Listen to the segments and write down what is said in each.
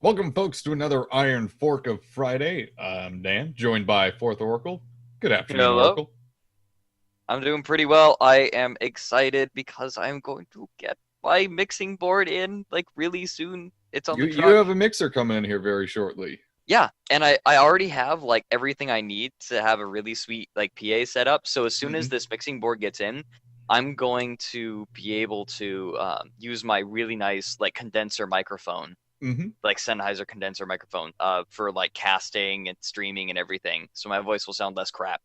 Welcome, folks, to another Iron Fork of Friday. I'm Dan, joined by Fourth Oracle. Good afternoon, Hello. Oracle. I'm doing pretty well. I am excited because I'm going to get my mixing board in like really soon. It's on You the you truck. have a mixer coming in here very shortly. Yeah, and I already have like everything I need to have a really sweet like PA setup. So as soon as hmm this mixing board gets in, I'm going to be able to use my really nice like condenser microphone, hmm like Sennheiser condenser microphone, for like casting and streaming and everything. So my voice will sound less crap.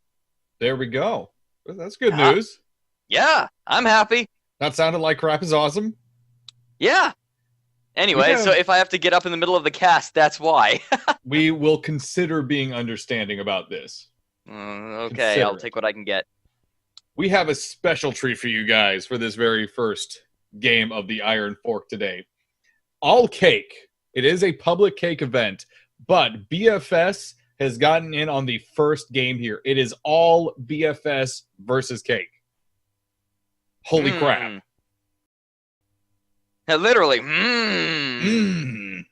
There we go. Well, that's good Yeah, news. yeah, I'm happy. That sounded like crap is awesome. Yeah. We Anyway, so have if I have to get up in the middle of the cast, that's why. we will consider being understanding about this. Okay, I'll Consider it. take what I can get. We have a special treat for you guys for this very first game of the Iron Fork today. All cake. It is a public cake event, but BFS has gotten in on the first game here. It is all BFS versus cake. Holy crap. Mmm. Literally. Mmm.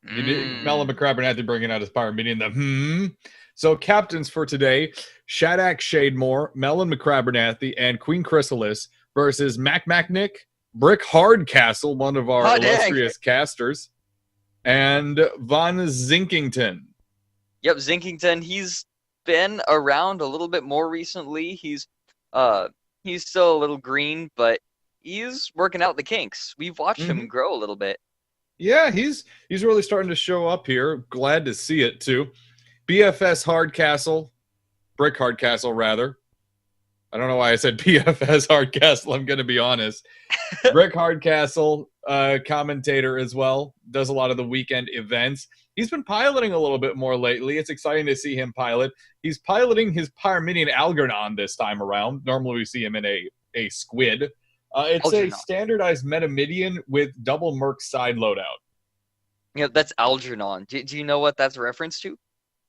Mmm. Melon Mmm. McCrabbernathy bringing out his power meeting the. So captains for today, Shadak Shademore, Melon McCrabbernathy, and Queen Chrysalis versus Mac Macnick, Brick Hardcastle, one of our Oh, dang. illustrious casters, and Von Zinkington. Yep, Zinkington, he's been around a little bit more recently. Uh he's still a little green, but he's working out the kinks. We've watched him Mm-hmm. grow a little bit. Yeah, he's really starting to show up here. Glad to see it too. BFS Hardcastle, Brick Hardcastle rather. I don't know why I said BFS Hardcastle. I'm going to be honest. Brick Hardcastle, commentator as well, does a lot of the weekend events. He's been piloting a little bit more lately. It's exciting to see him pilot. He's piloting his Pyramidian Algernon this time around. Normally we see him in a squid. It's a Algernon. standardized Metamidian with double Merc side loadout. Yeah, that's Algernon. Do you know what that's a reference to?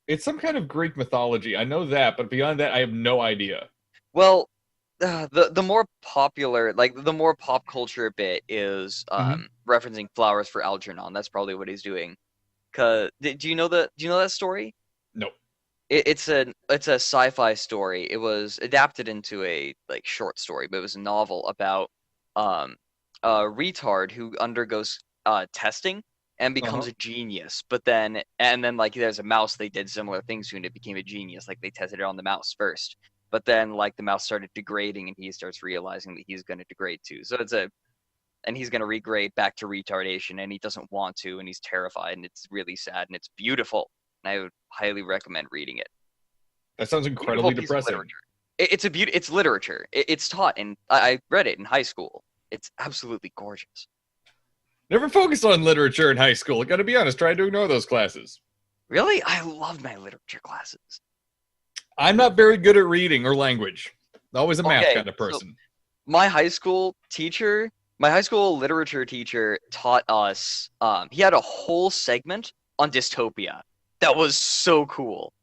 It's some kind of Greek mythology. I know that, but beyond that, I have no idea. Well, the more popular, like the more pop culture bit is hmm referencing flowers for Algernon. That's probably what he's doing. Do you know that story? No. It's a sci-fi story. It was adapted into a like short story, but it was a novel about um a retard who undergoes testing and becomes Uh-huh. a genius. But then like there's a mouse they did similar things to and it became a genius. Like they tested it on the mouse first. But then like the mouse started degrading and he starts realizing that he's going to degrade too. And he's going to regrade back to retardation and he doesn't want to and he's terrified and it's really sad and it's beautiful. And I would highly recommend reading it. That sounds Beautiful incredibly piece of depressing. literature. It's literature. It's taught and I read it in high school. It's absolutely gorgeous. Never focused on literature in high school. I gotta be honest, tried to ignore those classes. Really? I loved my literature classes. I'm not very good at reading or language. Always a math Okay, kind of so person. my high school teacher, my high school literature teacher taught us, he had a whole segment on dystopia. That was so cool.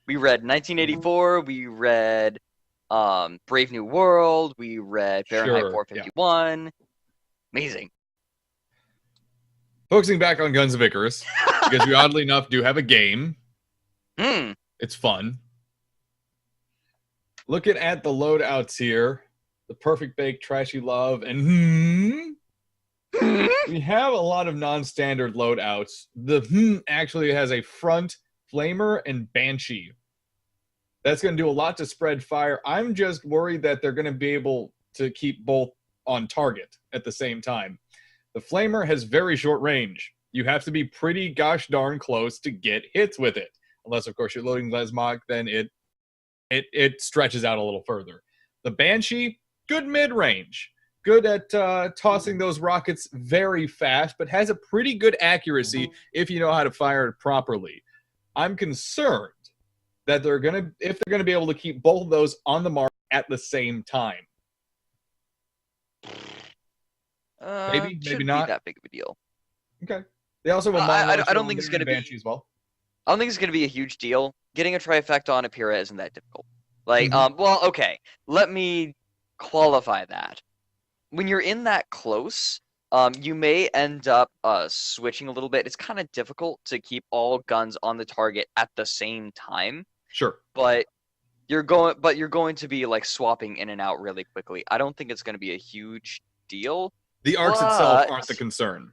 We read 1984, we read Brave New World, we read Fahrenheit Sure, yeah. 451. Amazing. Focusing back on Guns of Icarus, because we oddly enough do have a game. Hmm. It's fun. Looking at the loadouts here, the perfect bake, trashy love, and we have a lot of non-standard loadouts. The actually has a front flamer and banshee. That's going to do a lot to spread fire. I'm just worried that they're going to be able to keep both on target at the same time. The flamer has very short range. You have to be pretty gosh darn close to get hits with it. Unless, of course, you're loading Lesmog, then it stretches out a little further. The Banshee, good mid range, good at tossing those rockets very fast, but has a pretty good accuracy if you know how to fire it properly. I'm concerned that if they're gonna be able to keep both of those on the mark at the same time. Maybe Shouldn't be not. that big of a deal. Okay. They also have a I, I, mono I don't think cylinder it's and a gonna Banshee be. as well. I don't think it's gonna be a huge deal. Getting a trifecta on a Pyrrha isn't that difficult. Like, Mm-hmm. well, okay. Let me qualify that. When you're in that close, You may end up switching a little bit. It's kind of difficult to keep all guns on the target at the same time, Sure. but you're going to be like swapping in and out really quickly. I don't think it's going to be a huge deal, The arcs itself but aren't the concern.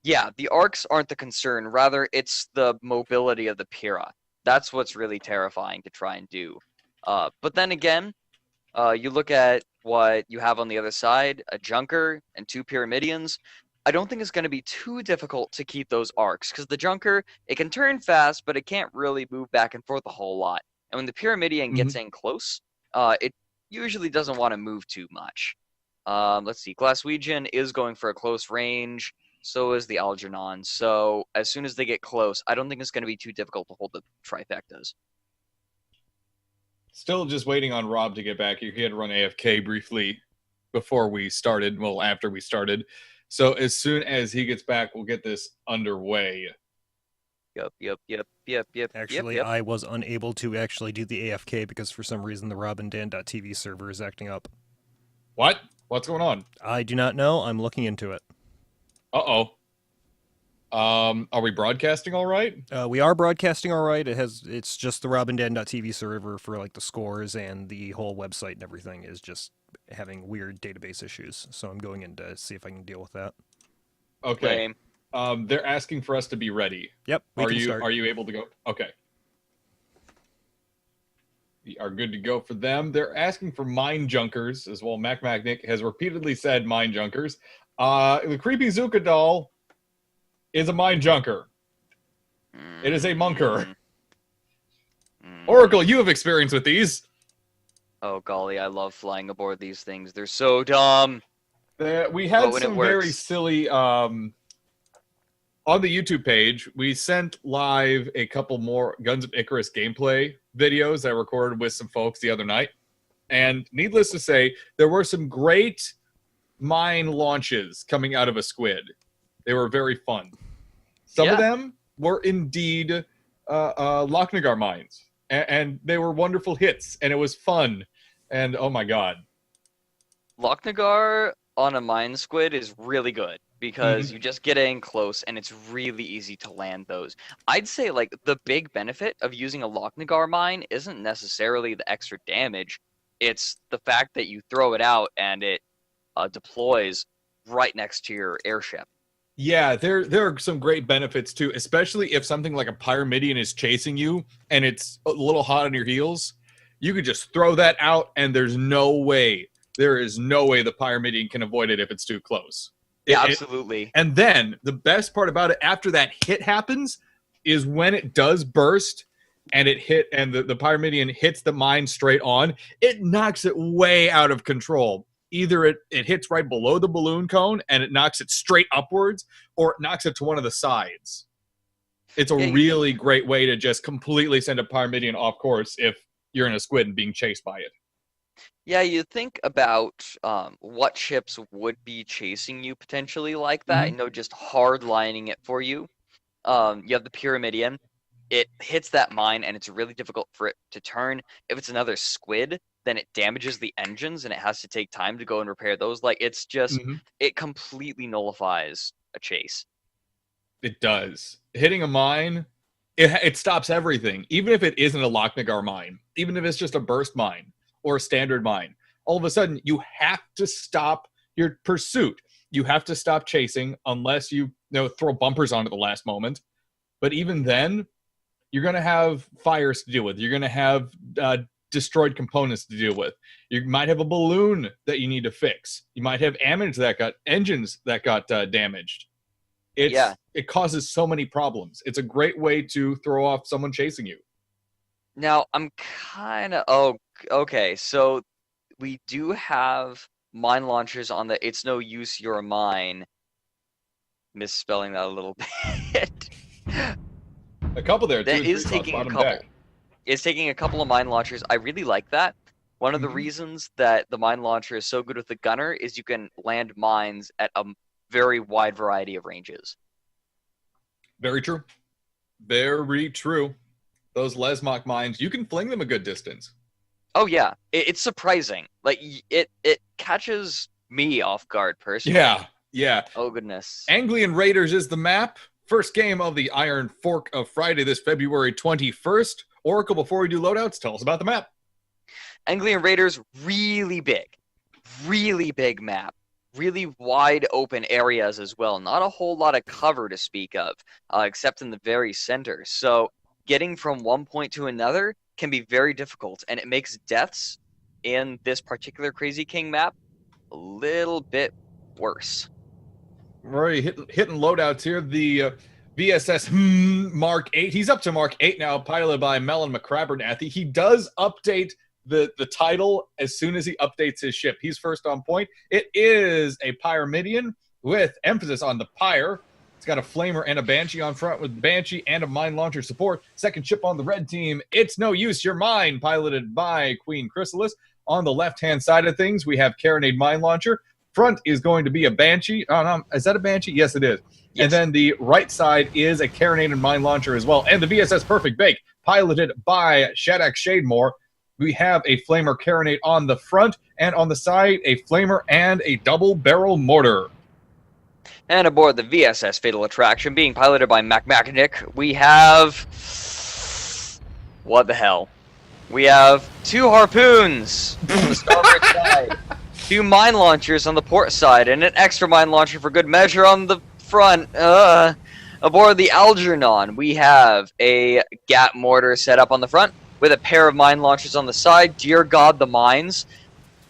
yeah, the arcs aren't the concern. Rather, it's the mobility of the Pyrrha. That's what's really terrifying to try and do. But then again, you look at what you have on the other side, a Junker and 2 Pyramidions. I don't think it's going to be too difficult to keep those arcs, because the Junker, it can turn fast, but it can't really move back and forth a whole lot. And when the Pyramidion gets in close, it usually doesn't want to move too much. Let's see, Glaswegian is going for a close range. So is the Algernon. So as soon as they get close, I don't think it's going to be too difficult to hold the trifectas. Still just waiting on Rob to get back. He had to run AFK briefly before we started. Well, after we started. So as soon as he gets back, we'll get this underway. Yep. Actually, yep. I was unable to actually do the AFK because for some reason the RobinDan.tv server is acting up. What? What's going on? I do not know. I'm looking into it. Uh-oh. Are we broadcasting all right? We are broadcasting all right. It's just the RobinDan.tv server for like the scores, and the whole website and everything is just having weird database issues. So I'm going in to see if I can deal with that. Okay. They're asking for us to be ready. Yep. Are you able to go? Okay. We are good to go for them. They're asking for Mind Junkers as well. Mac Magnic has repeatedly said Mind Junkers. The Creepy Zuka doll is a Mind Junker. It is a Munker. Oracle, you have experience with these. Oh, golly, I love flying aboard these things. They're so dumb. We had some very silly... on the YouTube page, we sent live a couple more Guns of Icarus gameplay videos I recorded with some folks the other night. And needless to say, there were some great mine launches coming out of a squid. They were very fun. Some of them were indeed Lochnagar mines. And they were wonderful hits. And it was fun. And oh my god. Lochnagar on a mine squid is really good, because you just get in close and it's really easy to land those. I'd say like the big benefit of using a Lochnagar mine isn't necessarily the extra damage. It's the fact that you throw it out and it deploys right next to your airship. Yeah, there are some great benefits too, especially if something like a Pyramidion is chasing you and it's a little hot on your heels. You could just throw that out and there is no way the Pyramidion can avoid it if it's too close. Yeah, absolutely. And then the best part about it after that hit happens is when it does burst and the Pyramidion hits the mine straight on, it knocks it way out of control. Either it hits right below the balloon cone and it knocks it straight upwards, or it knocks it to one of the sides. It's a really great way to just completely send a Pyramidion off course if you're in a squid and being chased by it. Yeah, you think about what ships would be chasing you potentially like that, just hard lining it for you. You have the Pyramidion. It hits that mine, and it's really difficult for it to turn. If it's another squid, then it damages the engines, and it has to take time to go and repair those. Like, it's just, it completely nullifies a chase. It does. Hitting a mine, it stops everything. Even if it isn't a Lochnagar mine, even if it's just a burst mine or a standard mine, all of a sudden you have to stop your pursuit. You have to stop chasing unless you throw bumpers on at the last moment. But even then, you're going to have fires to deal with. You're going to have destroyed components to deal with. You might have a balloon that you need to fix. You might have engines that got damaged. It causes so many problems. It's a great way to throw off someone chasing you. Now, I'm kind of... okay, so we do have mine launchers on the It's No Use You're a Mine. Misspelling that a little bit. A couple there. That is taking a couple. Deck. It's taking a couple of mine launchers. I really like that. One of the reasons that the mine launcher is so good with the gunner is you can land mines at a very wide variety of ranges. Very true. Very true. Those Lesmok mines, you can fling them a good distance. Oh yeah, it's surprising. Like it catches me off guard personally. Yeah, Yeah. Oh, goodness. Anglian Raiders is the map. First game of the Iron Fork of Friday, this February 21st. Oracle, before we do loadouts, tell us about the map. Anglian Raiders, really big map. Really wide open areas as well. Not a whole lot of cover to speak of, except in the very center. So getting from one point to another can be very difficult, and it makes deaths in this particular Crazy King map a little bit worse. We're already hitting loadouts here. The VSS Mark 8. He's up to Mark 8 now, piloted by Melon McCrabbernathy. He does update the title as soon as he updates his ship. He's first on point. It is a Pyramidion with emphasis on the Pyre. It's got a Flamer and a Banshee on front with Banshee and a Mine Launcher support. Second ship on the red team, It's No Use Your Mine, piloted by Queen Chrysalis. On the left-hand side of things, we have Carronade Mine Launcher. Front is going to be a Banshee. Oh, no, is that a Banshee? Yes, it is. Yes. And then the right side is a Carronade and Mine Launcher as well. And the VSS Perfect Bake, piloted by Shadak Shademore. We have a Flamer Carronade on the front, and on the side, a Flamer and a double barrel mortar. And aboard the VSS Fatal Attraction, being piloted by Mac Macanic, we have... what the hell? We have 2 harpoons on the starboard side, 2 mine launchers on the port side, and an extra mine launcher for good measure on the front. Aboard the Algernon, we have a Gat mortar set up on the front, with a pair of mine launchers on the side. Dear God, the mines.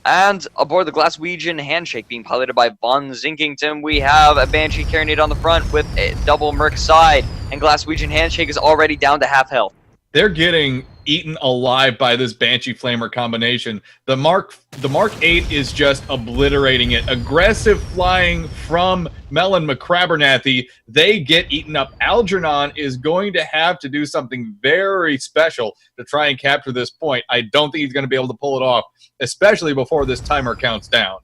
And aboard the Glaswegian Handshake, being piloted by Von Zinkington, we have a Banshee Carronade on the front with a double Merc side. And Glaswegian Handshake is already down to half health. They're getting eaten alive by this Banshee Flamer combination. The Mark 8 is just obliterating it. Aggressive flying from Melon McCrabbernathy. They get eaten up. Algernon is going to have to do something very special to try and capture this point. I don't think he's going to be able to pull it off, especially before this timer counts down.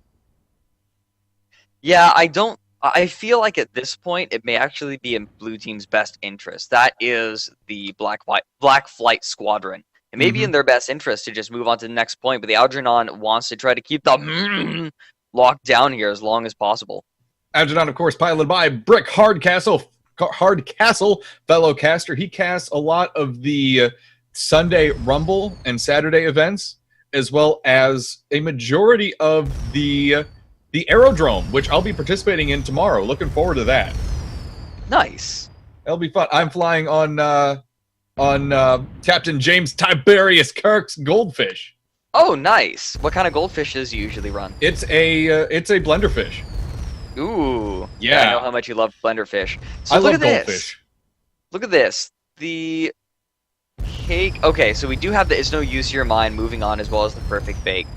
Yeah, I feel like at this point, it may actually be in Blue Team's best interest. That is the Black Flight Squadron. It may be in their best interest to just move on to the next point, but the Algernon wants to try to keep the locked down here as long as possible. Algernon, of course, piloted by Brick Hardcastle, fellow caster. He casts a lot of the Sunday Rumble and Saturday events, as well as a majority of the Aerodrome, which I'll be participating in tomorrow. Looking forward to that. Nice. That'll be fun. I'm flying on Captain James Tiberius Kirk's Goldfish. Oh, nice. What kind of goldfishes you usually run? It's a blenderfish. Ooh. Yeah. I know how much you love blenderfish. So I look love at goldfish. This. Look at this. The cake. Okay, so we do have the It's No Use Your Mine moving on, as well as the Perfect Bake.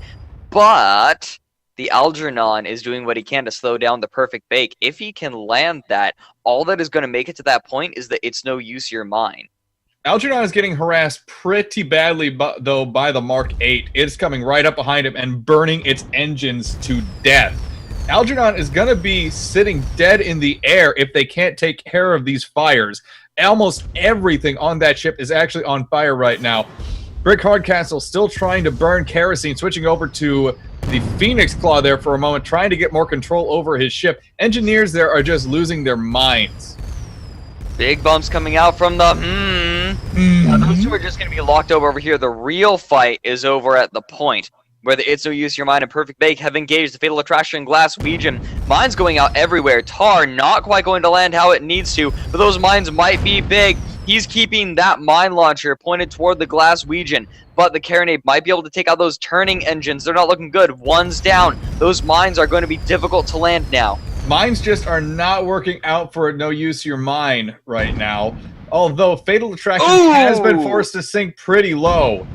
But the Algernon is doing what he can to slow down the Perfect Bake. If he can land that, all that is going to make it to that point is the It's No Use Your Mine. Algernon is getting harassed pretty badly, though, by the Mark 8. It's coming right up behind him and burning its engines to death. Algernon is going to be sitting dead in the air if they can't take care of these fires. Almost everything on that ship is actually on fire right now. Brick Hardcastle still trying to burn kerosene, switching over to the Phoenix Claw there for a moment, trying to get more control over his ship. Engineers there are just losing their minds. Big bumps coming out from the Now, those two are just going to be locked over here. The real fight is over at the point where the It's No Use Your Mine and Perfect Bake have engaged the Fatal Attraction Glaswegian. Mines going out everywhere. Tar not quite going to land how it needs to, but those mines might be big. He's keeping that mine launcher pointed toward the Glaswegian, but the Carronade might be able to take out those turning engines. They're not looking good. One's down. Those mines are going to be difficult to land now. Mines just are not working out for No Use Your Mine right now, although Fatal Attraction has been forced to sink pretty low.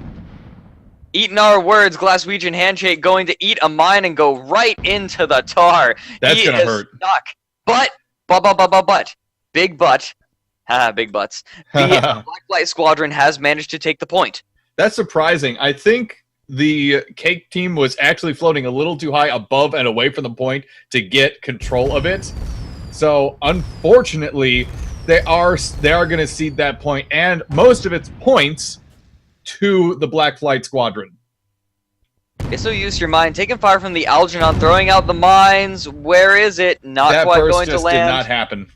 Eating our words, Glaswegian Handshake going to eat a mine and go right into the tar. That's going to hurt. Stuck. But, big butt. Haha, big butts. The Black Flight Squadron has managed to take the point. That's surprising. I think the Cake team was actually floating a little too high above and away from the point to get control of it. So, unfortunately, they are going to cede that point and most of its points to the Black Flight Squadron. It's no use your mind. Taking fire from the Algernon, throwing out the mines. Where is it? Not That quite burst going to just land. did not happen.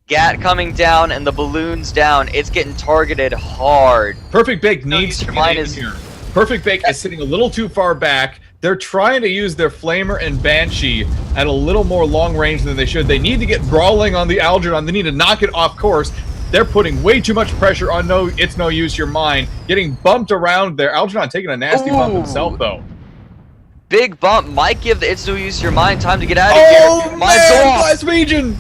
Gat coming down and the balloon's down. It's getting targeted hard. Perfect Bake No needs Use to Your get Mind in is- here. Perfect Bake is sitting a little too far back. They're trying to use their Flamer and Banshee at a little more long range than they should. They need to get brawling on the Algernon. They need to knock it off course. They're putting way too much pressure on It's No Use Your Mind. Getting bumped around there. Algernon taking a nasty bump himself, though. Big bump might give the It's No Use Your Mind time to get out of Oh, here. man! Mines go off. Glass Region!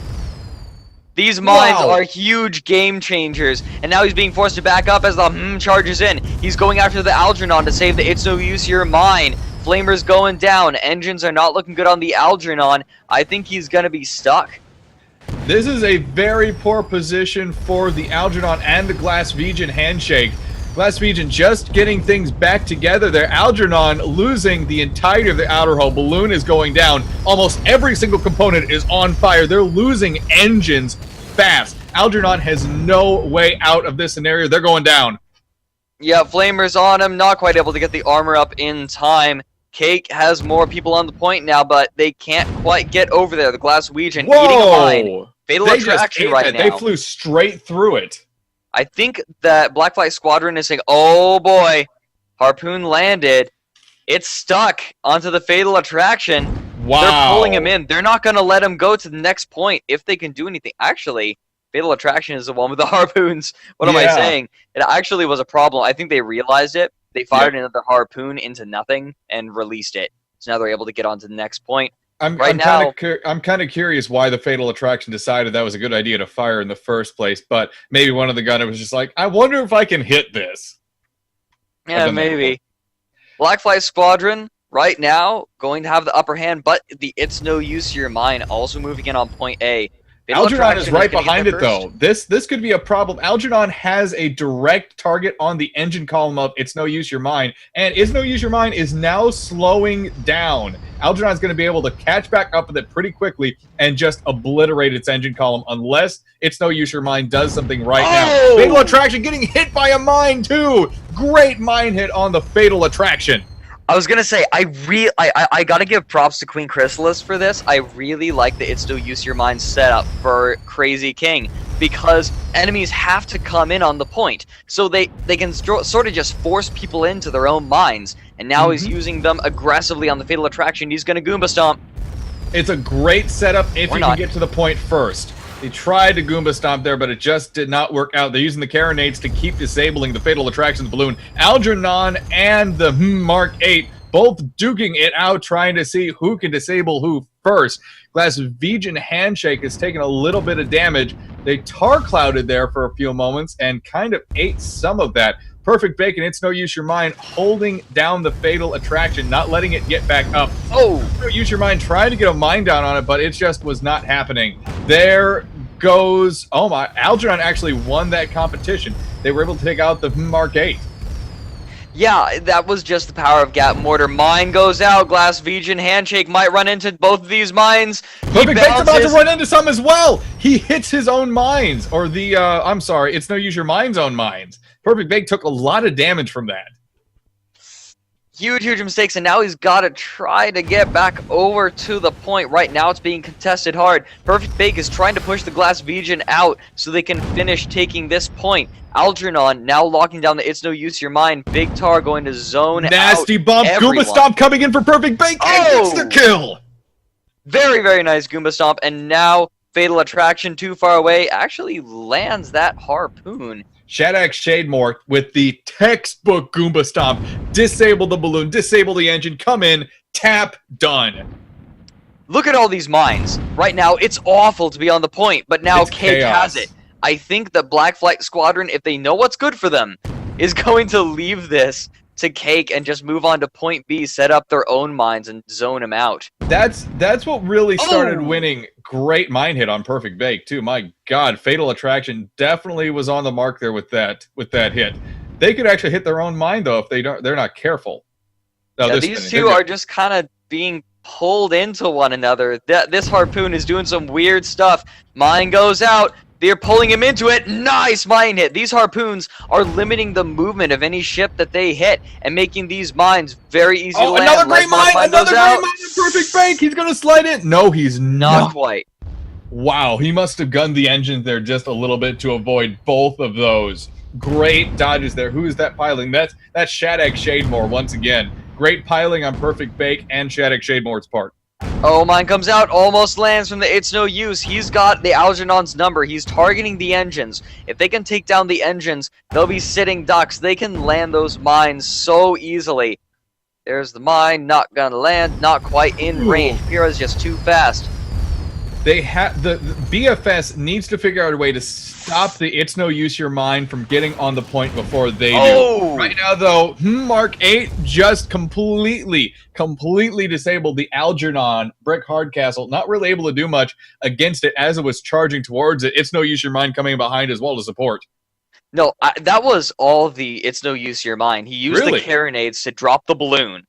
These mines Wow. are huge game changers, and now he's being forced to back up as the charges in. He's going after the Algernon to save the It's No Use Your Mind. Flamer's going down. Engines are not looking good on the Algernon. I think he's going to be stuck. This is a very poor position for the Algernon and the Glaswegian handshake. Glaswegian just getting things back together there. Algernon losing the entirety of the outer hull. Balloon is going down. Almost every single component is on fire. They're losing engines fast. Algernon has no way out of this scenario. They're going down. Yeah, Flamer's on him. Not quite able to get the armor up in time. Cake has more people on the point now, but they can't quite get over there. The Glaswegian eating a mine. Fatal They just Attraction ate right that. now. They flew straight through it. I think that Blackflight Squadron is saying, oh boy, Harpoon landed. It's stuck onto the Fatal Attraction. Wow. They're pulling him in. They're not going to let him go to the next point if they can do anything. Actually, Fatal Attraction is the one with the harpoons. What am I Yeah. saying? It actually was a problem. I think they realized it. They fired another harpoon into nothing and released it. So now they're able to get on to the next point. I'm kind of curious why the Fatal Attraction decided that was a good idea to fire in the first place, but maybe one of the gunners was just like, I wonder if I can hit this. Yeah, don't know. maybe. Blackflight Squadron, right now, going to have the upper hand, but the It's No Use Your Mind also moving in on point A. Fatal Algernon is Attraction right gonna get behind there it, though. This could be a problem. Algernon has a direct target on the engine column of It's No Use Your Mind, and It's No Use Your Mind is now slowing down. Algernon's going to be able to catch back up with it pretty quickly and just obliterate its engine column unless It's No Use Your Mind does something right now. Fatal Attraction getting hit by a mine, too! Great mine hit on the Fatal Attraction. I was gonna say, I gotta give props to Queen Chrysalis for this. I really like the It's No Use Your Mind setup for Crazy King, because enemies have to come in on the point. So they can sort of just force people into their own mines, and now he's using them aggressively on the Fatal Attraction. He's gonna Goomba Stomp. It's a great setup if Or you not. can get to the point first. They tried to Goomba Stomp there, but it just did not work out. They're using the Carronades to keep disabling the Fatal Attractions balloon. Algernon and the Mark 8 both duking it out, trying to see who can disable who first. Glaswegian Handshake has taken a little bit of damage. They tar clouded there for a few moments and kind of ate some of that. Perfect Bacon, It's No Use Your Mind, holding down the Fatal Attraction, not letting it get back up. Oh! No Use Your Mind, trying to get a mine down on it, but it just was not happening. There goes... Oh my, Algernon actually won that competition. They were able to take out the Mark 8. Yeah, that was just the power of Gat Mortar. Mine goes out. Glaswegian Handshake might run into both of these mines. Perfect Bake's about to run into some as well! He hits his own mines, or the, I'm sorry, It's No Use Your Mind's own mines. Perfect Bake took a lot of damage from that. Huge mistakes, and now he's got to try to get back over to the point. Right now it's being contested hard. Perfect Bake is trying to push the Glaswegian out so they can finish taking this point. Algernon now locking down the It's No Use Your Mind. Big Tar going to zone Nasty out bump, everyone. Goomba Stomp coming in for Perfect Bake, and gets the kill! Very nice Goomba Stomp, and now Fatal Attraction too far away actually lands that harpoon. Shadak Shademore with the textbook Goomba Stomp. Disable the balloon, disable the engine, come in, tap, done. Look at all these mines. Right now, it's awful to be on the point, but now It's Cake chaos. has it. I think the Blackflight Squadron, if they know what's good for them, is going to leave this to Cake and just move on to point B, set up their own mines, and zone them out. That's what really started Oh! winning. Great mine hit on Perfect Bake too. My God, Fatal Attraction definitely was on the mark there with that hit. They could actually hit their own mine though if they're not careful. No, Yeah, this these thing, two they're are just kind of being pulled into one another. This harpoon is doing some weird stuff. Mine goes out. They're pulling him into it. Nice mine hit. These harpoons are limiting the movement of any ship that they hit and making these mines very easy to land. Another great mine! Another great mine! Perfect bank! He's gonna slide in! No, he's not quite. Wow, he must have gunned the engines there just a little bit to avoid both of those. Great dodges there. Who is that piling? That's Shattuck Shademore once again. Great piling on Perfect Bake and Shattuck Shademore's part. Oh, mine comes out, almost lands from the It's No Use. He's got the Algernon's number. He's targeting the engines. If they can take down the engines, they'll be sitting ducks. They can land those mines so easily. There's the mine, not gonna land, not quite in range. Pyrrha's just too fast. They have the BFS needs to figure out a way to stop the It's No Use Your Mine from getting on the point before they do. Right now, though, Mark 8 just completely disabled the Algernon Brick Hardcastle. Not really able to do much against it as it was charging towards it. It's No Use Your Mine coming behind as well to support. No, that was all the It's No Use Your Mine. He used the carronades to drop the balloon,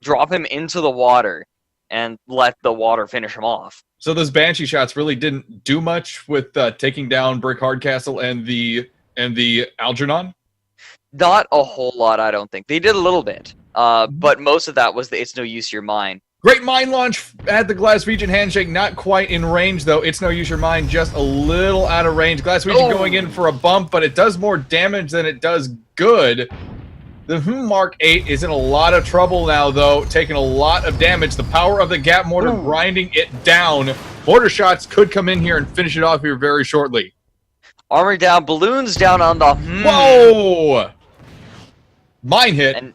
drop him into the water, and let the water finish him off. So those Banshee shots really didn't do much with taking down Brick Hardcastle and the Algernon? Not a whole lot, I don't think. They did a little bit, but most of that was the It's No Use Your Mine. Great mine launch at the Glaswegian Handshake, not quite in range though. It's No Use Your Mine, just a little out of range. Glaswegian going in for a bump, but it does more damage than it does good. The Mark 8 is in a lot of trouble now, though, taking a lot of damage. The power of the Gap Mortar grinding it down. Mortar shots could come in here and finish it off here very shortly. Armor down, balloons down on the... Whoa! Mine hit. And,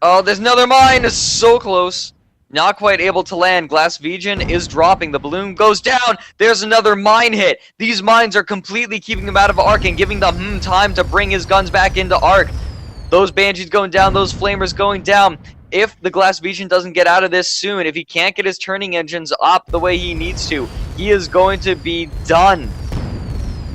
oh, there's another mine. It's so close. Not quite able to land. Glaswegian is dropping. The balloon goes down. There's another mine hit. These mines are completely keeping him out of arc and giving the time to bring his guns back into arc. Those Banshees going down, those Flamers going down. If the Glaswegian doesn't get out of this soon, if he can't get his turning engines up the way he needs to, he is going to be done.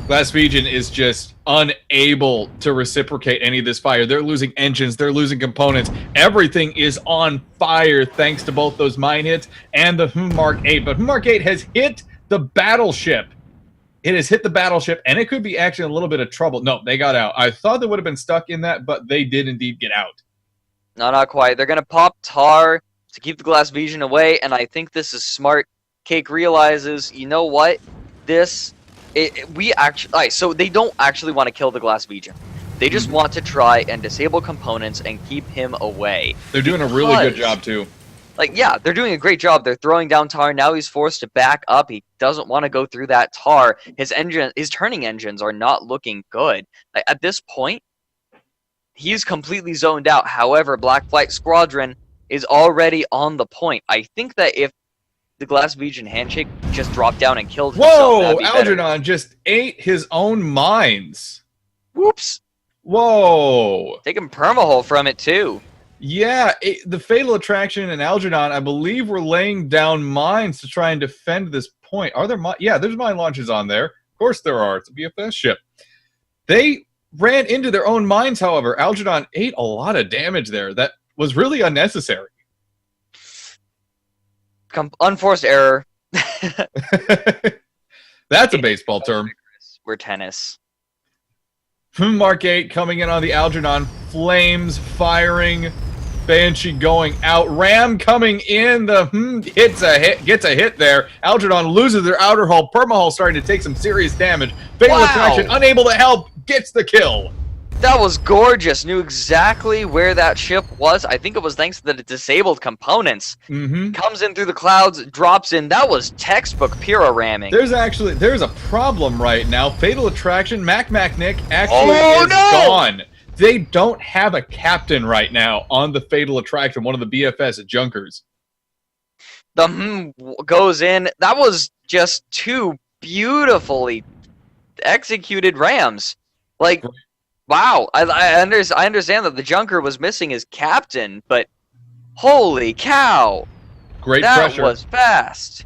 Glaswegian is just unable to reciprocate any of this fire. They're losing engines, they're losing components. Everything is on fire thanks to both those mine hits and the Mark 8. But Mark 8 has hit the battleship. It has hit the battleship, and it could be actually a little bit of trouble. No, they got out. I thought they would have been stuck in that, but they did indeed get out. No, not quite. They're going to pop tar to keep the Glaswegian away, and I think this is smart. Cake realizes, you know what? So they don't actually want to kill the Glaswegian. They just want to try and disable components and keep him away. They're doing a really good job, too. Like, yeah, they're doing a great job. They're throwing down tar. Now he's forced to back up. He doesn't want to go through that tar. His turning engines are not looking good. Like, at this point, he's completely zoned out. However, Black Flight Squadron is already on the point. I think that if the Glaswegian Handshake just dropped down and killed himself, whoa! Algernon just ate his own mines. Whoops. Whoa. Taking permahull from it, too. Yeah, the Fatal Attraction and Algernon, I believe, were laying down mines to try and defend this point. Are there yeah, there's mine launches on there. Of course there are. It's a BFS ship. They ran into their own mines, however. Algernon ate a lot of damage there. That was really unnecessary. Unforced error. That's a baseball term. We're tennis. Mark 8 coming in on the Algernon. Flames firing. Banshee going out. Ram coming in. The gets a hit there. Algernon loses their outer hull. Permahull starting to take some serious damage. Fatal Attraction unable to help. Gets the kill. That was gorgeous. Knew exactly where that ship was. I think it was thanks to the disabled components. Comes in through the clouds, drops in. That was textbook Pyrrha ramming. There's a problem right now. Fatal Attraction, Nick actually is gone. They don't have a captain right now on the Fatal Attraction, one of the BFS junkers. The goes in. That was just two beautifully executed rams. Like, wow. I understand that the junker was missing his captain, but holy cow. Great pressure. That was fast.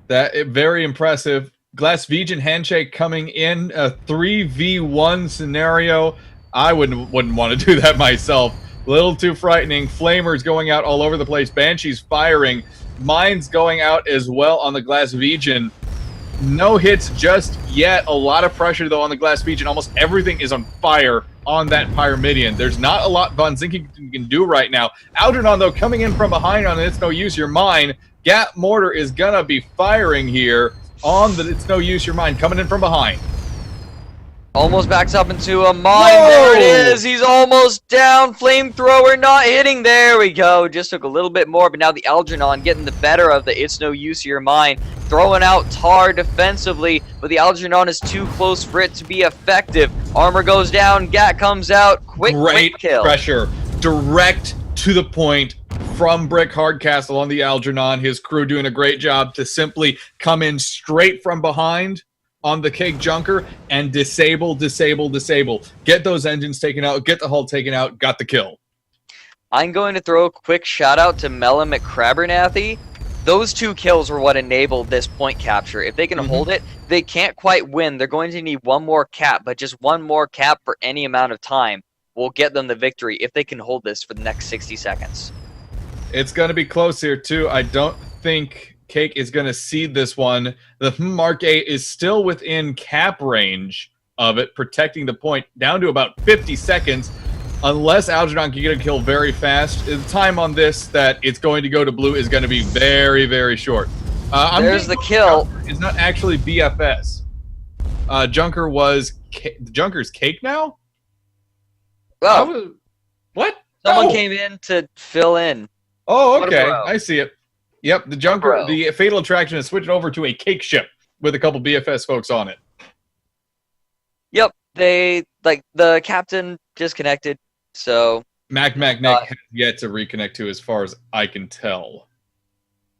Very impressive. Glaswegian Handshake coming in, a 3v1 scenario. I wouldn't want to do that myself. A little too frightening. Flamers going out all over the place. Banshees firing. Mines going out as well on the Glaswegian. No hits just yet. A lot of pressure, though, on the Glass Beach, and almost everything is on fire on that Pyramidion. There's not a lot Von Zinking can do right now. Algernon, though, coming in from behind on It's No Use Your Mind. Gat Mortar is going to be firing here on the It's No Use Your Mind, coming in from behind. Almost backs up into a mine. No! There it is. He's almost down. Flamethrower not hitting. There we go. Just took a little bit more, but now the Algernon getting the better of the It's No Use Your Mind. Throwing out Tar defensively, but the Algernon is too close for it to be effective. Armor goes down. Gat comes out. Quick kill. Pressure. Direct to the point from Brick Hardcastle on the Algernon. His crew doing a great job to simply come in straight from behind on the Cake Junker and disable. Get those engines taken out, get the hull taken out, got the kill. I'm going to throw a quick shout out to Mela McCrabernathy. Those 2 kills were what enabled this point capture. If they can hold it, they can't quite win. They're going to need one more cap, but just one more cap for any amount of time will get them the victory if they can hold this for the next 60 seconds. It's going to be close here, too. I don't think Cake is going to seed this one. The Mark 8 is still within cap range of it, protecting the point down to about 50 seconds. Unless Algernon can get a kill very fast, the time on this that it's going to go to blue is going to be very, very short. There's the kill. It's not actually BFS. Junker was... Junker's Cake now? Oh. What? Someone came in to fill in. Oh, okay. I see it. Yep, the Junker, the Fatal Attraction is switching over to a Cake ship with a couple BFS folks on it. Yep, the captain disconnected, so... Mac has yet to reconnect to, as far as I can tell.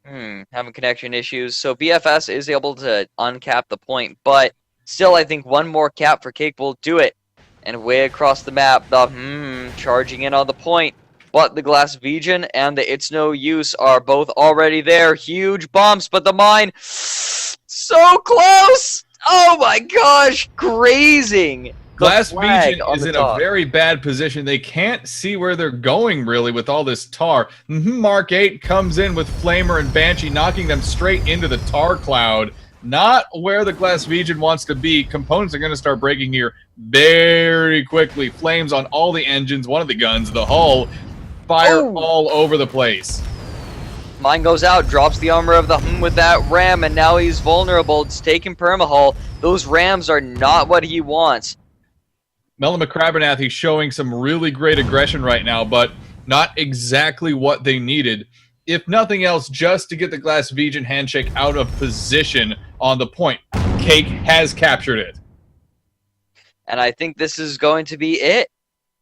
Having connection issues. So BFS is able to uncap the point, but still I think one more cap for Cake will do it. And way across the map, the charging in on the point. But the Glass Vegan and the It's No Use are both already there. Huge bumps, but the mine, so close! Oh my gosh, grazing! Glass Vegan is in a very bad position. They can't see where they're going, really, with all this tar. Mark 8 comes in with Flamer and Banshee, knocking them straight into the tar cloud. Not where the Glass Vegan wants to be. Components are going to start breaking here very quickly. Flames on all the engines, one of the guns, the hull. Fire all over the place. Mine goes out, drops the armor of the with that ram, and now he's vulnerable. It's taking permahull. Those rams are not what he wants. Mela McCrabernathy showing some really great aggression right now, but not exactly what they needed. If nothing else, just to get the Glass Vegan handshake out of position on the point. Cake has captured it. And I think this is going to be it.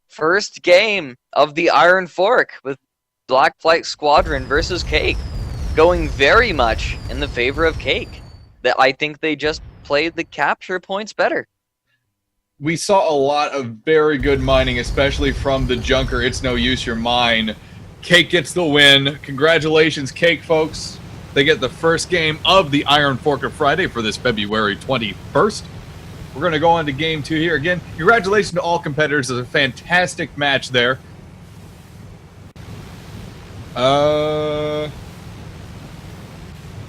First game of the Iron Fork with Black Flight Squadron versus Cake. Going very much in the favor of Cake. I think they just played the capture points better. We saw a lot of very good mining, especially from the Junker. It's No Use Your Mind. Cake gets the win. Congratulations, Cake, folks. They get the first game of the Iron Fork of Friday for this February 21st. We're going to go on to game 2 here. Again, congratulations to all competitors. It's a fantastic match there. Sorry,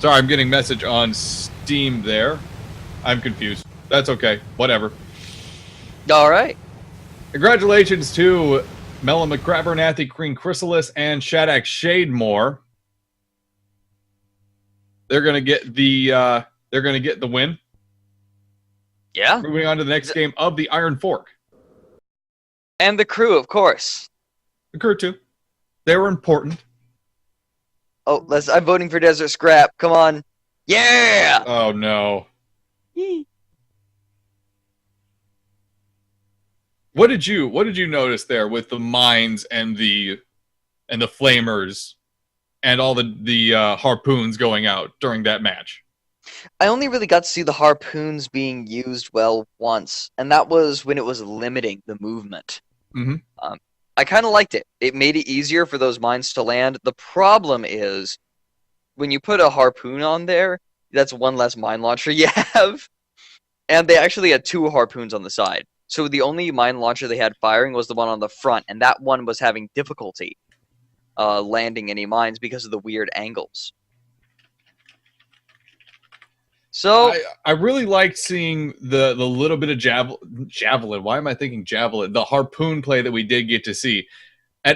I'm getting a message on Steam there. I'm confused. That's okay. Whatever. All right. Congratulations to Mela McCrabernathy, Green Chrysalis, and Shadak Shademore. They're going to get the win. Yeah. Moving on to the next game of the Iron Fork. And the crew, of course. The crew, too. They were important. Oh, I'm voting for Desert Scrap. Come on. Yeah! Oh, no. What did you notice there with the mines and the flamers and all the harpoons going out during that match? I only really got to see the harpoons being used well once, and that was when it was limiting the movement. I kind of liked it. It made it easier for those mines to land. The problem is, when you put a harpoon on there, that's one less mine launcher you have. And they actually had 2 harpoons on the side. So the only mine launcher they had firing was the one on the front, and that one was having difficulty landing any mines because of the weird angles. So I really liked seeing the little bit of javelin. Why am I thinking javelin? The harpoon play that we did get to see. I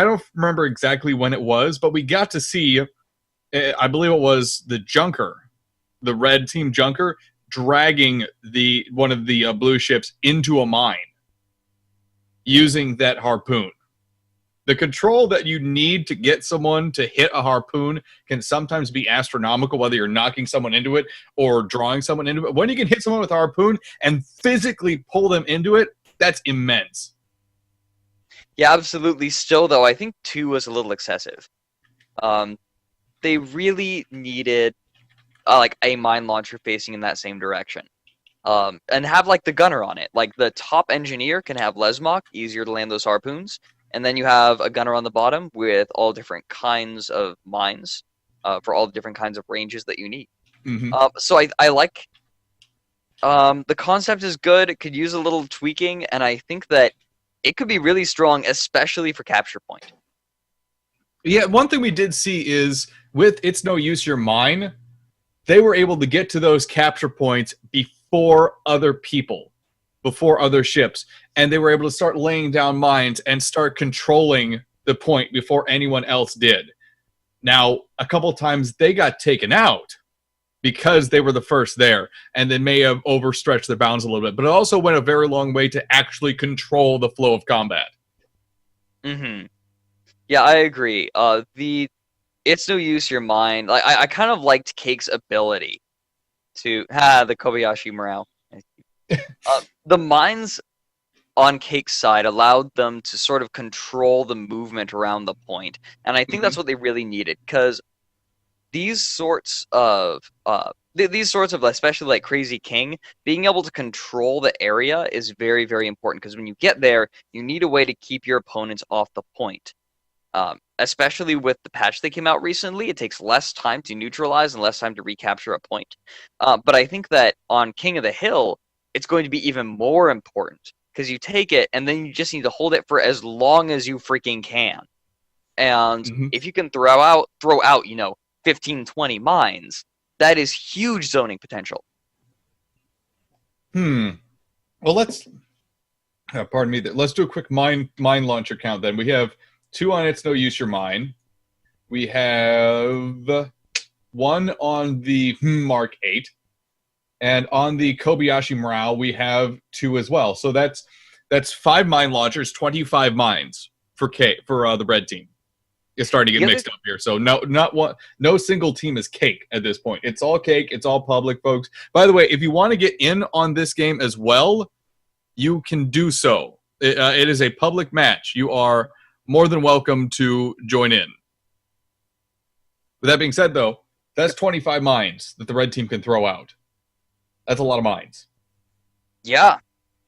don't remember exactly when it was, but we got to see, I believe it was the Junker, the red team Junker, dragging one of the blue ships into a mine using that harpoon. The control that you need to get someone to hit a harpoon can sometimes be astronomical, whether you're knocking someone into it or drawing someone into it. When you can hit someone with a harpoon and physically pull them into it, that's immense. yeah, absolutely. Still, though, I think 2 was a little excessive. They really needed like a mine launcher facing in that same direction, and have like the gunner on it. Like the top engineer can have Lesmok, easier to land those harpoons. And then you have a gunner on the bottom with all different kinds of mines for all the different kinds of ranges that you need. Mm-hmm. So I like the concept is good. It could use a little tweaking, and I think that it could be really strong, especially for capture point. Yeah, one thing we did see is with It's No Use Your Mine, they were able to get to those capture points before other people, before other ships, and they were able to start laying down mines and start controlling the point before anyone else did. Now, a couple times they got taken out because they were the first there, and they may have overstretched their bounds a little bit, but it also went a very long way to actually control the flow of combat. Mm-hmm. Yeah, I agree. It's No Use Your Mine. Like I kind of liked Cake's ability to the Kobayashi morale. The mines on Cake's side allowed them to sort of control the movement around the point, and I think that's what they really needed, because these sorts of especially like Crazy King, being able to control the area is very, very important, because when you get there, you need a way to keep your opponents off the point. Especially with the patch that came out recently, it takes less time to neutralize and less time to recapture a point. But I think that on King of the Hill, it's going to be even more important, because you take it and then you just need to hold it for as long as you freaking can. And if you can throw out 15, 20 mines, that is huge zoning potential. Well, let's pardon me. Let's do a quick mine launcher count then. We have 2 on It's No Use Your Mine. We have 1 on the Mark 8. And on the Kobayashi Morale, we have 2 as well. So that's 5 mine launchers, 25 mines for the red team. It's starting to get mixed up here. So no single team is Cake at this point. It's all Cake. It's all public, folks. By the way, if you want to get in on this game as well, you can do so. It is a public match. You are more than welcome to join in. With that being said, though, that's 25 mines that the red team can throw out. That's a lot of mines. Yeah.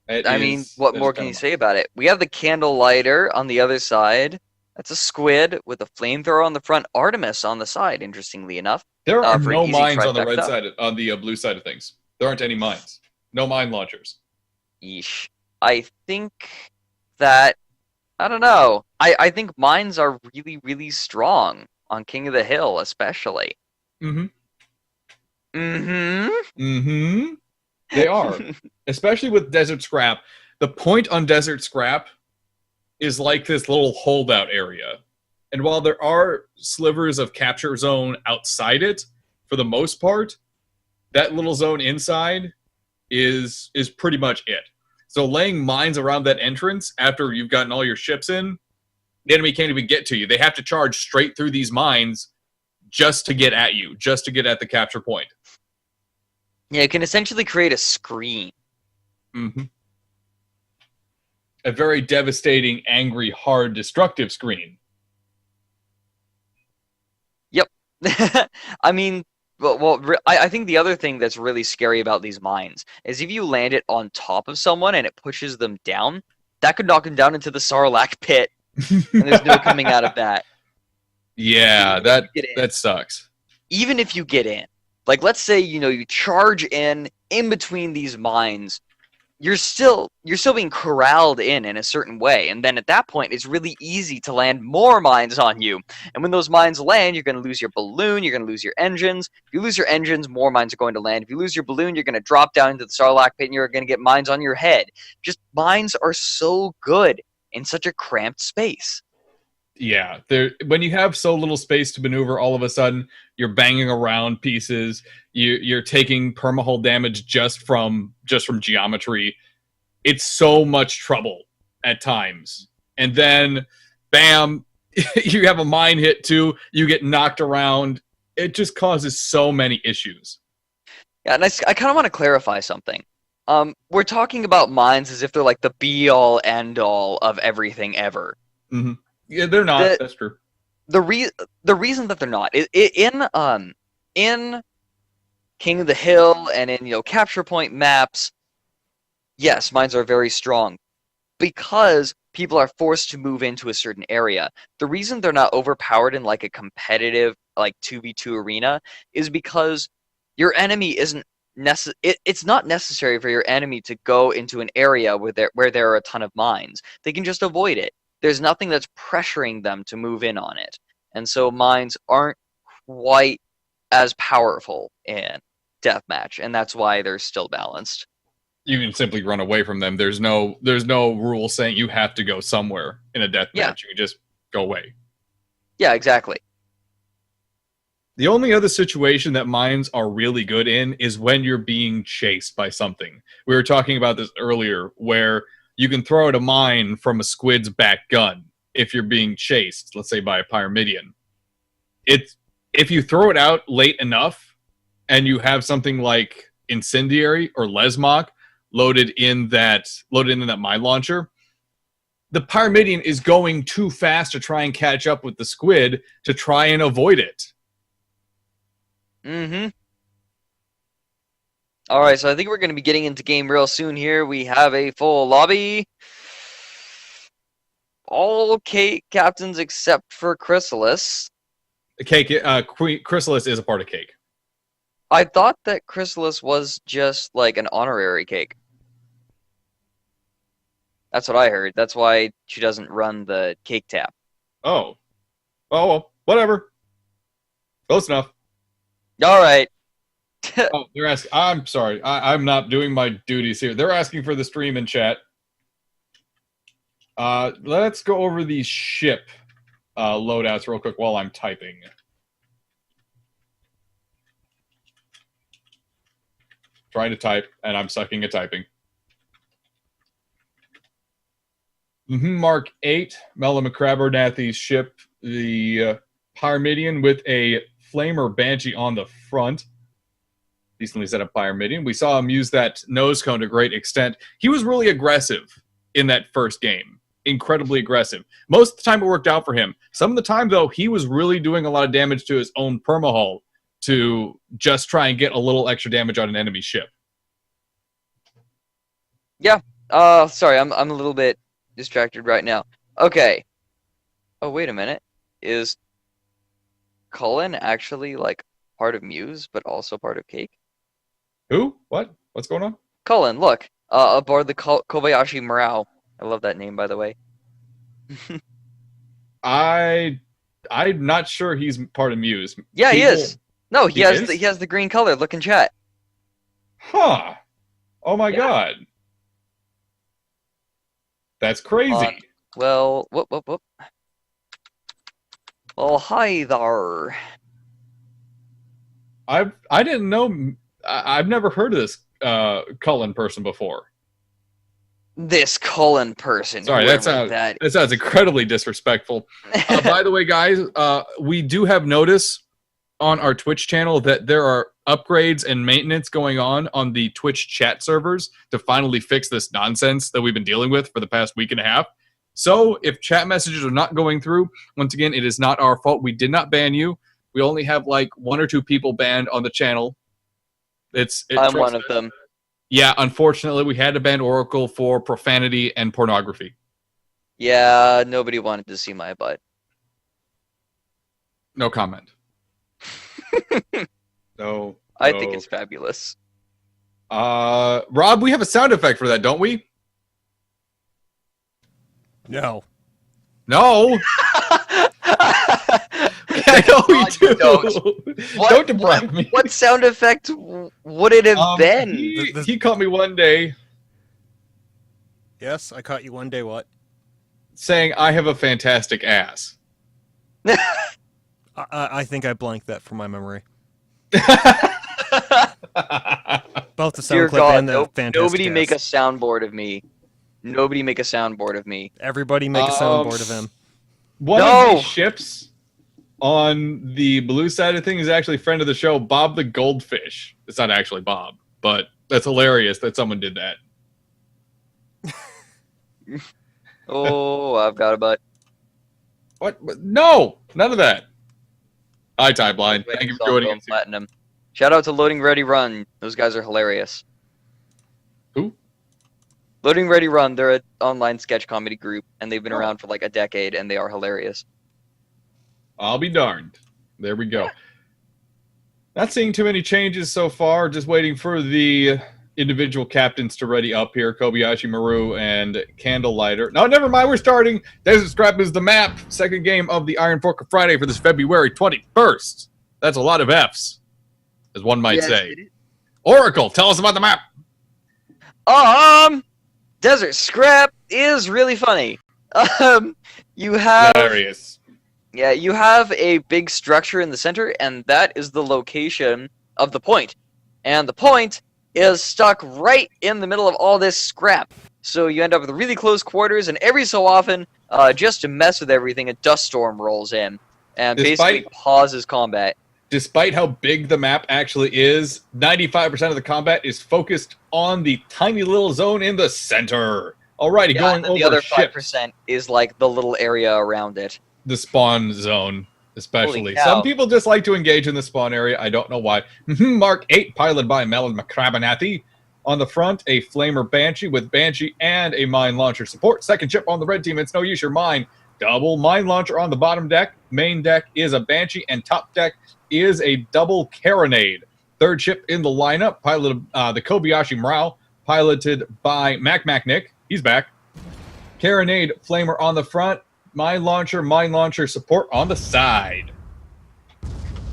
I mean, what more can you say about it? We have the candle lighter on the other side. That's a squid with a flamethrower on the front, Artemis on the side, interestingly enough. There are no mines on the red side, on the blue side of things. There aren't any mines. No mine launchers. Yeesh. I think that, I don't know. I think mines are really, really strong on King of the Hill, especially. They are. Especially with Desert Scrap. The point on Desert Scrap is like this little holdout area. And while there are slivers of capture zone outside it, for the most part, that little zone inside is pretty much it. So laying mines around that entrance after you've gotten all your ships in, the enemy can't even get to you. They have to charge straight through these mines just to get at you, just to get at the capture point. Yeah, it can essentially create a screen. A very devastating, angry, hard, destructive screen. Yep. I mean, I think the other thing that's really scary about these mines is if you land it on top of someone and it pushes them down, that could knock them down into the Sarlacc pit, and there's no coming out of that. Yeah, that sucks. Even if you get in, like let's say you charge in between these mines, you're still being corralled in a certain way, and then at that point it's really easy to land more mines on you. And when those mines land, you're going to lose your balloon, you're going to lose your engines. If you lose your engines, more mines are going to land. If you lose your balloon, you're going to drop down into the Sarlacc pit and you're going to get mines on your head. Just mines are so good in such a cramped space. Yeah, when you have so little space to maneuver, all of a sudden you're banging around pieces. You're taking permahull damage just from geometry. It's so much trouble at times, and then, bam, you have a mine hit too. You get knocked around. It just causes so many issues. Yeah, and I kind of want to clarify something. We're talking about mines as if they're like the be-all, end-all of everything ever. Mm-hmm. Yeah, they're not. That's true. The reason that they're not in King of the Hill and in capture point maps, yes, mines are very strong because people are forced to move into a certain area. The reason they're not overpowered in like a competitive like 2v2 arena is because your enemy isn't it's not necessary for your enemy to go into an area where there are a ton of mines. They can just avoid it. There's nothing that's pressuring them to move in on it. And so mines aren't quite as powerful in deathmatch, and that's why they're still balanced. You can simply run away from them. There's no rule saying you have to go somewhere in a deathmatch. Yeah. You can just go away. Yeah, exactly. The only other situation that mines are really good in is when you're being chased by something. We were talking about this earlier, where you can throw out a mine from a squid's back gun if you're being chased, let's say by a Pyramidion. If you throw it out late enough and you have something like Incendiary or Lesmok loaded in that mine launcher, the Pyramidion is going too fast to try and catch up with the squid to try and avoid it. Mm-hmm. All right, so I think we're going to be getting into game real soon here. We have a full lobby. All Cake captains except for Chrysalis. Chrysalis is a part of Cake. I thought that Chrysalis was just like an honorary Cake. That's what I heard. That's why she doesn't run the Cake tap. Oh. Oh, well, whatever. Close enough. All right. Oh, they're asking. I'm sorry. I'm not doing my duties here. They're asking for the stream in chat. Let's go over these ship loadouts real quick while I'm typing. Trying to type, and I'm sucking at typing. Mark 8, Mela McCrabbernathy's ship, the Pyramidion with a Flamer Banshee on the front. Decently set up Pyramidion. We saw him use that nose cone to great extent. He was really aggressive in that first game. Incredibly aggressive. Most of the time it worked out for him. Some of the time, though, he was really doing a lot of damage to his own permahull to just try and get a little extra damage on an enemy ship. Yeah. Sorry, I'm a little bit distracted right now. Okay. Oh, wait a minute. Is Cullen actually like part of Muse, but also part of Cake? Who? What? What's going on? Cullen, look. Aboard the Kobayashi Maru. I love that name, by the way. I'm not sure he's part of Muse. Yeah, he is. No, he has the green color. Look in chat. Huh. Oh my god. That's crazy. Well, whoop. Well, hi there. I didn't know. I've never heard of this Cullen person before. This Cullen person. Sorry, that sounds incredibly disrespectful. By the way, guys, we do have notice on our Twitch channel that there are upgrades and maintenance going on the Twitch chat servers to finally fix this nonsense that we've been dealing with for the past week and a half. So if chat messages are not going through, once again, it is not our fault. We did not ban you. We only have like 1 or 2 people banned on the channel. I'm one of them. Yeah, unfortunately, we had to ban Oracle for profanity and pornography. Yeah, nobody wanted to see my butt. No comment. No. I think it's fabulous. Rob, we have a sound effect for that, don't we? No. No. I know we do. Don't deprive me. What sound effect would it have been? He caught me one day Yes, I caught you one day. What? saying I have a fantastic ass. I think I blanked that from my memory. Both the sound Dear clip God, and the fantastic nobody make a ass. soundboard of me. Nobody make a soundboard of me. Everybody make a soundboard of him. One No! of the ships on the blue side of things is actually a friend of the show, Bob the Goldfish. It's not actually Bob, but that's hilarious that someone did that. Oh, I've got a butt. What? No! None of that. Hi, Timeline. Wait, Thank you it's for all joining going us. Platinum. Shout out to Loading Ready Run. Those guys are hilarious. Who? Loading Ready Run. They're an online sketch comedy group, and they've been Oh. around for like a decade, and they are hilarious. I'll be darned. There we go. Not seeing too many changes so far. Just waiting for the individual captains to ready up here. Kobayashi Maru and Candlelighter. No, never mind. We're starting. Desert Scrap is the map. Second game of the Iron Fork of Friday for this February 21st. That's a lot of Fs, as one might say. Oracle, tell us about the map. Desert Scrap is really funny. You have Hilarious. Yeah, you have a big structure in the center, and that is the location of the point. And the point is stuck right in the middle of all this scrap. So you end up with really close quarters, and every so often, just to mess with everything, a dust storm rolls in and basically pauses combat. Despite how big the map actually is, 95% of the combat is focused on the tiny little zone in the center. Alrighty, Yeah, going and then over the other ships. 5% is like the little area around it. The spawn zone, especially. Holy cow. Some people just like to engage in the spawn area. I don't know why. Mark 8, piloted by Melon McCrabenathi. On the front, a Flamer Banshee with Banshee and a Mine Launcher support. Second ship on the red team, it's no use your mine. Double Mine Launcher on the bottom deck. Main deck is a Banshee, and top deck is a double Carronade. Third ship in the lineup, piloted the Kobayashi Maru, piloted by Mac Nick. He's back. Carronade Flamer on the front. Mine Launcher support on the side.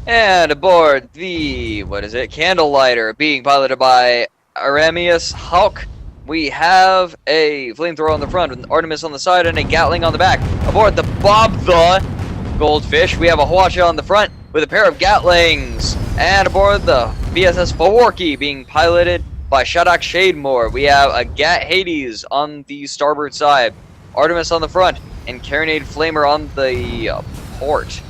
And aboard the, Candlelighter, being piloted by Aramius Hulk. We have a flamethrower on the front, with Artemis on the side, and a Gatling on the back. Aboard the Bob the Goldfish, we have a Hwacha on the front, with a pair of Gatlings. And aboard the VSS Faworki, being piloted by Shadak Shademore, we have a Gat Hades on the starboard side, Artemis on the front, and Carronade Flamer on the port.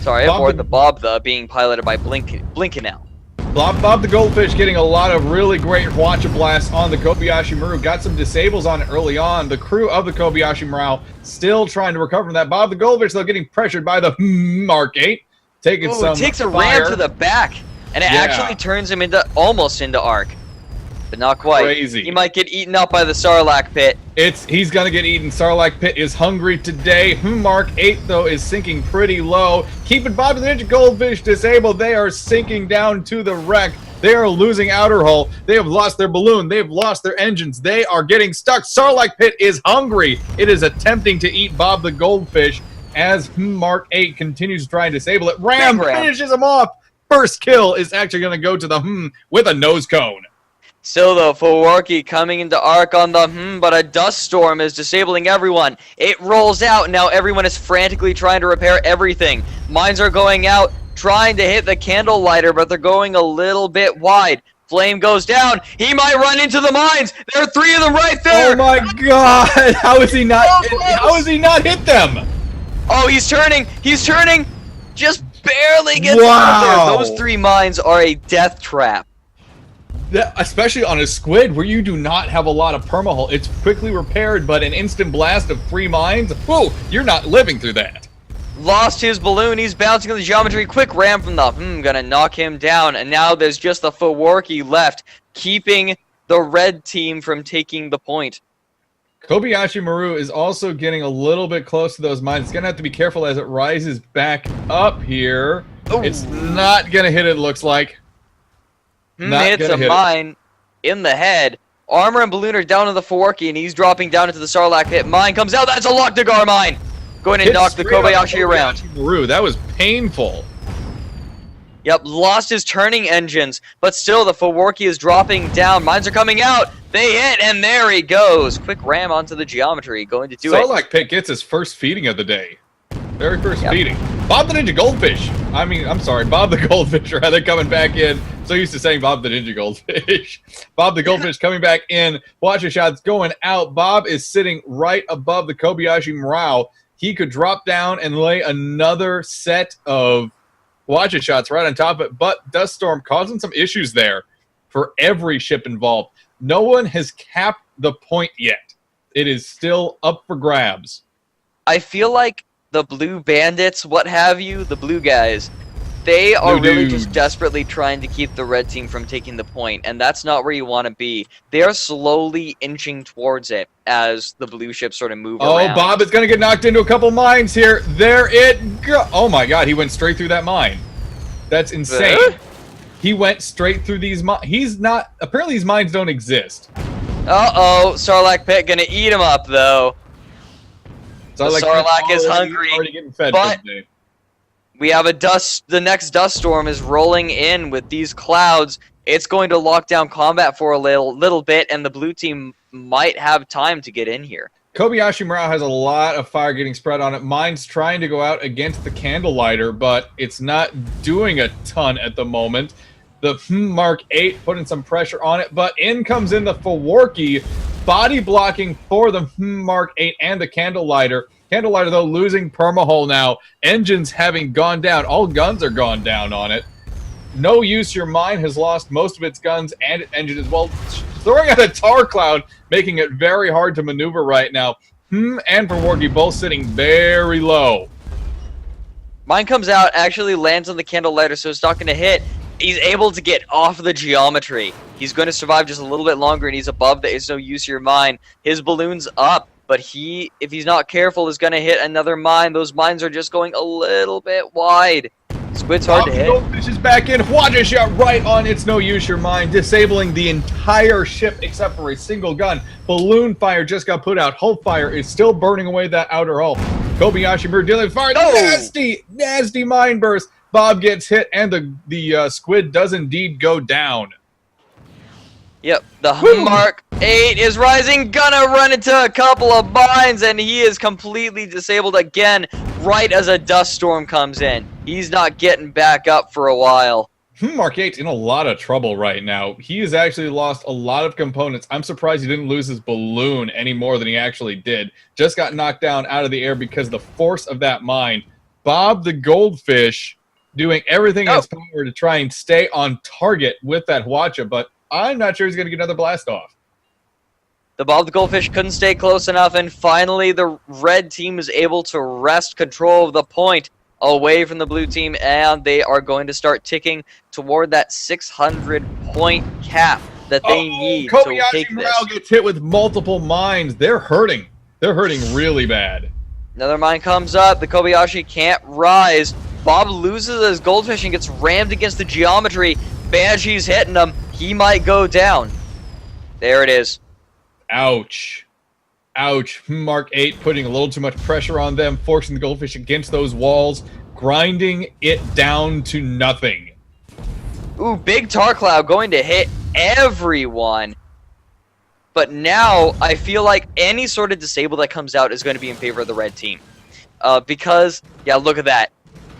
Sorry, aboard the Bob the, being piloted by Blinkenel. Bob the Goldfish getting a lot of really great Hwacha blasts on the Kobayashi Maru. Got some disables on it early on. The crew of the Kobayashi Maru still trying to recover from that. Bob the Goldfish, though, getting pressured by the Mark 8. Taking some It takes a fire. ram to the back, and it actually turns him almost into Arc. But not quite. Crazy. He might get eaten up by the Sarlacc pit. He's gonna get eaten. Sarlacc pit is hungry today. Mark 8 though is sinking pretty low. Keeping Bob the Ninja Goldfish disabled. They are sinking down to the wreck. They are losing outer hull. They have lost their balloon. They have lost their engines. They are getting stuck. Sarlacc pit is hungry. It is attempting to eat Bob the Goldfish as Mark 8 continues to try and disable it. Ram finishes him off. First kill is actually gonna go to the with a nose cone. Still though, Faworki coming into Arc on the but a dust storm is disabling everyone. It rolls out, and now everyone is frantically trying to repair everything. Mines are going out, trying to hit the Candlelighter, but they're going a little bit wide. Flame goes down. He might run into the mines. There are three of them right there. Oh my God! How is he not? How has he not hit them? Oh, he's turning. He's turning. Just barely gets out there. Those three mines are a death trap. Especially on a squid where you do not have a lot of permahull. It's quickly repaired, but an instant blast of 3 mines? Whoa, you're not living through that. Lost his balloon. He's bouncing on the geometry. Quick ram from the gonna knock him down. And now there's just the Faworki left, keeping the red team from taking the point. Kobayashi Maru is also getting a little bit close to those mines. It's gonna have to be careful as it rises back up here. Ooh. It's not gonna hit it, looks like. It's a mine. in the head. Armor and Balloon are down to the Faworki, and he's dropping down into the Sarlacc pit. Mine comes out. That's a Lochnagar mine. Going to knock the Kobayashi around. Maru, that was painful. Yep, lost his turning engines, but still the Faworki is dropping down. Mines are coming out. They hit, and there he goes. Quick ram onto the geometry. Going to do it. Sarlacc pit gets his first feeding of the day. Very first feeding. Bob the Ninja Goldfish. I'm sorry, Bob the Goldfish, rather, coming back in. So used to saying Bob the Ninja Goldfish. Bob the Goldfish coming back in. Watch the shots going out. Bob is sitting right above the Kobayashi Maru. He could drop down and lay another set of watch it shots right on top of it, but Dust Storm causing some issues there for every ship involved. No one has capped the point yet. It is still up for grabs. I feel like the blue bandits, what have you, the blue guys, they are really just desperately trying to keep the red team from taking the point, and that's not where you want to be. They are slowly inching towards it as the blue ships sort of move around. Oh, Bob is going to get knocked into a couple mines here. There it goes. Oh my god, he went straight through that mine. That's insane. He went straight through these mines. He's not... Apparently these mines don't exist. Uh-oh, Sarlacc pit gonna eat him up, though. Sarlacc is hungry, already getting fed but for the day. we have the next dust storm is rolling in with these clouds. It's going to lock down combat for a little bit, and the blue team might have time to get in here. Kobayashi Maru has a lot of fire getting spread on it. Mine's trying to go out against the Candlelighter, but it's not doing a ton at the moment. The Mark 8 putting some pressure on it, but in comes in the Faworki, body blocking for the Mark 8 and the Candlelighter. Candlelighter, though, losing permahull now. Engines having gone down. All guns are gone down on it. No Use Your Mine has lost most of its guns and its engine as well. Throwing out a tar cloud, making it very hard to maneuver right now. And Faworki both sitting very low. Mine comes out, actually lands on the Candlelighter, so it's not going to hit. He's able to get off the geometry. He's going to survive just a little bit longer, and he's above the It's No Use Your Mine. His balloon's up, but he, if he's not careful, is going to hit another mine. Those mines are just going a little bit wide. Squid's hard to hit. Goldfish is back in. Watch a shot right on It's No Use Your Mine, disabling the entire ship except for a single gun. Balloon fire just got put out. Hull fire is still burning away that outer hull. Kobayashi Maru dealing with fire. Nasty, nasty mine burst. Bob gets hit, and the squid does indeed go down. Yep, the Mark 8 is rising, gonna run into a couple of mines, and he is completely disabled again right as a dust storm comes in. He's not getting back up for a while. Mark 8's in a lot of trouble right now. He has actually lost a lot of components. I'm surprised he didn't lose his balloon any more than he actually did. Just got knocked down out of the air because of the force of that mine. Bob the Goldfish doing everything in his power to try and stay on target with that Hwacha, but I'm not sure he's going to get another blast off. The Bob the Goldfish couldn't stay close enough, and finally the red team is able to wrest control of the point away from the blue team, and they are going to start ticking toward that 600-point cap that they need to take this. Kobayashi Maru gets hit with multiple mines. They're hurting. They're hurting really bad. Another mine comes up. The Kobayashi can't rise. Bob loses his Goldfish and gets rammed against the geometry. Banshee's hitting him. He might go down. There it is. Ouch. Ouch. Mark 8 putting a little too much pressure on them, forcing the Goldfish against those walls, grinding it down to nothing. Ooh, big tar cloud going to hit everyone. But now, I feel like any sort of disable that comes out is going to be in favor of the red team. Because, yeah, look at that.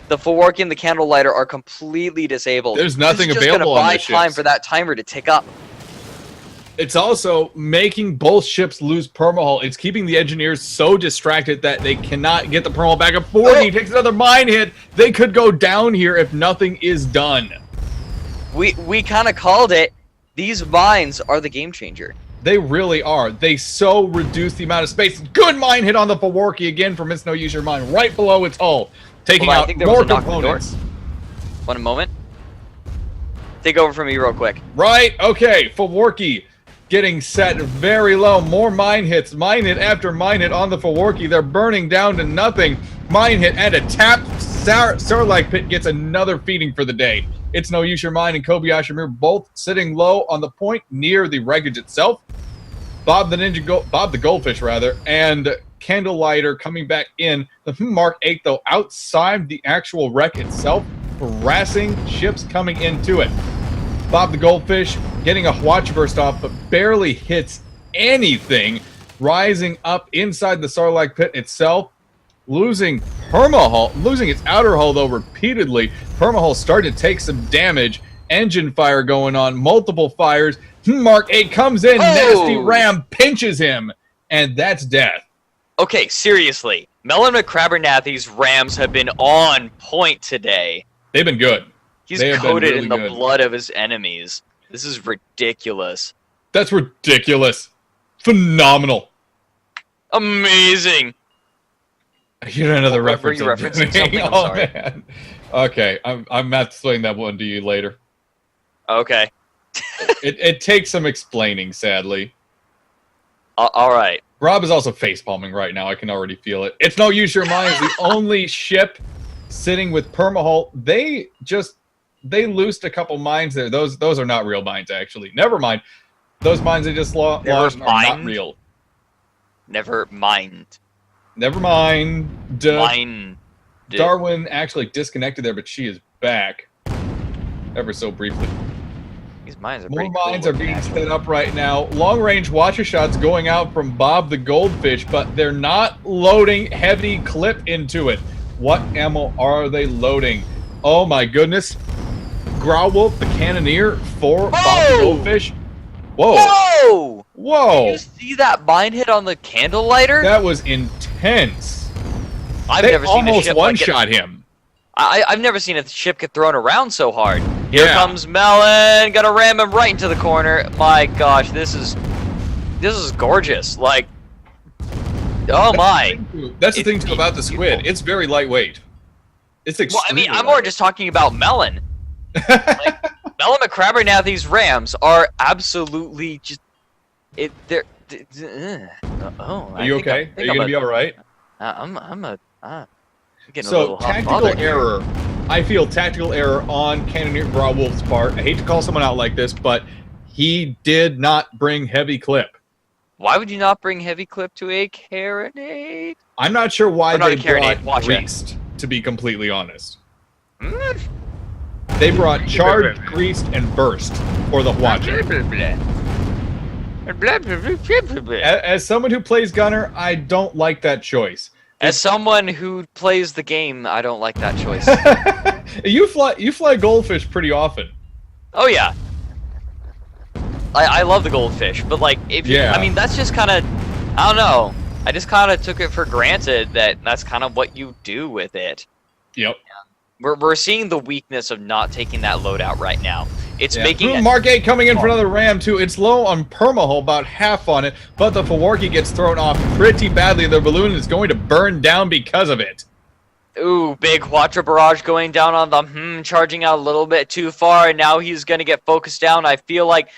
The Faworki and the Candlelighter are completely disabled. There's nothing available on this ship. It's just going to buy time for that timer to tick up. It's also making both ships lose permahull. It's keeping the engineers so distracted that they cannot get the permahull back up. 40 takes another mine hit. They could go down here if nothing is done. We kind of called it. These mines are the game changer. They really are. They so reduce the amount of space. Good mine hit on the Faworki again from It's No Use Your Mine, right below its hull. Taking out more components. One moment. Take over from me real quick. Right, okay. Faworki getting set very low. More mine hits. Mine hit after mine hit on the Faworki. They're burning down to nothing. Mine hit and a tap. Sarlacc pit gets another feeding for the day. It's No Use Your Mind and Kobayashi Maru both sitting low on the point near the wreckage itself. Bob the Goldfish, and Candlelighter coming back in. The Mark 8, though, outside the actual wreck itself, harassing ships coming into it. Bob the Goldfish getting a watch burst off, but barely hits anything, rising up inside the Sarlacc pit itself, losing its outer hull, though, repeatedly. Permahull starting to take some damage. Engine fire going on, multiple fires. Mark 8 comes in, nasty ram pinches him, and that's death. Okay, seriously. Melon McCrabernathy's Rams have been on point today. They've been good. He's coated in the blood of his enemies. This is ridiculous. That's ridiculous. Phenomenal. Amazing. You know another reference. Were you referencing something? I'm sorry. Man. Okay, I'm not explaining that one to you later. Okay. It takes some explaining, sadly. All right. Rob is also facepalming right now. I can already feel it. It's No Use Your Mind is the only ship sitting with Permahull. They loosed a couple mines there. Those are not real mines, actually. Never mind. Those mines they just lost are not real. Never mind. Never mind. Mind. Darwin actually disconnected there, but she is back. Ever so briefly. These mines are More pretty mines cool are being set up right now. Long-range watcher shots going out from Bob the Goldfish, but they're not loading heavy clip into it. What ammo are they loading? Oh my goodness. Growlwolf the Cannoneer for Bob the Goldfish. Whoa! Whoa! Whoa! Did you see that mine hit on the Candlelighter? That was intense. I've They never seen a almost ship one-shot him. I've never seen a ship get thrown around so hard. Here Yeah. comes Melon, gonna ram him right into the corner. My gosh, this is gorgeous. Like, oh my. That's the thing too about the squid. It's very lightweight. It's Well, I extremely mean, I'm more just talking about Melon. Melon McCrabernathy's Rams are absolutely just they're Are you okay? Are you gonna be all right? I'm getting a So little hot and tactical bothered here. error. I feel tactical error on Cannoneer Growlwolf's part. I hate to call someone out like this, but he did not bring heavy clip. Why would you not bring heavy clip to a carronade? I'm not sure why Or not they a carronade, brought watch it. greased, to be completely honest. Mm. They brought charged, greased, and burst for the Watcher. As someone who plays Gunner, I don't like that choice. As someone who plays the game, I don't like that choice. You fly Goldfish pretty often. Oh yeah. I love the Goldfish, but like Yeah. I mean that's just kind of, I don't know. I just kind of took it for granted that that's kind of what you do with it. Yep. We're seeing the weakness of not taking that loadout right now. It's making Ooh, it, Mark 8 coming in for another ram too. It's low on Permahull, about half on it, but the Fawarki gets thrown off pretty badly. The balloon is going to burn down because of it. ooh, big Quattro barrage going down on the charging out a little bit too far, and now he's gonna get focused down. I feel like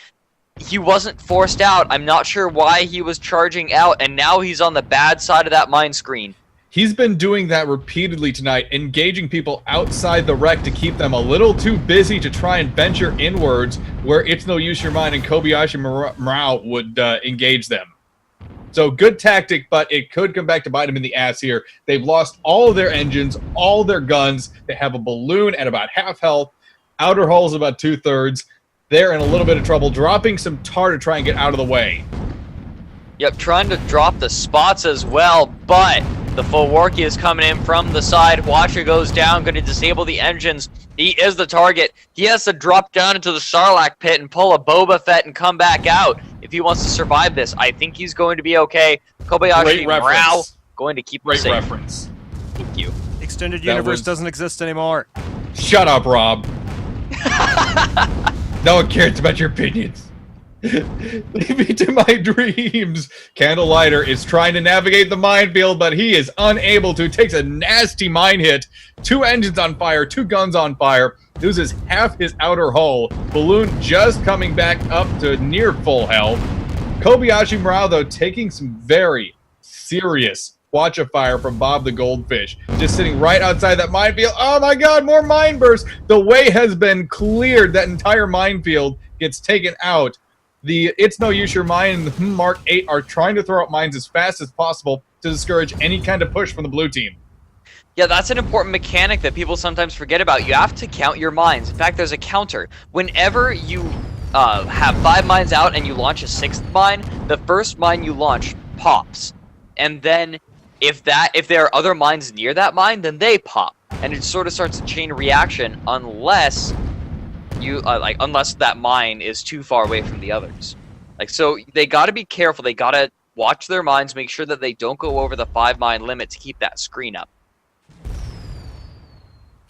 he wasn't forced out. I'm not sure why he was charging out, and now he's on the bad side of that mine screen. He's been doing that repeatedly tonight, engaging people outside the wreck to keep them a little too busy to try and venture inwards where It's No Use Your Mind and Kobayashi Maru would engage them. So good tactic, but it could come back to bite them in the ass here. They've lost all of their engines, all their guns. They have a balloon at about half health. Outer hull's about 2/3. They're in a little bit of trouble, dropping some tar to try and get out of the way. Yep, trying to drop the spots as well, but the Fawarki is coming in from the side. Watcher goes down, going to disable the engines. He is the target. He has to drop down into the Sarlacc pit and pull a Boba Fett and come back out if he wants to survive this. I think he's going to be okay. Kobayashi Great Maru reference. going to keep him Great safe. reference. Thank you. Extended That universe was- doesn't exist anymore. Shut up, Rob. No one cares about your opinions. Leave me to my dreams. Candlelighter is trying to navigate the minefield, but he is unable to. Takes a nasty mine hit. 2 engines on fire, 2 guns on fire. Loses half his outer hull. Balloon just coming back up to near full health. Kobayashi Maru, though, taking some very serious Squatcha Fire from Bob the Goldfish, just sitting right outside that minefield. Oh my god, more mine bursts! The way has been cleared. That entire minefield gets taken out. The It's No Use Your Mine and the Mark 8 are trying to throw out mines as fast as possible to discourage any kind of push from the blue team. Yeah, that's an important mechanic that people sometimes forget about. You have to count your mines. In fact, there's a counter. Whenever you have 5 mines out and you launch a 6th mine, the first mine you launch pops. And then if there are other mines near that mine, then they pop. And it sort of starts a chain reaction unless unless that mine is too far away from the others. So they got to be careful. They got to watch their mines, make sure that they don't go over the 5 mine limit to keep that screen up.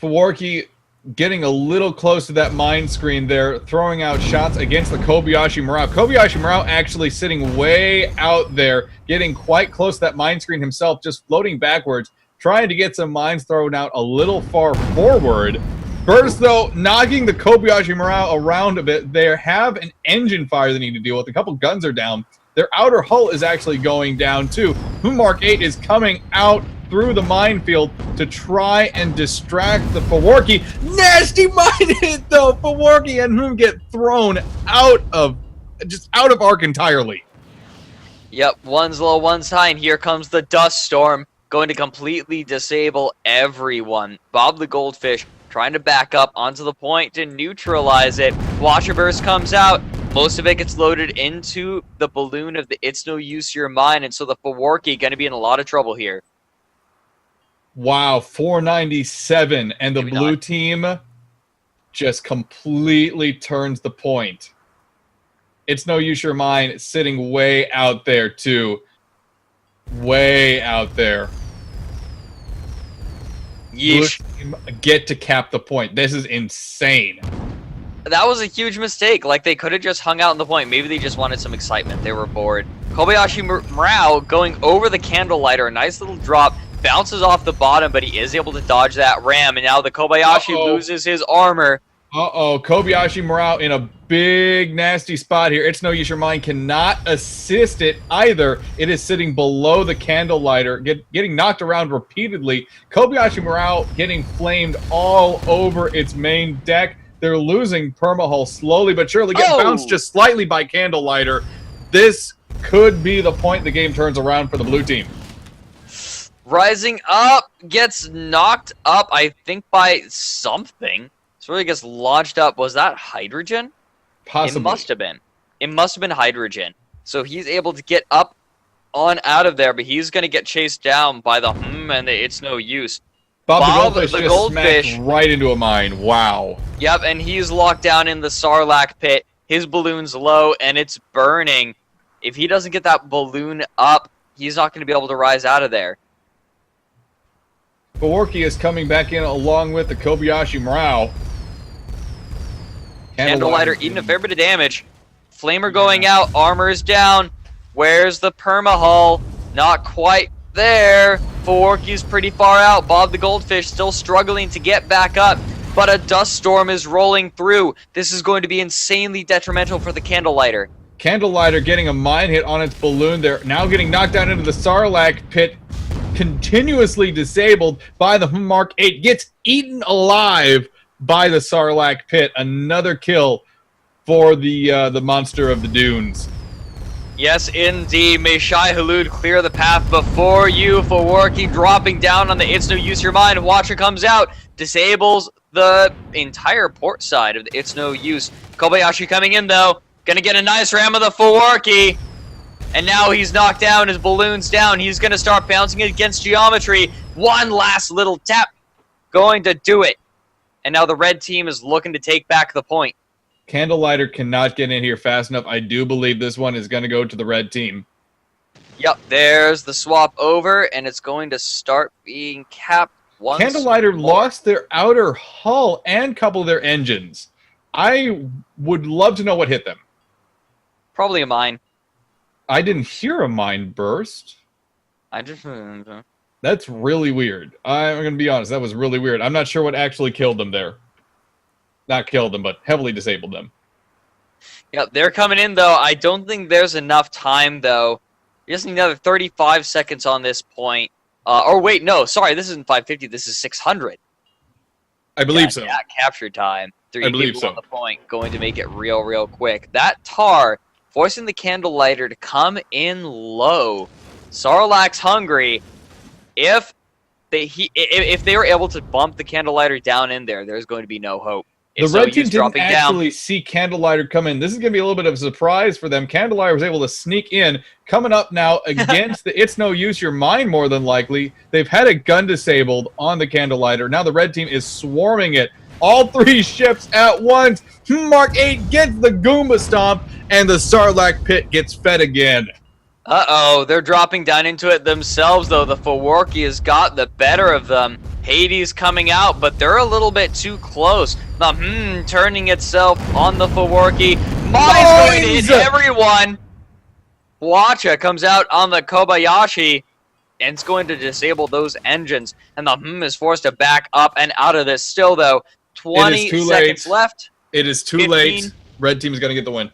Fawarki getting a little close to that mine screen there, throwing out shots against the Kobayashi Maru. Kobayashi Maru actually sitting way out there, getting quite close to that mine screen himself, just floating backwards, trying to get some mines thrown out a little far forward. Burst, though, knocking the Kobayashi Maru around a bit. They have an engine fire they need to deal with. A couple guns are down. Their outer hull is actually going down, too. Mark 8 is coming out through the minefield to try and distract the Fawarki. Nasty mine hit, though. Fawarki and Hoom get thrown out of arc entirely. Yep, one's low, one's high, and here comes the dust storm, going to completely disable everyone. Bob the Goldfish trying to back up onto the point to neutralize it. Squatcha Burst comes out. Most of it gets loaded into the balloon of the It's No Use Your Mine, and so the Fawarki going to be in a lot of trouble here. Wow, 497, and the Maybe blue not. team just completely turns the point. It's No Use Your Mine sitting way out there, too. Way out there. Yeesh. Blue team get to cap the point. This is insane. That was a huge mistake. They could have just hung out on the point. Maybe they just wanted some excitement. They were bored. Kobayashi Maru going over the candle lighter. A nice little drop. Bounces off the bottom, but he is able to dodge that ram. And now the Kobayashi loses his armor. Kobayashi Maru in a big, nasty spot here. It's No Use Your Mine cannot assist it either. It is sitting below the candle lighter, getting knocked around repeatedly. Kobayashi Maru getting flamed all over its main deck. They're losing Permahull slowly but surely. Get bounced just slightly by Candlelighter. This could be the point the game turns around for the blue team. Rising up, gets knocked up, I think, by something. So really gets launched up. Was that hydrogen? Possibly. It must have been. It must have been hydrogen. So he's able to get up on out of there, but he's going to get chased down by the and It's No Use. Bob the Goldfish just smacked right into a mine. Wow. Yep, and he's locked down in the Sarlacc pit. His balloon's low, and it's burning. If he doesn't get that balloon up, he's not going to be able to rise out of there. Fawarki is coming back in along with the Kobayashi Maru. Candlelighter eating a fair bit of damage. Flamer going out, armor is down. Where's the Permahull? Not quite there. Fawarki's pretty far out. Bob the Goldfish still struggling to get back up, but a dust storm is rolling through. This is going to be insanely detrimental for the Candlelighter. Candlelighter getting a mine hit on its balloon. They're now getting knocked down into the Sarlacc pit, continuously disabled by the Mark 8. Gets eaten alive by the Sarlacc pit. Another kill for the monster of the dunes. Yes, indeed. May Shai Hulud clear the path before you. Fawarki dropping down on the It's No Use Your Mine. Watcher comes out, disables the entire port side of the It's No Use. Kobayashi coming in, though. Gonna get a nice ram of the Fawarki. And now he's knocked down. His balloon's down. He's gonna start bouncing it against geometry. One last little tap. Going to do it. And now the red team is looking to take back the point. Candlelighter cannot get in here fast enough. I do believe this one is going to go to the red team. Yep, there's the swap over, and it's going to start being capped once Candlelighter more. lost their outer hull and a couple of their engines. I would love to know what hit them. Probably a mine. I didn't hear a mine burst. I just... That's really weird. I'm going to be honest. That was really weird. I'm not sure what actually killed them there. Not killed them, but heavily disabled them. Yep, they're coming in, though. I don't think there's enough time, though, You just need another 35 seconds on this point. Or wait, no, sorry, this isn't 550. This is 600. I believe so. Yeah, capture time. Three I believe people so. on the point, going to make it real quick. That tar forcing the candlelighter to come in low. Sarlacc's hungry. If they were able to bump the candlelighter down in there, there's going to be no hope. The red team didn't actually see Candlelighter come in. This is going to be a little bit of a surprise for them. Candlelighter was able to sneak in. Coming up now against the It's No Use Your Mind, more than likely. They've had a gun disabled on the Candlelighter. Now the red team is swarming it. All three ships at once. Mark 8 gets the Goomba Stomp, and the Sarlacc pit gets fed again. Uh-oh, they're dropping down into it themselves, though. The Fawarki has got the better of them. Hades coming out, but they're a little bit too close. The turning itself on the Fawarki. Mine's going to hit everyone. Wacha comes out on the Kobayashi, and it's going to disable those engines. And the is forced to back up and out of this. Still, though, 20 seconds left. It is too 15. late. Red team is going to get the win.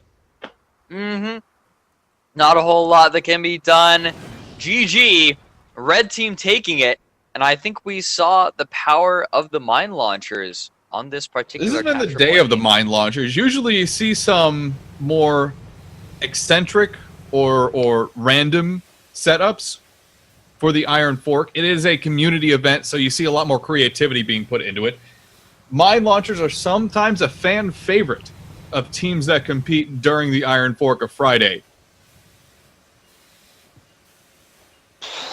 Not a whole lot that can be done. GG. Red team taking it. And I think we saw the power of the mine launchers on this particular. This has been the day of the mine launchers. Usually you see some more eccentric or random setups for the Iron Fork. It is a community event, so you see a lot more creativity being put into it. Mine launchers are sometimes a fan favorite of teams that compete during the Iron Fork of Friday.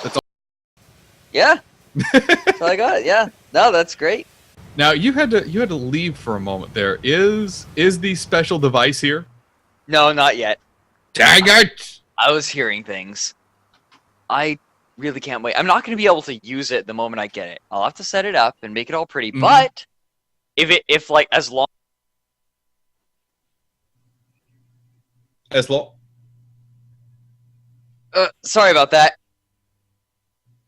That's all. Yeah. That's all I got. Yeah. No, that's great. Now you had to leave for a moment there. Is the special device here? No, not yet. Dang it! I was hearing things. I really can't wait. I'm not going to be able to use it the moment I get it. I'll have to set it up and make it all pretty. But if as long sorry about that.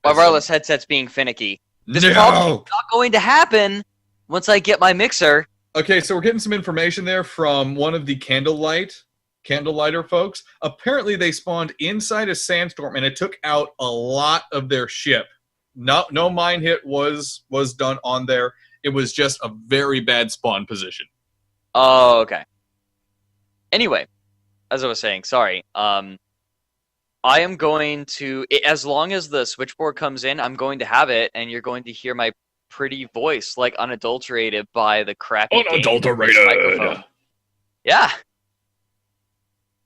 My wireless headset's being finicky. This problem is not going to happen once I get my mixer. Okay, so we're getting some information there from one of the Candlelighter folks. Apparently they spawned inside a sandstorm and it took out a lot of their ship. No mine hit was done on there. It was just a very bad spawn position. Oh, okay. Anyway, as I was saying, sorry. I am going to, as long as the switchboard comes in, I'm going to have it, and you're going to hear my pretty voice, like unadulterated by the crappy unadulterated. Yeah.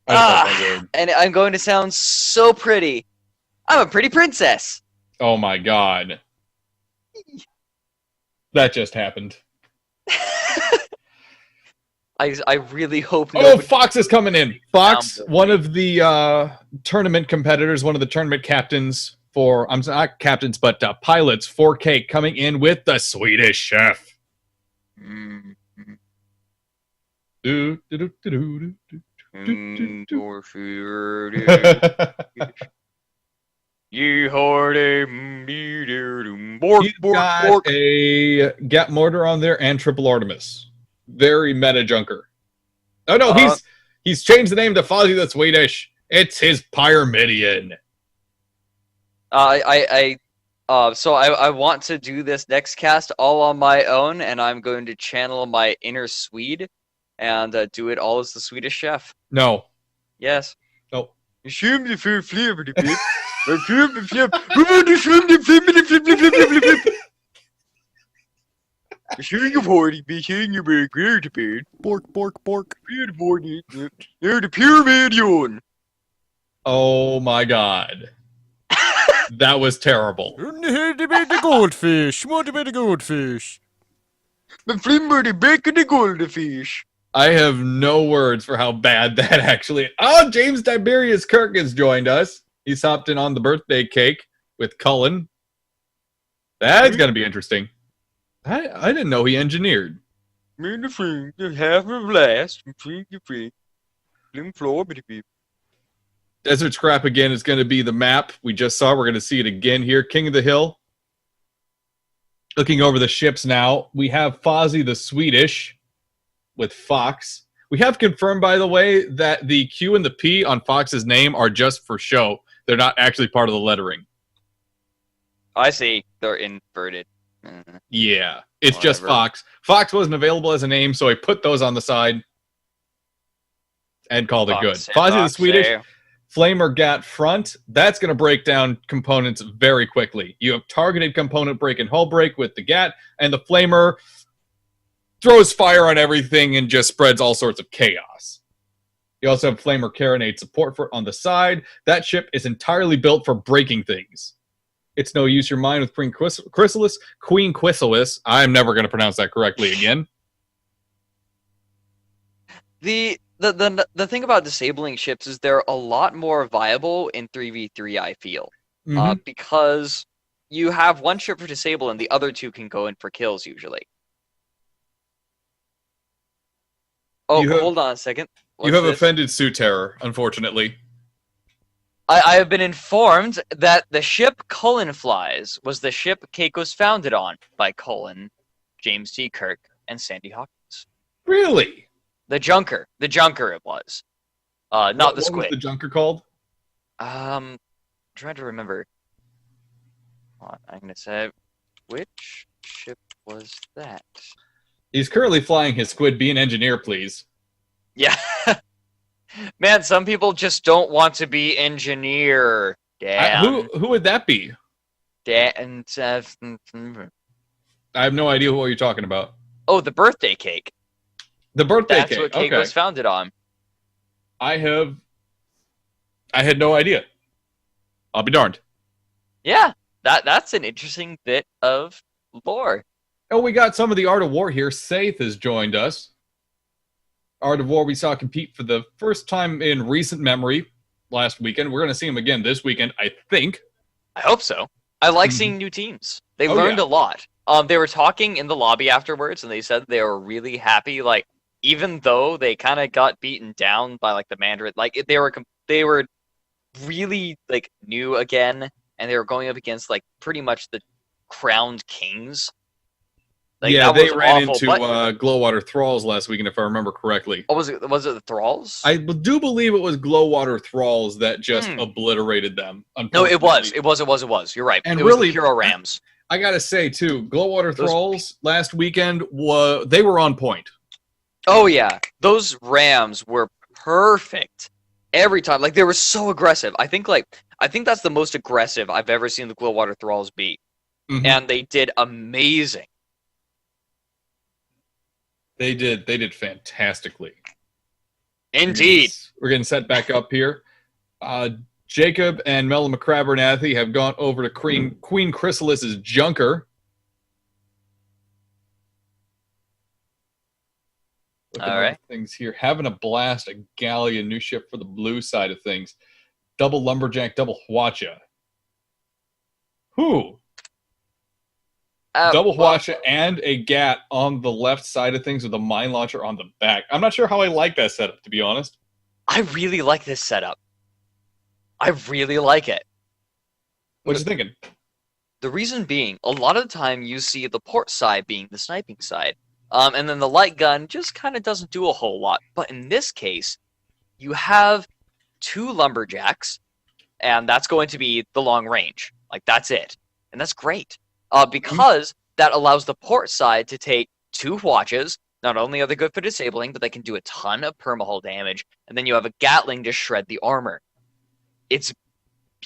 And I'm going to sound so pretty. I'm a pretty princess. Oh my god. That just happened. I really hope. Oh, Fox is coming in. Fox, one of the tournament competitors, one of the tournament captains for, I'm not captains, but pilots, 4K, coming in with the Swedish Chef. He's got a Gap Mortar on there and Triple Artemis. Very meta junker. Oh no, he's changed the name to Fozzie the Swedish. It's his Pyramidion. So I want to do this next cast all on my own, and I'm going to channel my inner Swede and do it all as the Swedish Chef. No. Yes. No. You're the Pyramidion. Oh my god. That was terrible. The goldfish. Want to be the goldfish? The flimber, bacon, the goldfish. I have no words for how bad that actually is. Oh, James Tiberius Kirk has joined us. He's hopped in on the birthday cake with Cullen. That's going to be interesting. I didn't know he engineered. Desert Scrap again is going to be the map we just saw. We're going to see it again here. King of the Hill. Looking over the ships now, we have Fozzie the Swedish with Fox. We have confirmed, by the way, that the Q and the P on Fox's name are just for show. They're not actually part of the lettering. I see. They're inverted. Yeah, it's just Whatever. Fox. Fox wasn't available as a name, so I put those on the side and called it good. Fox and Fozzie the Fox, Swedish, eh? Flamer Gat front. That's going to break down components very quickly. You have targeted component break and hull break with the Gat, and the Flamer throws fire on everything and just spreads all sorts of chaos. You also have Flamer Carronade support for on the side. That ship is entirely built for breaking things. It's no use your mind with Queen Chrysalis. I'm never going to pronounce that correctly again. The thing about disabling ships is they're a lot more viable in 3v3, I feel. Because you have one ship for disable and the other two can go in for kills usually. Oh, hold on a second. You have offended Sue Terror, unfortunately. I have been informed that the ship Cullen flies was the ship Cake was founded on by Cullen, James T. Kirk, and Sandy Hawkins. Really? The Junker it was. Not the Squid. What was the Junker called? I'm trying to remember. Hold on, I'm gonna say, which ship was that? He's currently flying his Squid. Be an engineer, please. Yeah. Man, some people just don't want to be engineer. Damn. Who would that be? And I have no idea what you're talking about. oh, the birthday cake. The birthday That's cake. what cake was founded on. I had no idea. I'll be darned. Yeah, that's an interesting bit of lore. Oh, we got some of the Art of War here. Saith has joined us. Art of War we saw compete for the first time in recent memory last weekend. We're going to see him again this weekend, I think. I hope so. I like seeing new teams. They Oh, learned yeah. a lot. They were talking in the lobby afterwards, and they said they were really happy. Like, even though they kind of got beaten down by like the Mandarin, like they were really like new again, and they were going up against like pretty much the crowned kings. Like, Yeah, that they was ran awful, into but- Glowwater Thralls last weekend, if I remember correctly. Oh, was it the Thralls? I do believe it was Glowwater Thralls that just Hmm. obliterated them. No, it was. unfortunately. You're right. And it was really- the Hero Rams. I gotta say too, Glowwater Those- Thralls last weekend they were on point. Oh yeah, those Rams were perfect every time. Like, they were so aggressive. I think that's the most aggressive I've ever seen the Glowwater Thralls be, Mhm. and they did amazing. They did fantastically. Indeed. We're getting set back up here. Jacob and Mela McCrabbernathy have gone over to Queen Chrysalis's Junker. Looking All over right. things here. Having a blast, a galleon, new ship for the blue side of things. Double Lumberjack, double Hwacha. Who? Double Well, Hwacha and a Gat on the left side of things with a mine launcher on the back. I'm not sure how I like that setup, to be honest. I really like this setup. I really like it. What you thinking? The reason being, a lot of the time you see the port side being the sniping side, and then the light gun just kind of doesn't do a whole lot. But in this case, you have two lumberjacks, and that's going to be the long range. Like, that's it. And that's great. Because that allows the port side to take two Hwachas. Not only are they good for disabling, but they can do a ton of permahull damage. And then you have a Gatling to shred the armor. It's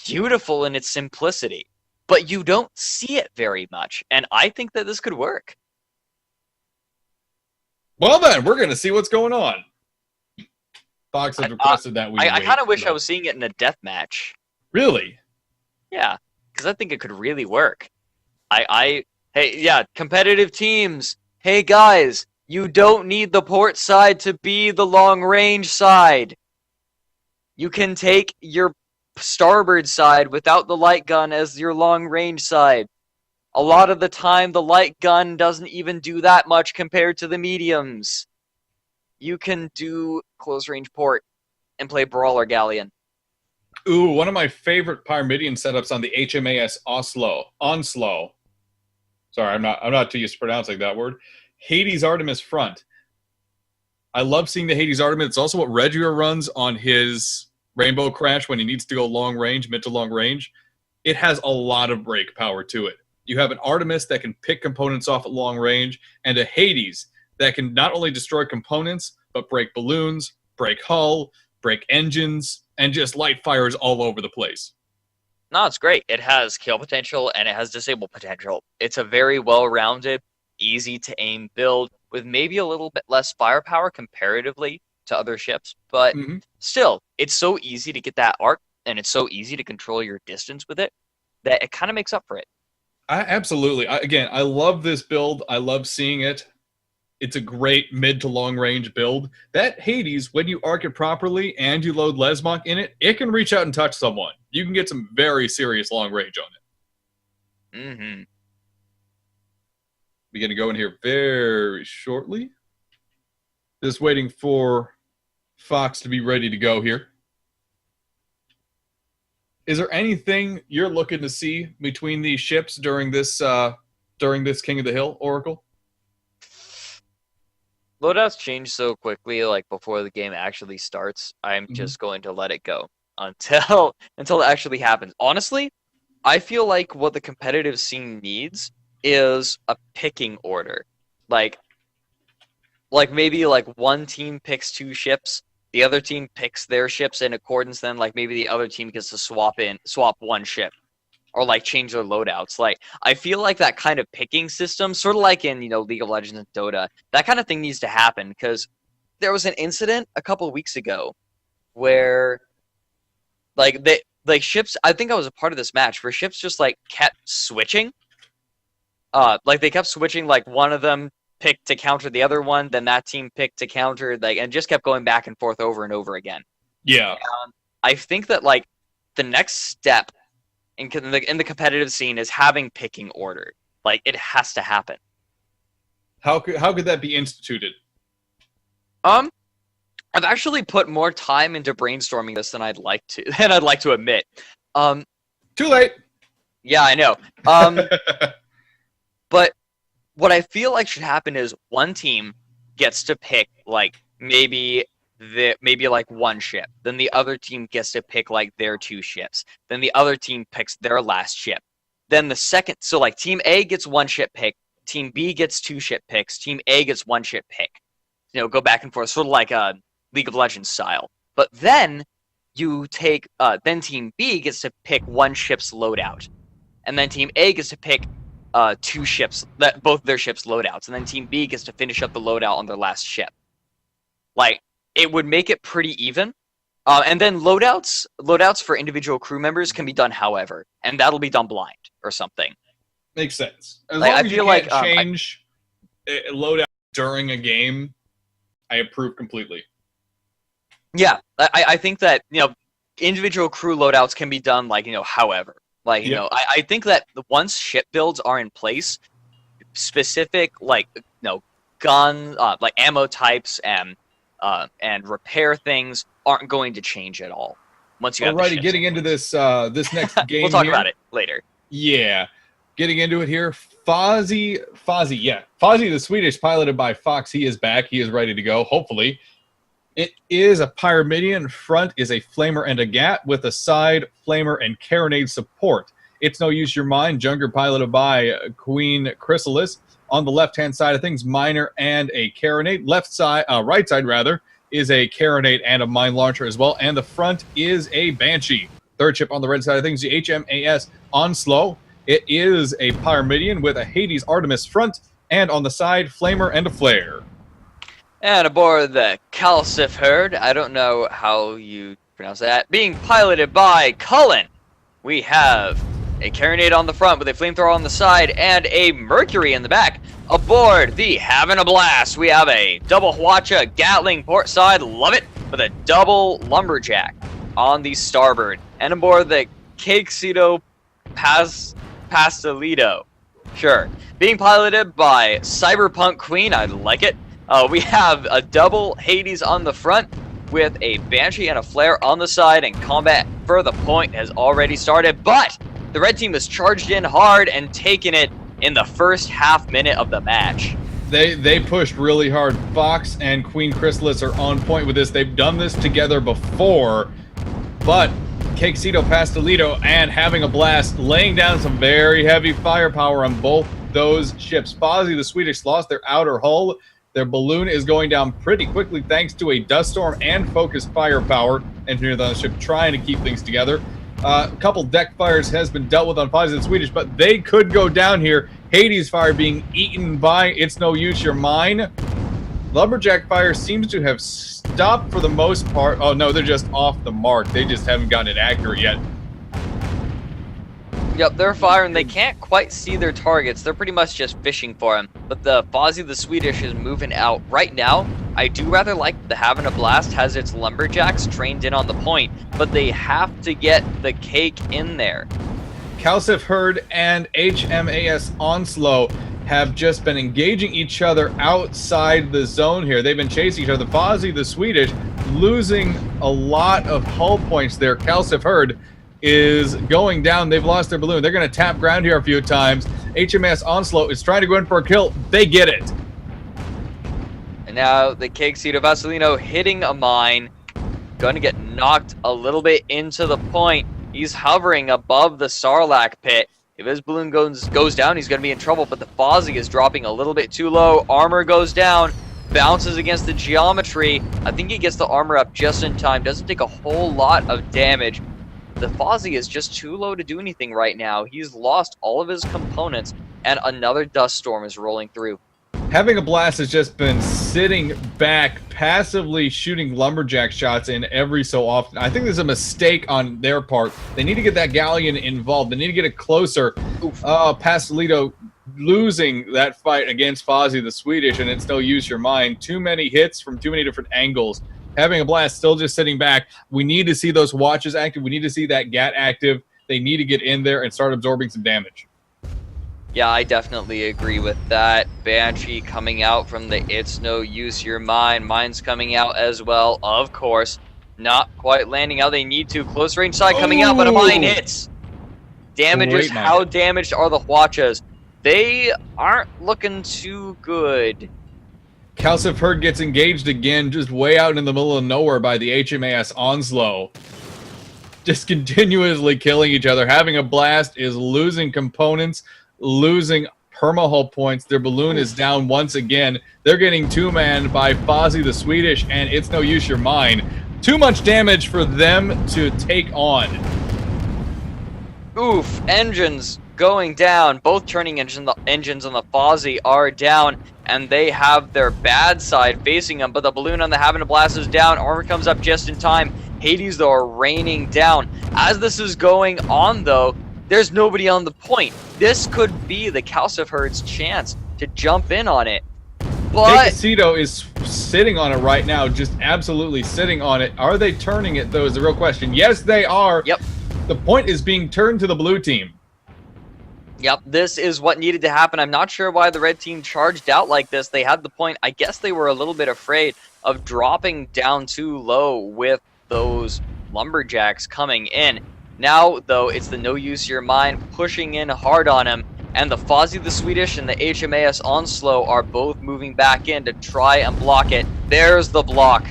beautiful in its simplicity, but you don't see it very much. And I think that this could work. Well then, we're going to see what's going on. Fox has requested that we I wait, kind of wish but- I was seeing it in a death match. Really? Yeah, because I think it could really work. Hey, yeah, competitive teams. Hey, guys, you don't need the port side to be the long range side. You can take your starboard side without the light gun as your long range side. A lot of the time, the light gun doesn't even do that much compared to the mediums. You can do close range port and play Brawler Galleon. Ooh, one of my favorite Pyramidion setups on the HMAS Onslow. Sorry, I'm not too used to pronouncing that word. Hades Artemis front. I love seeing the Hades Artemis. It's also what Regia runs on his Rainbow Crash when he needs to go long range, mid to long range, it has a lot of break power to it. You have an Artemis that can pick components off at long range, and a Hades that can not only destroy components, but break balloons, break hull, break engines, and just light fires all over the place. No, it's great. It has kill potential and it has disable potential. It's a very well-rounded, easy-to-aim build with maybe a little bit less firepower comparatively to other ships, but still, it's so easy to get that arc, and it's so easy to control your distance with it, that it kind of makes up for it. Absolutely. I love this build. I love seeing it. It's a great mid to long range build. That Hades, when you arc it properly and you load Lesmok in it, it can reach out and touch someone. You can get some very serious long range on it. Mm-hmm. We're going to go in here very shortly. Just waiting for Fox to be ready to go here. Is there anything you're looking to see between these ships during this King of the Hill, Oracle? Loadouts change so quickly, like before the game actually starts. I'm just going to let it go until it actually happens. Honestly, I feel like what the competitive scene needs is a picking order. Like maybe like one team picks 2 ships, the other team picks their ships in accordance, then like maybe the other team gets to swap one ship. Or like change their loadouts. Like I feel like that kind of picking system, sort of like in League of Legends and Dota, that kind of thing needs to happen, because there was an incident a couple of weeks ago where ships. I think I was a part of this match where ships just like kept switching. Like they kept switching. Like one of them picked to counter the other one, then that team picked to counter. And just kept going back and forth over and over again. Yeah. I think that like the next step in the competitive scene is having picking order. Like it has to happen. How could that be instituted? I've actually put more time into brainstorming this than I'd like to admit. Too late. Yeah, I know. But what I feel like should happen is one team gets to pick like maybe like one ship. Then the other team gets to pick like their 2 ships. Then the other team picks their last ship. Then the second, so like Team A gets 1 ship pick, Team B gets 2 ship picks, Team A gets 1 ship pick. Go back and forth, sort of like a League of Legends style. But then you take, then Team B gets to pick 1 ship's loadout, and then Team A gets to pick 2 ships, both their ships' loadouts, and then Team B gets to finish up the loadout on their last ship. Like, it would make it pretty even. And then loadouts for individual crew members can be done however, and that'll be done blind or something. Makes sense. As like, long I as feel you like can't change a loadout during a game, I approve completely. Yeah, I think that individual crew loadouts can be done like however. Like I think that once ship builds are in place, specific gun like ammo types and repair things aren't going to change at all. Once you have Alrighty, getting into this next game. We'll talk about it later. Yeah, getting into it here. Fozzie, the Swedish, piloted by Fox. He is back. He is ready to go. Hopefully, it is a Pyramidion. Front is a Flamer and a Gat with a side Flamer and Carronade support. It's no use your mind. Junger, piloted by Queen Chrysalis. On the left-hand side of things, Miner and a Carronade. Right side rather, is a Carronade and a mine launcher as well. And the front is a Banshee. Third ship on the red side of things, the HMAS Onslow. It is a Pyramidion with a Hades Artemis front, and on the side, Flamer and a Flare. And aboard the Calcif Herd, I don't know how you pronounce that, being piloted by Cullen, we have a Carronade on the front with a flamethrower on the side and a Mercury in the back. Aboard the Having a Blast, we have a double Hwacha Gatling port side, love it, with a double Lumberjack on the starboard. And aboard the Cakesito Pastelito, sure, being piloted by Cyberpunk Queen, I like it. We have a double Hades on the front with a Banshee and a Flare on the side, and combat for the point has already started, but the red team has charged in hard and taken it in the first half minute of the match. They pushed really hard. Fox and Queen Chrysalis are on point with this. They've done this together before. but Cakesito Pastelito and Having a Blast laying down some very heavy firepower on both those ships. Fozzie the Swedish lost their outer hull. Their balloon is going down pretty quickly thanks to a dust storm and focused firepower. Engineers on the ship trying to keep things together. A couple deck fires has been dealt with on Fozzie the Swedish, but they could go down here. Hades fire being eaten by It's No Use Your Mine. Lumberjack fire seems to have stopped for the most part. Oh no, they're just off the mark. They just haven't gotten it accurate yet. Yep, they're firing. They can't quite see their targets. They're pretty much just fishing for them. But the Fozzie the Swedish is moving out. Right now, I do rather like the Having a Blast has its Lumberjacks trained in on the point, but they have to get the cake in there. Kalsif Herd and HMAS Onslow have just been engaging each other outside the zone here. They've been chasing each other. Fozzie the Swedish losing a lot of hull points there. Kalsif Herd is going down. They've lost their balloon. They're going to tap ground here a few times. HMAS Onslow is trying to go in for a kill. They get it. And now the Cakesito Vasilino hitting a mine. Going to get knocked a little bit into the point. He's hovering above the Sarlacc pit. If his balloon goes down, he's going to be in trouble, but the Fozzie is dropping a little bit too low. Armor goes down, bounces against the geometry. I think he gets the armor up just in time. Doesn't take a whole lot of damage. The Fozzie is just too low to do anything right now. He's lost all of his components, and another dust storm is rolling through. Having a Blast has just been sitting back, passively shooting lumberjack shots in every so often. I think there's a mistake on their part. They need to get that galleon involved. They need to get it closer. Pastelito losing that fight against Fozzie the Swedish, and It's No Use Your Mind. Too many hits from too many different angles. Having a Blast still just sitting back. We need to see those watches active. We need to see that GAT active. They need to get in there and start absorbing some damage. Yeah, I definitely agree with that. Banshee coming out from the It's No Use Your Mind. Mine's coming out as well, of course. Not quite landing how they need to. Close range side coming out, but a mine hits. Damages. How damaged are the Hwachas? They aren't looking too good. Kalsif Herd gets engaged again, just way out in the middle of nowhere by the HMAS Onslow. Just continuously killing each other. Having a Blast is losing components, losing perma-hull points. Their balloon is down once again. They're getting two-man by Fozzie the Swedish, and It's No Use Your Mind. Too much damage for them to take on. Oof, engines going down. Both turning engines on the Fozzie are down, and they have their bad side facing them, but the balloon on the Having a Blast is down. Armor comes up just in time. Hades, though, are raining down. As this is going on, though, there's nobody on the point. This could be the Kalsif Herd's chance to jump in on it. But Cakesito is sitting on it right now, just absolutely sitting on it. Are they turning it, though, is the real question. Yes, they are. Yep. The point is being turned to the blue team. Yep, this is what needed to happen. I'm not sure why the red team charged out like this. They had the point. I guess they were a little bit afraid of dropping down too low with those lumberjacks coming in. Now, though, it's the No Use Your Mind pushing in hard on him, and the Fozzie the Swedish and the HMAS Onslow are both moving back in to try and block it. There's the block.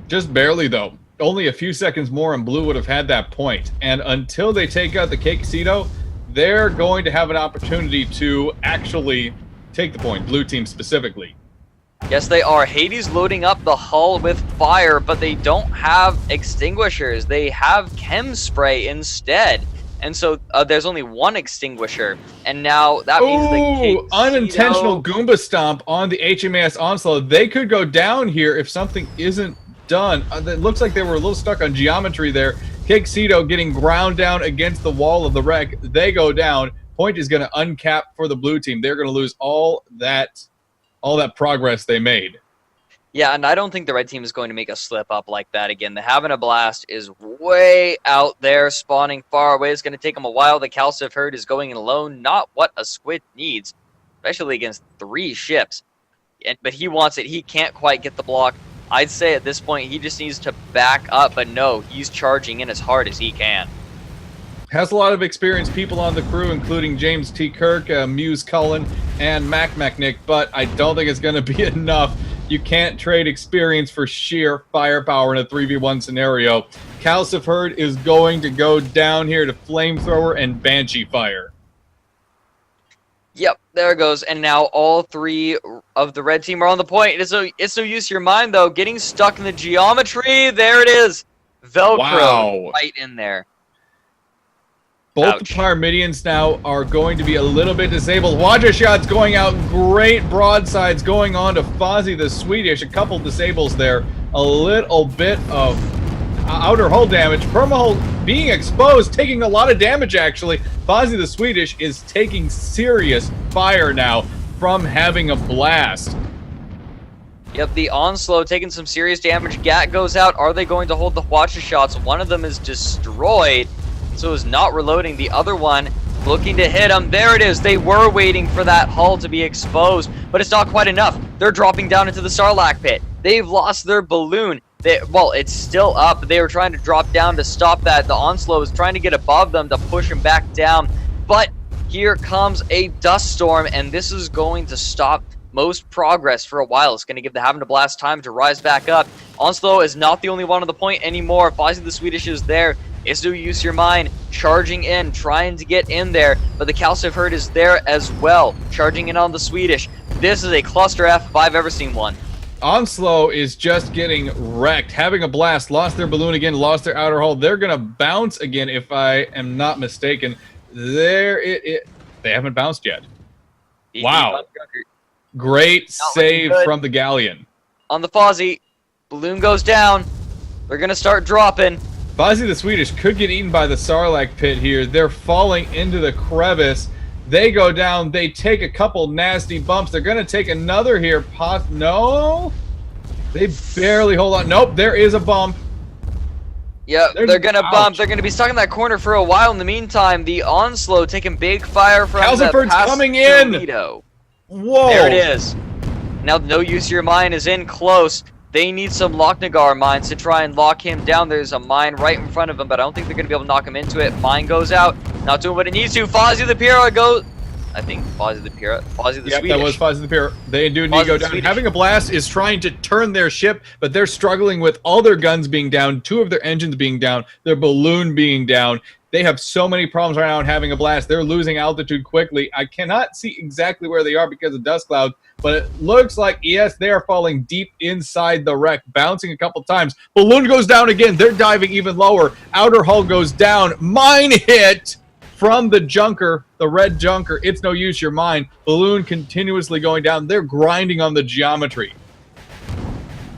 Just barely, though. Only a few seconds more and blue would have had that point. And until they take out the Cakesito, they're going to have an opportunity to actually take the point, blue team specifically. Yes, they are. Hades loading up the hull with fire, but they don't have extinguishers. They have chem spray instead. And so there's only one extinguisher. And now that means the Cakesito... Unintentional Goomba Stomp on the HMAS Onslow. They could go down here if something isn't done. It looks like they were a little stuck on geometry there. Cakesito getting ground down against the wall of the wreck. They go down. Point is going to uncap for the blue team. They're going to lose all that progress they made. Yeah, and I don't think the red team is going to make a slip up like that again. The Having a Blast is way out there, spawning far away. It's going to take them a while. The Kalsif Herd is going in alone. Not what a squid needs, especially against 3 ships. But he wants it. He can't quite get the block. I'd say at this point he just needs to back up, but no, he's charging in as hard as he can. Has a lot of experienced people on the crew, including James T. Kirk, Muse Cullen, and Mac McNick, but I don't think it's going to be enough. You can't trade experience for sheer firepower in a 3v1 scenario. Calciferd is going to go down here to Flamethrower and Banshee Fire. Yep, there it goes. And now all three of the red team are on the point. It's no use your mind, though. Getting stuck in the geometry. There it is. Velcro right in there. Both the Pyramidians now are going to be a little bit disabled. Water shots going out. Great broadsides going on to Fozzie the Swedish. A couple disables there. A little bit of outer hull damage. Permahull being exposed, taking a lot of damage, actually. Fozzie the Swedish is taking serious fire now from having a blast. Yep, the Onslow taking some serious damage. Gat goes out. Are they going to hold the Watcher shots? One of them is destroyed, so is not reloading. The other one looking to hit him. There it is. They were waiting for that hull to be exposed, but it's not quite enough. They're dropping down into the Sarlacc pit. They've lost their balloon. Well, it's still up, but they were trying to drop down to stop that. The Onslow is trying to get above them to push them back down, but here comes a dust storm, and this is going to stop most progress for a while. It's going to give the Having a Blast time to rise back up. Onslow is not the only one on the point anymore. Fozzie the Swedish is there. It's no use your mind, charging in, trying to get in there, but the Calciferd is there as well, charging in on the Swedish. This is a cluster F if I've ever seen one. Onslow is just getting wrecked. Having a Blast, lost their balloon again, lost their outer hull. They're going to bounce again, if I am not mistaken. There it. They haven't bounced yet. Wow. Great save from the Galleon. On the Fozzie, balloon goes down. They're going to start dropping. Fozzie the Swedish could get eaten by the Sarlacc pit here. They're falling into the crevice. They go down. They take a couple nasty bumps. They're going to take another here. No? They barely hold on. Nope, there is a bump. Yeah, they're going to bump. They're going to be stuck in that corner for a while. In the meantime, the Onslow taking big fire from Calciferd's coming in. Torpedo. Whoa. There it is. Now, No Use Your Mine is in close. They need some Lochnagar mines to try and lock him down. There's a mine right in front of him, but I don't think they're going to be able to knock him into it. Mine goes out. Not doing what it needs to. Fozzie the Pyrrha goes... I think Fozzie the Pyrrha. Fozzie the Swedish. That was Fozzie the Pyrrha. They do need to go down. Swedish. Having a Blast is trying to turn their ship, but they're struggling with all their guns being down, 2 of their engines being down, their balloon being down. They have so many problems right now in Having a Blast. They're losing altitude quickly. I cannot see exactly where they are because of dust clouds, but it looks like, yes, they are falling deep inside the wreck, bouncing a couple times. Balloon goes down again. They're diving even lower. Outer hull goes down. Mine hit from the junker, the red junker. It's no use your mind. Balloon continuously going down. They're grinding on the geometry.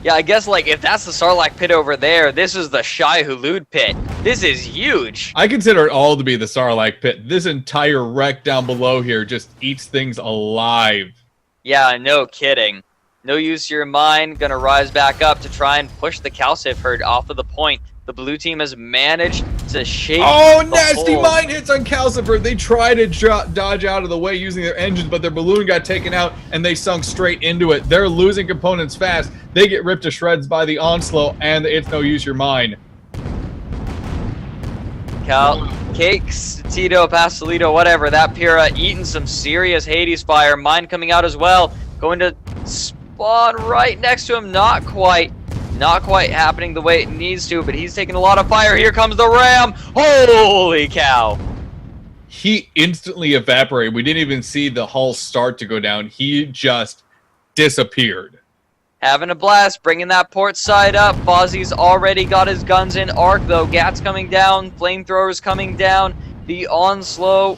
Yeah, I guess, like, if that's the Sarlacc pit over there, this is the Shai Hulud pit. This is huge. I consider it all to be the Sarlacc pit. This entire wreck down below here just eats things alive. Yeah, no kidding. No Use Your Mind gonna rise back up to try and push the Calciferd off of the point. The blue team has managed to shake. Oh, nasty mine hits on Calciferd. They try to dodge out of the way using their engines, but their balloon got taken out and they sunk straight into it. They're losing components fast. They get ripped to shreds by the Onslow and It's No Use Your Mind. Cakes, Tito, Pastelito, whatever. That Pyrrha eating some serious Hades fire. Mine coming out as well. Going to spawn right next to him. Not quite happening the way it needs to, but he's taking a lot of fire. Here comes the Ram. Holy cow. He instantly evaporated. We didn't even see the hull start to go down. He just disappeared. Having a blast, bringing that port side up. Fozzie's already got his guns in arc, though. Gat's coming down. Flamethrowers coming down. The Onslow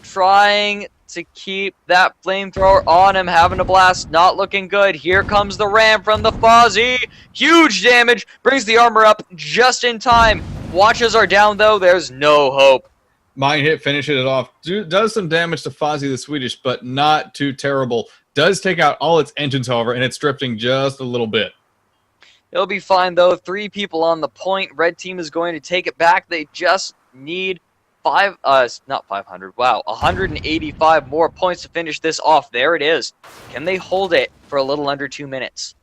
trying to keep that flamethrower on him. Having a blast, not looking good. Here comes the ram from the Fozzie. Huge damage. Brings the armor up just in time. Watches are down, though. There's no hope. Mine hit, finishes it off. Does some damage to Fozzie the Swedish, but not too terrible. Does take out all its engines, however, and it's drifting just a little bit. It'll be fine, though. 3 people on the point. Red team is going to take it back. They just need 185 more points to finish this off. There it is. Can they hold it for a little under 2 minutes?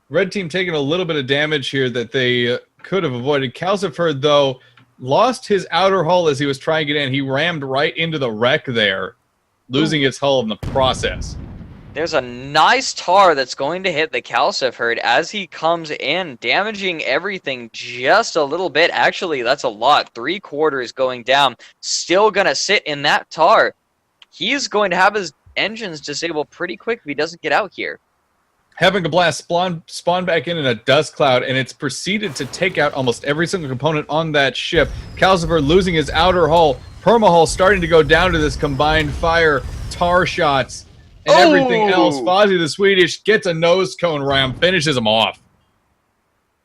Red team taking a little bit of damage here that they could have avoided. Calciferd, though, lost his outer hull as he was trying to get in. He rammed right into the wreck there, losing his hull in the process. There's a nice tar that's going to hit the Kalsif herd as he comes in, damaging everything just a little bit. Actually, that's a lot. 3/4 going down. Still going to sit in that tar. He's going to have his engines disabled pretty quick if he doesn't get out here. Having a blast spawn back in a dust cloud, and it's proceeded to take out almost every single component on that ship. Calcifer losing his outer hull. Permahull starting to go down to this combined fire, tar shots, and everything else. Fozzie the Swedish gets a nose cone ram, finishes him off.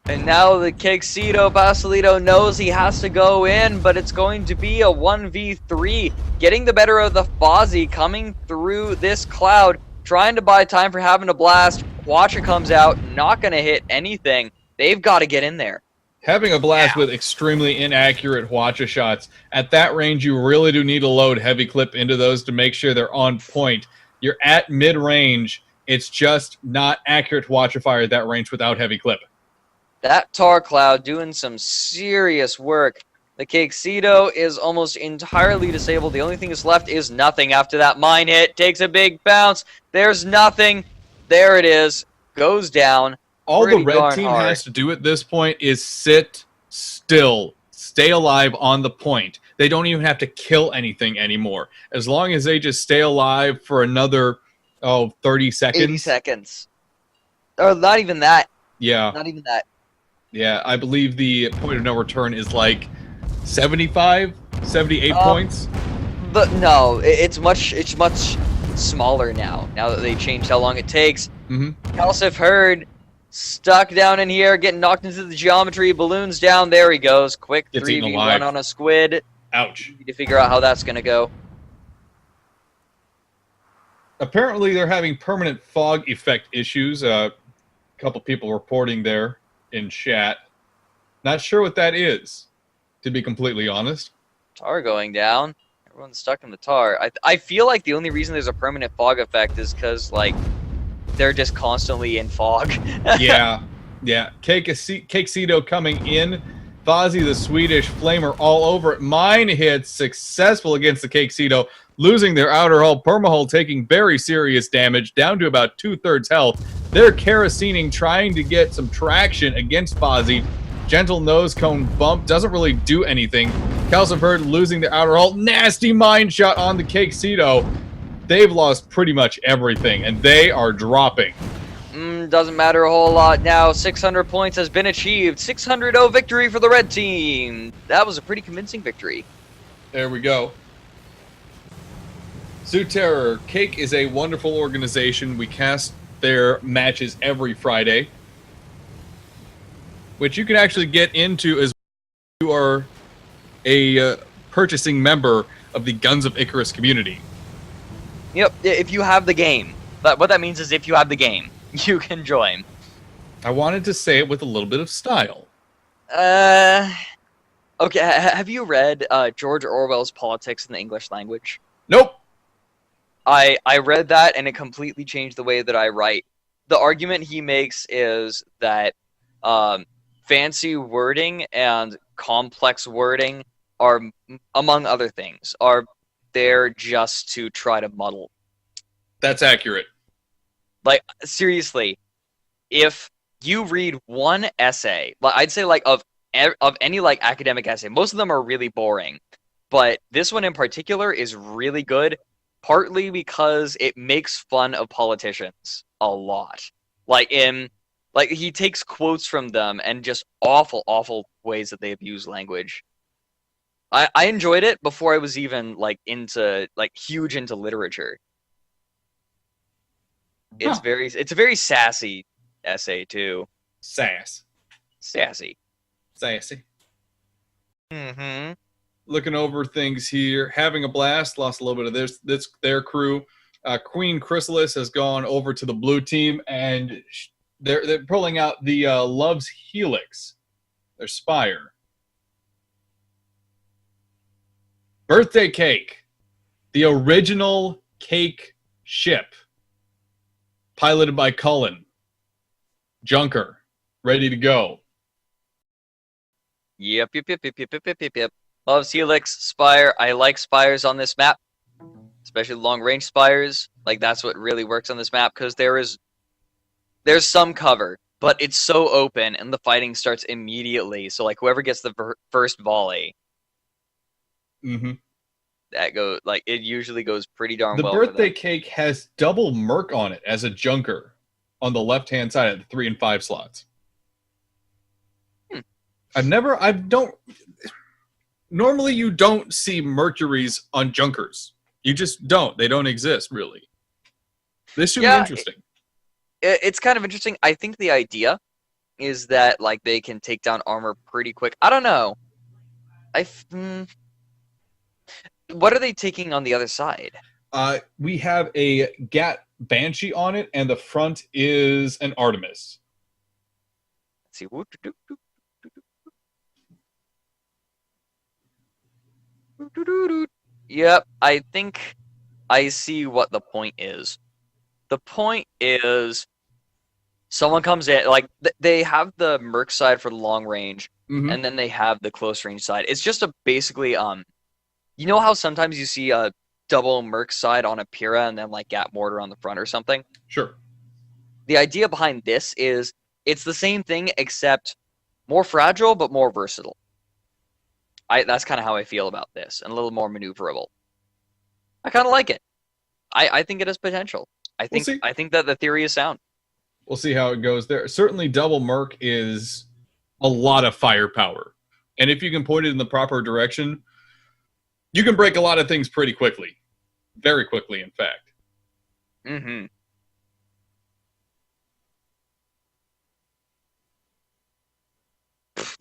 And now the Kexito Basilito knows he has to go in, but it's going to be a 1v3. Getting the better of the Fozzie, coming through this cloud, trying to buy time for having a blast. Watcher comes out, not going to hit anything. They've got to get in there. Having a blast with extremely inaccurate Hwacha shots. At that range, you really do need to load heavy clip into those to make sure they're on point. You're at mid-range. It's just not accurate Hwacha fire at that range without heavy clip. That tar cloud doing some serious work. The Kexito is almost entirely disabled. The only thing that's left is nothing after that mine hit. Takes a big bounce. There's nothing. There it is. Goes down. All the red team has to do at this point is sit still. Stay alive on the point. They don't even have to kill anything anymore. As long as they just stay alive for another, 30 seconds. 80 seconds. Or not even that. Yeah. Not even that. Yeah, I believe the point of no return is like 75, 78 points. But no, it's much smaller now. Now that they changed how long it takes. Kalsif herd stuck down in here, getting knocked into the geometry. Balloons down. There he goes. Quick 3v1 on a squid. Ouch. Need to figure out how that's gonna go. Apparently, they're having permanent fog effect issues. A couple people reporting there in chat. Not sure what that is, to be completely honest. Tar going down. Everyone's stuck in the tar. I feel like the only reason there's a permanent fog effect is because, like, they're just constantly in fog. Yeah. Kexito coming in. Fozzie the Swedish Flamer all over it. Mine hits successful against the Kexito, losing their outer hull. Permahull taking very serious damage, down to about 2/3 health. They're kerosining, trying to get some traction against Fozzie. Gentle nose cone bump doesn't really do anything. Kalsif herd losing their outer hull. Nasty mine shot on the Kexito. They've lost pretty much everything, and they are dropping. Doesn't matter a whole lot now. 600 points has been achieved. 600-0 victory for the red team. That was a pretty convincing victory. There we go. Zoo Terror. Cake is a wonderful organization. We cast their matches every Friday, which you can actually get into as you are a purchasing member of the Guns of Icarus community. Yep, if you have the game. But what that means is if you have the game, you can join. I wanted to say it with a little bit of style. Okay, have you read George Orwell's Politics in the English Language? Nope. I read that, and it completely changed the way that I write. The argument he makes is that fancy wording and complex wording are, among other things, are there just to try to muddle. That's accurate. Like, seriously, if you read one essay, I'd say like of any like academic essay, most of them are really boring, but this one in particular is really good, partly because it makes fun of politicians a lot. Like he takes quotes from them and just awful ways that they abuse language. I enjoyed it before I was even huge into literature. It's a very sassy essay too. Sassy. Looking over things here, having a blast. Lost a little bit of their crew. Queen Chrysalis has gone over to the blue team, and they're pulling out the Love's Helix, their Spire. Birthday Cake, the original cake ship, piloted by Cullen. Junker, ready to go. Yep. Loves Helix, Spire. I like Spires on this map, especially long-range Spires. Like that's what really works on this map because there's some cover, but it's so open and the fighting starts immediately. So like whoever gets the first volley, Mm-hmm. that go like it usually goes pretty darn The well. for birthday them. cake has double Merc on it as a junker on the left-hand side of the 3 and 5 slots. Normally you don't see Mercuries on junkers. You just don't. They don't exist, really. This should be interesting. It's kind of interesting. I think the idea is that like they can take down armor pretty quick. I don't know. What are they taking on the other side? We have a Gat Banshee on it, and the front is an Artemis. Let's see. Yep, I think I see what the point is. The point is someone comes in, like they have the Merc side for the long range, Mhm. and then they have the close range side. It's just a basically you know how sometimes you see a double Merc side on a Pyrrha and then like Gat Mortar on the front or something? Sure. The idea behind this is it's the same thing except more fragile but more versatile. That's kind of how I feel about this, and a little more maneuverable. I kind of like it. I think it has potential. I think that the theory is sound. We'll see how it goes there. Certainly, double Merc is a lot of firepower. And if you can point it in the proper direction, you can break a lot of things pretty quickly. Very quickly, in fact. Mm-hmm.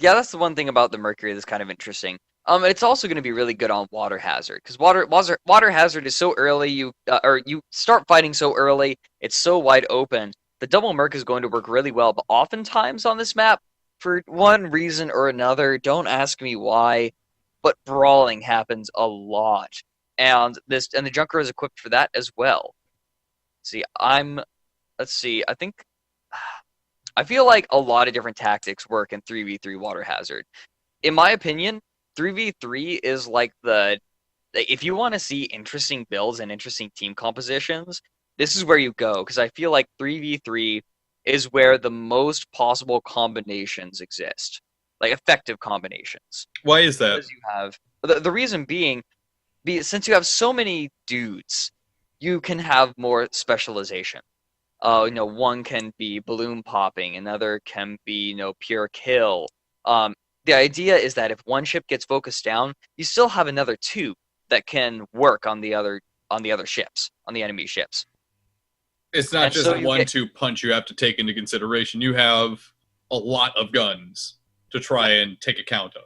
Yeah, that's the one thing about the Mercury that's kind of interesting. It's also going to be really good on Water Hazard because water Hazard is so early. You start fighting so early. It's so wide open. The double Merc is going to work really well, but oftentimes on this map, for one reason or another, don't ask me why, but brawling happens a lot, and the Junker is equipped for that as well. Let's see. I feel like a lot of different tactics work in 3v3 Water Hazard. In my opinion, 3v3 is like if you want to see interesting builds and interesting team compositions, this is where you go, because I feel like 3v3 is where the most possible combinations exist, like effective combinations. Why is that? Because you have the reason being, since you have so many dudes, you can have more specialization. One can be balloon popping, another can be pure kill. The idea is that if one ship gets focused down, you still have another two that can work on the other ships, on the enemy ships. It's not just a 1-2 punch you have to take into consideration. You have a lot of guns to try and take account of.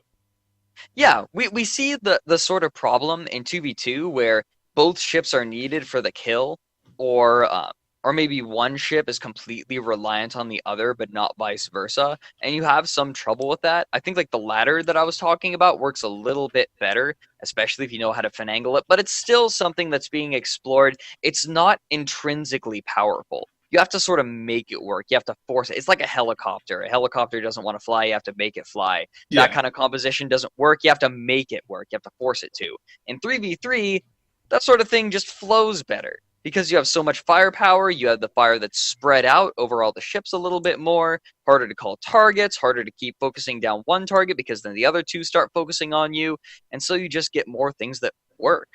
Yeah, we see the sort of problem in 2v2 where both ships are needed for the kill, or maybe one ship is completely reliant on the other, but not vice versa, and you have some trouble with that. I think like the ladder that I was talking about works a little bit better, especially if you know how to finagle it, but it's still something that's being explored. It's not intrinsically powerful. You have to sort of make it work. You have to force it. It's like a helicopter. A helicopter doesn't want to fly. You have to make it fly. Yeah. That kind of composition doesn't work. You have to make it work. You have to force it to. In 3v3, that sort of thing just flows better. Because you have so much firepower, you have the fire that's spread out over all the ships a little bit more, harder to call targets, harder to keep focusing down one target because then the other two start focusing on you, and so you just get more things that work.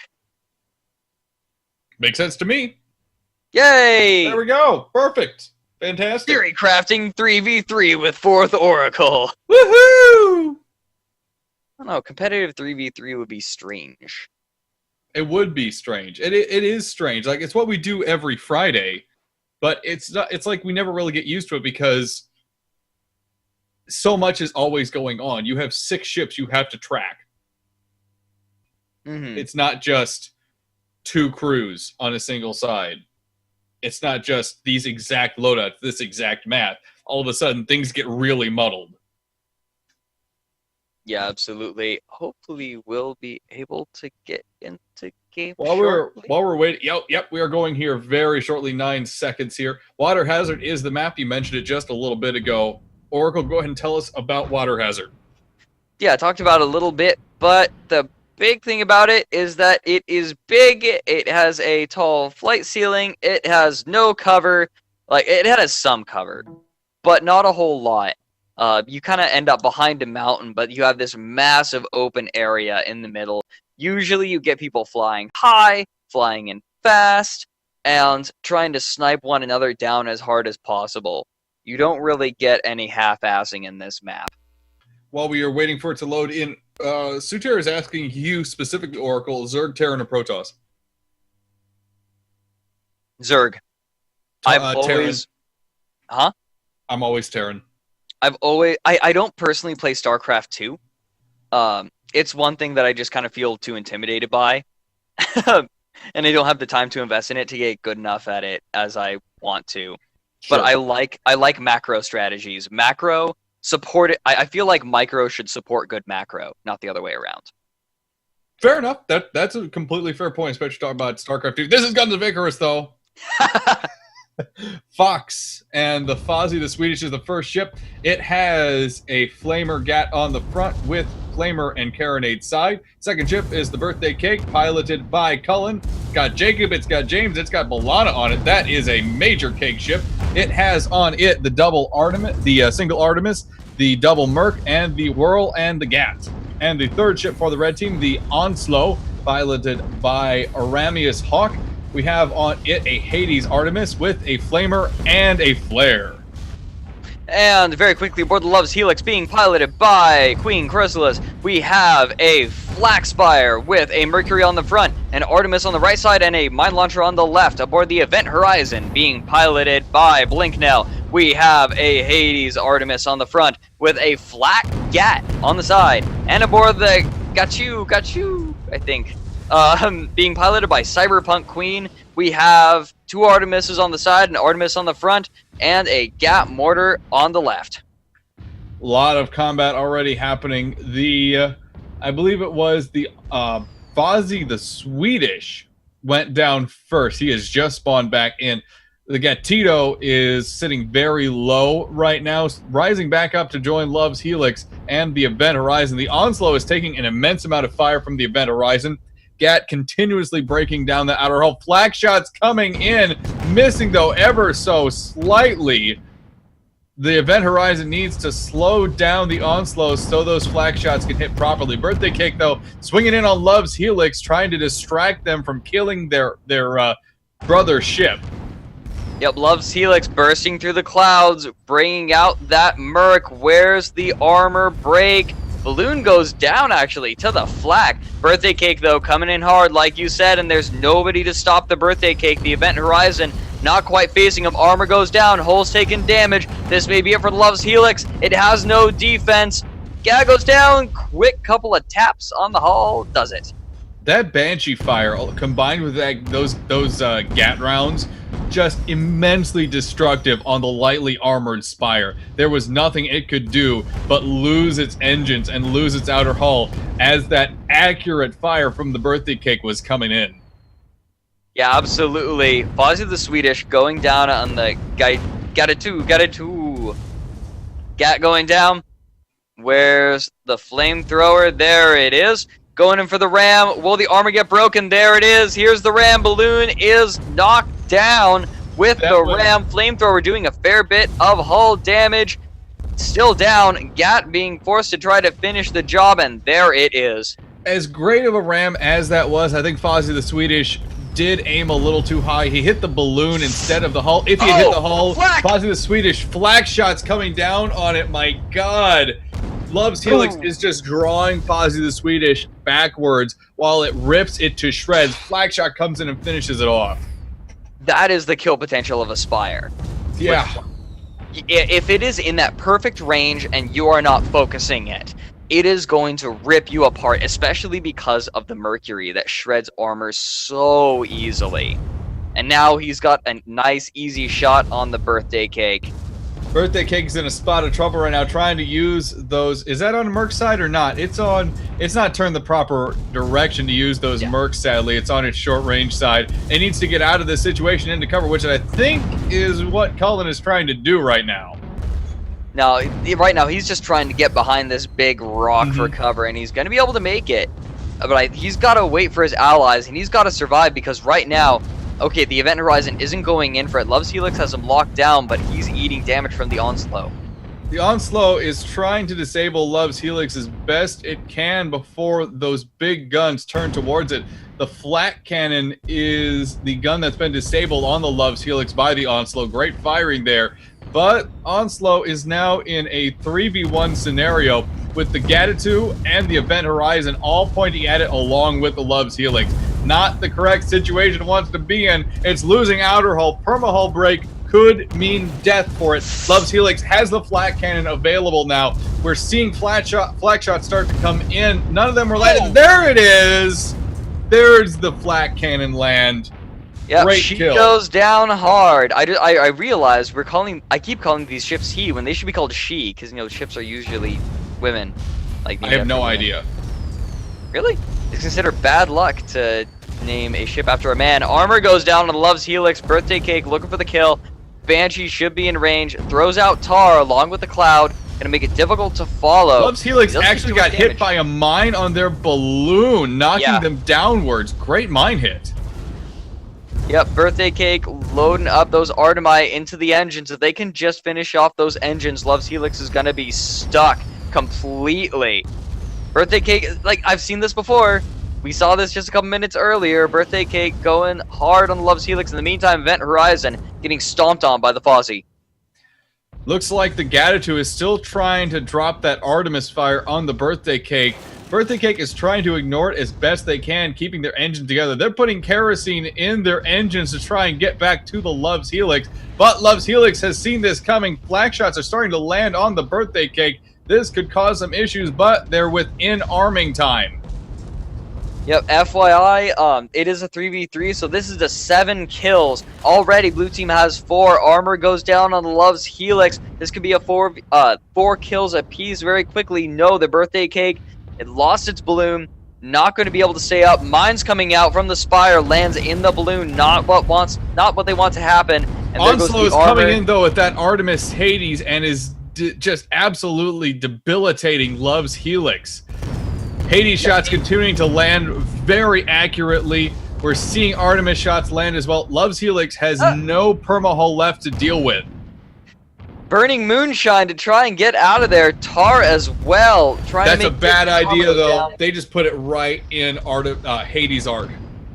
Makes sense to me. Yay! There we go. Perfect. Fantastic. Theory crafting 3v3 with 4th Oracle. Woohoo! I don't know, competitive 3v3 would be strange. It would be strange. It is strange. Like, it's what we do every Friday, but it's not. It's like we never really get used to it because so much is always going on. You have 6 ships you have to track. Mm-hmm. It's not just 2 crews on a single side. It's not just these exact loadouts, this exact map. All of a sudden, things get really muddled. Yeah, absolutely. Hopefully, we'll be able to get into game While shortly. we're waiting, yep, we are going here very shortly. 9 seconds here. Water Hazard is the map. You mentioned it just a little bit ago. Oracle, go ahead and tell us about Water Hazard. Yeah, I talked about it a little bit, but the big thing about it is that it is big. It has a tall flight ceiling. It has no cover. Like, it has some cover, but not a whole lot. You kind of end up behind a mountain, but you have this massive open area in the middle. Usually you get people flying high, flying in fast, and trying to snipe one another down as hard as possible. You don't really get any half-assing in this map. While we are waiting for it to load in, Suter is asking you specifically, Oracle, Zerg, Terran, or Protoss? Zerg. I've always... Terran. Huh? I'm always Terran. I don't personally play StarCraft 2. It's one thing that I just kind of feel too intimidated by. And I don't have the time to invest in it to get good enough at it as I want to. Sure. But I like macro strategies. Macro support it. I feel like micro should support good macro, not the other way around. Fair enough. That's a completely fair point, especially talking about StarCraft 2. This is Guns of Icarus, though. Fox and the Fozzie the Swedish is the first ship. It has a Flamer Gat on the front with Flamer and Carronade side. Second ship is the Birthday Cake, piloted by Cullen. It's got Jacob, it's got James, it's got Balana on it. That is a major cake ship. It has on it the double Artemis, the single Artemis, the double Merc, and the Whirl and the Gat. And the third ship for the red team, the Onslow, piloted by Aramius Hawk. We have on it a Hades Artemis with a Flamer and a Flare. And very quickly aboard the Love's Helix, being piloted by Queen Chrysalis, we have a Flak Spire with a Mercury on the front, an Artemis on the right side, and a Mine Launcher on the left. Aboard the Event Horizon, being piloted by Blinknell, we have a Hades Artemis on the front with a Flak Gat on the side. And aboard the Got You, I think, being piloted by Cyberpunk Queen, we have two Artemises on the side, an Artemis on the front, and a Gat Mortar on the left. A lot of combat already happening. I believe it was the Fozzie the Swedish went down first. He has just spawned back in. The Gatito is sitting very low right now, rising back up to join Love's Helix and the Event Horizon. The Onslow is taking an immense amount of fire from the Event Horizon. Gat continuously breaking down the outer hull. Flak shots coming in, missing though ever so slightly. The Event Horizon needs to slow down the Onslow so those flak shots can hit properly. Birthday Cake though, swinging in on Love's Helix, trying to distract them from killing their brother ship. Yep, Love's Helix bursting through the clouds, bringing out that Merc. Where's the armor break? Balloon goes down, actually, to the flak. Birthday Cake, though, coming in hard, like you said, and there's nobody to stop the Birthday Cake. The Event Horizon not quite facing him. Armor goes down. Hull's taking damage. This may be it for Love's Helix. It has no defense. Gat goes down. Quick couple of taps on the hull. Does it. That Banshee fire, combined with those Gat rounds, just immensely destructive on the lightly armored Spire. There was nothing it could do but lose its engines and lose its outer hull as that accurate fire from the Birthday Cake was coming in. Yeah, absolutely. Fozzie the Swedish going down on the got it too. Gat going down. Where's the flamethrower? There it is. Going in for the ram. Will the armor get broken? There it is. Here's the ram. Balloon is knocked down with the ram. Flamethrower doing a fair bit of hull damage. Still down. Gat being forced to try to finish the job, and there it is. As great of a ram as that was, I think Fozzie the Swedish did aim a little too high. He hit the balloon instead of the hull. If he had hit the hull, flak! Fozzie the Swedish, flak shots coming down on it. My God. Love's Helix is just drawing Fozzie the Swedish backwards while it rips it to shreds. Flak shot comes in and finishes it off. That is the kill potential of a Spire. Yeah. If it is in that perfect range and you are not focusing it, it is going to rip you apart, especially because of the Mercury that shreds armor so easily. And now he's got a nice, easy shot on the Birthday Cake. Birthday Cake is in a spot of trouble right now, trying to use those. Is that on Merc's side or not? It's not turned the proper direction to use those Mercs, sadly. It's on its short range side. It needs to get out of this situation into cover, which I think is what Cullen is trying to do right now. Now, right now, he's just trying to get behind this big rock for cover, and he's going to be able to make it. but he's got to wait for his allies, and he's got to survive because right now, okay, the Event Horizon isn't going in for it. Love's Helix has him locked down, but he's eating damage from the Onslow. The Onslow is trying to disable Love's Helix as best it can before those big guns turn towards it. The Flak Cannon is the gun that's been disabled on the Love's Helix by the Onslow. Great firing there. But Onslow is now in a 3v1 scenario with the Gatitude and the Event Horizon all pointing at it along with the Love's Helix. Not the correct situation it wants to be in. It's losing outer hull. Permahull break could mean death for it. Love's Helix has the Flak Cannon available now. We're seeing flak shots start to come in. None of them were landed. There it is. There's the Flak Cannon land. Yeah, Great she kill. goes down hard. I realized I keep calling these ships he when they should be called she, because ships are usually women. Like I have no idea. Really? It's considered bad luck to name a ship after a man. Armor goes down on the Love's Helix. Birthday Cake looking for the kill. Banshee should be in range. Throws out Tar along with the Cloud. Gonna make it difficult to follow. Love's Helix actually got hit by a mine on their balloon, knocking them downwards. Great mine hit. Yep, Birthday Cake loading up those Artemite into the engines. If they can just finish off those engines, Love's Helix is gonna be stuck completely. Birthday Cake, like, I've seen this before. We saw this just a couple minutes earlier. Birthday Cake going hard on the Love's Helix. In the meantime, Event Horizon getting stomped on by the Fozzie. Looks like the Gatitude is still trying to drop that Artemis fire on the Birthday Cake. Birthday Cake is trying to ignore it as best they can, keeping their engine together. They're putting kerosene in their engines to try and get back to the Love's Helix. But Love's Helix has seen this coming. Flak shots are starting to land on the Birthday Cake. This could cause some issues, but they're within arming time. Yep, FYI, it is a 3v3, so this is the 7 kills. Already, blue team has 4. Armor goes down on the Love's Helix. This could be a 4 kills apiece very quickly. No, the Birthday Cake, it lost its balloon. Not going to be able to stay up. Mines coming out from the Spire, lands in the balloon. Not what they want to happen. And Onslow is coming in, though, with that Artemis Hades and is just absolutely debilitating Love's Helix. Hades shots continuing to land very accurately. We're seeing Artemis shots land as well. Love's Helix has no permahull left to deal with. Burning Moonshine to try and get out of there. Tar as well. That's a bad idea, though. They just put it right in Hades' arc.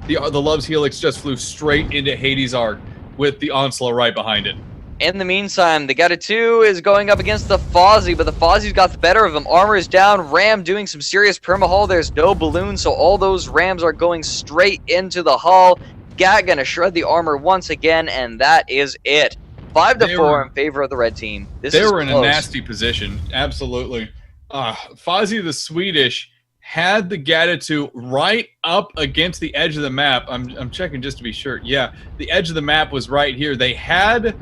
The Love's Helix just flew straight into Hades' arc with the Onslow right behind it. In the meantime, the Gatitude is going up against the Fozzie, but the Fozzie's got the better of him. Armor is down. Ram doing some serious permahull. There's no balloon, so all those Rams are going straight into the hull. Gat gonna shred the armor once again, and that is it. 5-4 in favor of the red team. They were in a nasty position. Absolutely. Fozzie the Swedish had the Gatitude right up against the edge of the map. I'm checking just to be sure. Yeah, the edge of the map was right here. They had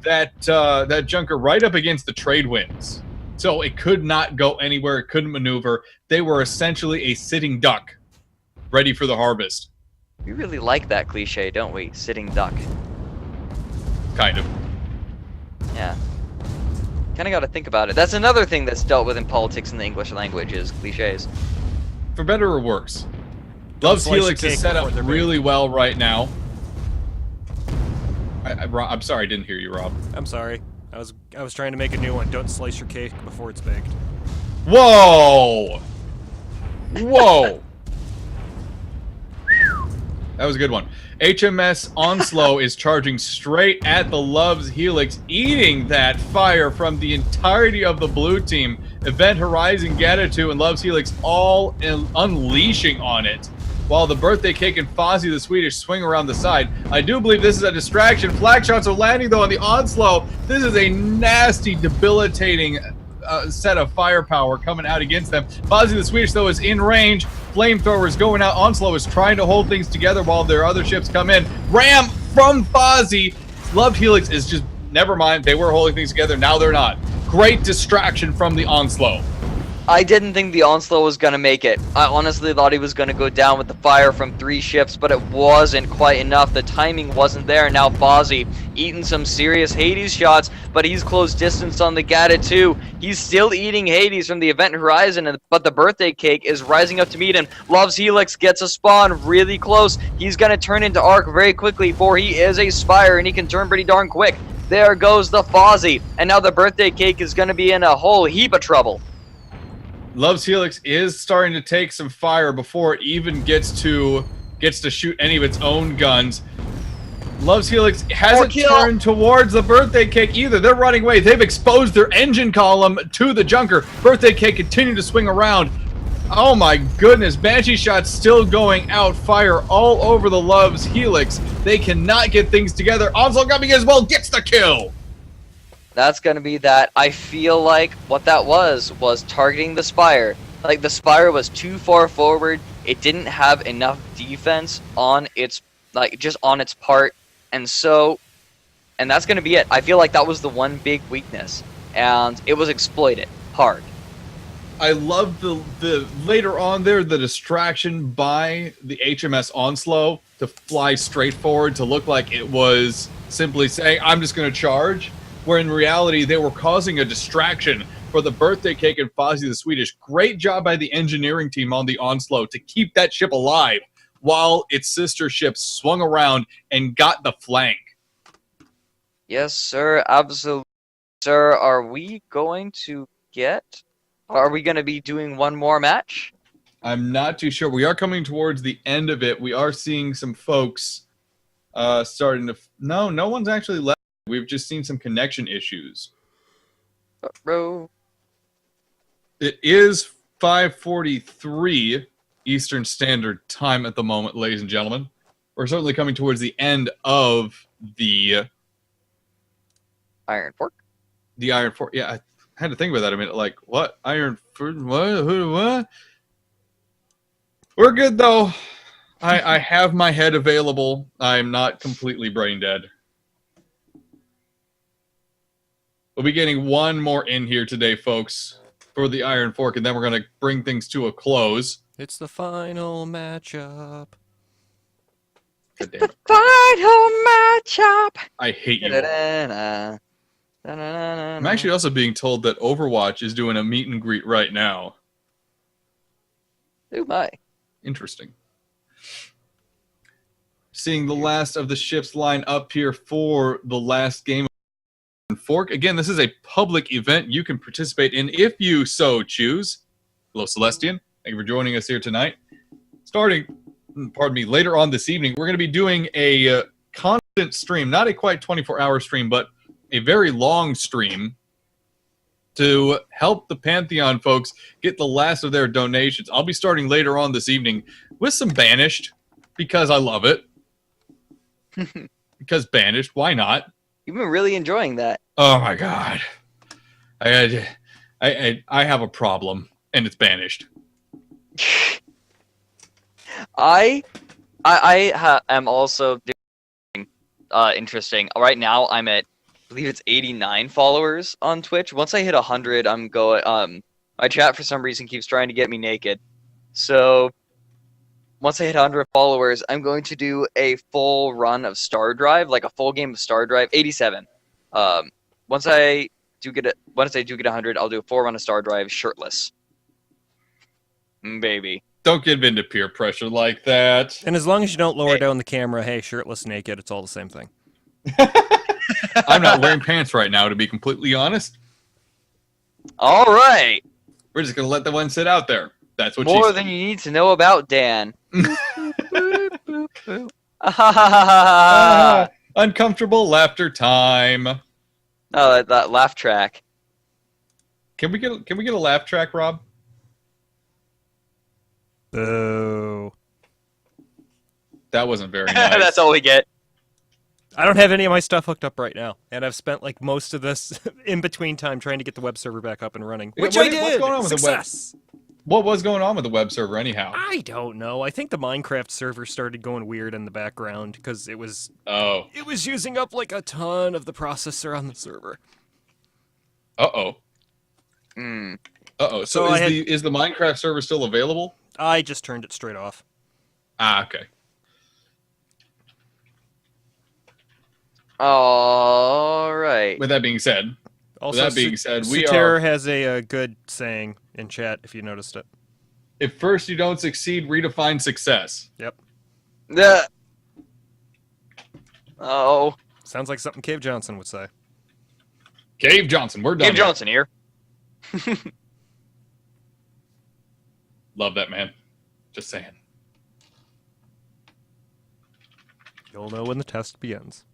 that junker right up against the trade winds, so it could not go anywhere. It couldn't maneuver. They were essentially a sitting duck, ready for the harvest. We really like that cliche, don't we? Sitting duck. Kind of. Yeah. Kind of got to think about it. That's another thing that's dealt with in politics in the English language is cliches. For better or worse. Love's Helix is set up really well right now. I'm sorry, I didn't hear you, Rob. I'm sorry. I was trying to make a new one. Don't slice your cake before it's baked. Whoa! Whoa! That was a good one. HMS Onslow is charging straight at the Love's Helix, eating that fire from the entirety of the blue team. Event Horizon, Gatitude, and Love's Helix all unleashing on it, while the Birthday Cake and Fozzie the Swedish swing around the side. I do believe this is a distraction. Flak shots are landing, though, on the Onslow. This is a nasty, debilitating set of firepower coming out against them. Fozzie the Swedish, though, is in range. Flamethrowers going out. Onslow is trying to hold things together while their other ships come in. Ram from Fozzie. Love's Helix is just, never mind. They were holding things together. Now they're not. Great distraction from the Onslow. I didn't think the Onslaught was going to make it. I honestly thought he was going to go down with the fire from 3 ships, but it wasn't quite enough. The timing wasn't there. Now Fozzie eating some serious Hades shots, but he's close distance on the Gata too. He's still eating Hades from the Event Horizon, but the birthday cake is rising up to meet him. Love's Helix gets a spawn really close. He's going to turn into Arc very quickly, for he is a Spire, and he can turn pretty darn quick. There goes the Fozzie, and now the birthday cake is going to be in a whole heap of trouble. Love's Helix is starting to take some fire before it even gets to shoot any of its own guns. Love's Helix hasn't turned towards the birthday cake either. They're running away. They've exposed their engine column to the Junker. Birthday cake continuing to swing around. Oh my goodness, Banshee shots still going out. Fire all over the Love's Helix. They cannot get things together. Onslaught coming as well, gets the kill. That's going to be that. I feel like what that was targeting the Spire. Like, the Spire was too far forward. It didn't have enough defense on its, like, just on its part. And that's going to be it. I feel like that was the one big weakness. And it was exploited hard. I love the later on there, the distraction by the HMS Onslow to fly straight forward to look like it was simply saying, I'm just going to charge. Where in reality, they were causing a distraction for the birthday cake and Fozzie the Swedish. Great job by the engineering team on the Onslow to keep that ship alive while its sister ship swung around and got the flank. Yes, sir. Absolutely. Sir, are we going to be doing one more match? I'm not too sure. We are coming towards the end of it. We are seeing some folks starting to... No one's actually left. We've just seen some connection issues. Bro. It is 5:43 Eastern Standard Time at the moment, ladies and gentlemen. We're certainly coming towards the end of the Iron Fork. The Iron Fork. Yeah, I had to think about that a minute. Like, what? Iron Fork? What? We're good, though. I have my head available. I'm not completely brain dead. We'll be getting one more in here today, folks, for the Iron Fork, and then we're going to bring things to a close. It's the final matchup. The final matchup. I hate you all. I'm actually also being told that Overwatch is doing a meet and greet right now. Oh my. Interesting. Seeing the last of the ships line up here for the last game of Fork. Again, this is a public event you can participate in if you so choose. Hello, Celestian. Thank you for joining us here tonight. Starting, later on this evening, we're going to be doing a constant stream, not a quite 24-hour stream, but a very long stream to help the Pantheon folks get the last of their donations. I'll be starting later on this evening with some Banished, because I love it. Because Banished, why not? You've been really enjoying that. Oh my god. I have a problem, and it's Banished. I am also doing interesting. Right now, I'm at, I believe it's 89 followers on Twitch. Once I hit 100, I'm going. My chat for some reason keeps trying to get me naked. So once I hit 100 followers, I'm going to do a full run of Star Drive, like a full game of Star Drive. 87. Once I do get 100, I'll do a full run of Star Drive shirtless. Baby. Don't give in to peer pressure like that. And as long as you don't lower down the camera, hey, shirtless, naked, it's all the same thing. I'm not wearing pants right now, to be completely honest. All right. We're just going to let the one sit out there. That's what More than you need to know about Dan. Uncomfortable laughter time. Oh, that laugh track. Can we get a laugh track, Rob? Boo. That wasn't very nice. That's all we get. I don't have any of my stuff hooked up right now, and I've spent like most of this in between time trying to get the web server back up and running, which I did. What's going on with Success. the web? What was going on with the web server anyhow? I don't know. I think the Minecraft server started going weird in the background because it was using up like a ton of the processor on the server. Uh-oh. Uh-oh. So So I had- is the Minecraft server still available? I just turned it straight off. Ah, okay. All right. With that being said, Also, that being said, we Suter are- has a good saying in chat, if you noticed it. if first you don't succeed, redefine success. The. Oh, Sounds like something Cave Johnson would say. Cave Johnson, we're done. Dave here. Johnson here. Love that man. Just saying. You'll know when the test begins.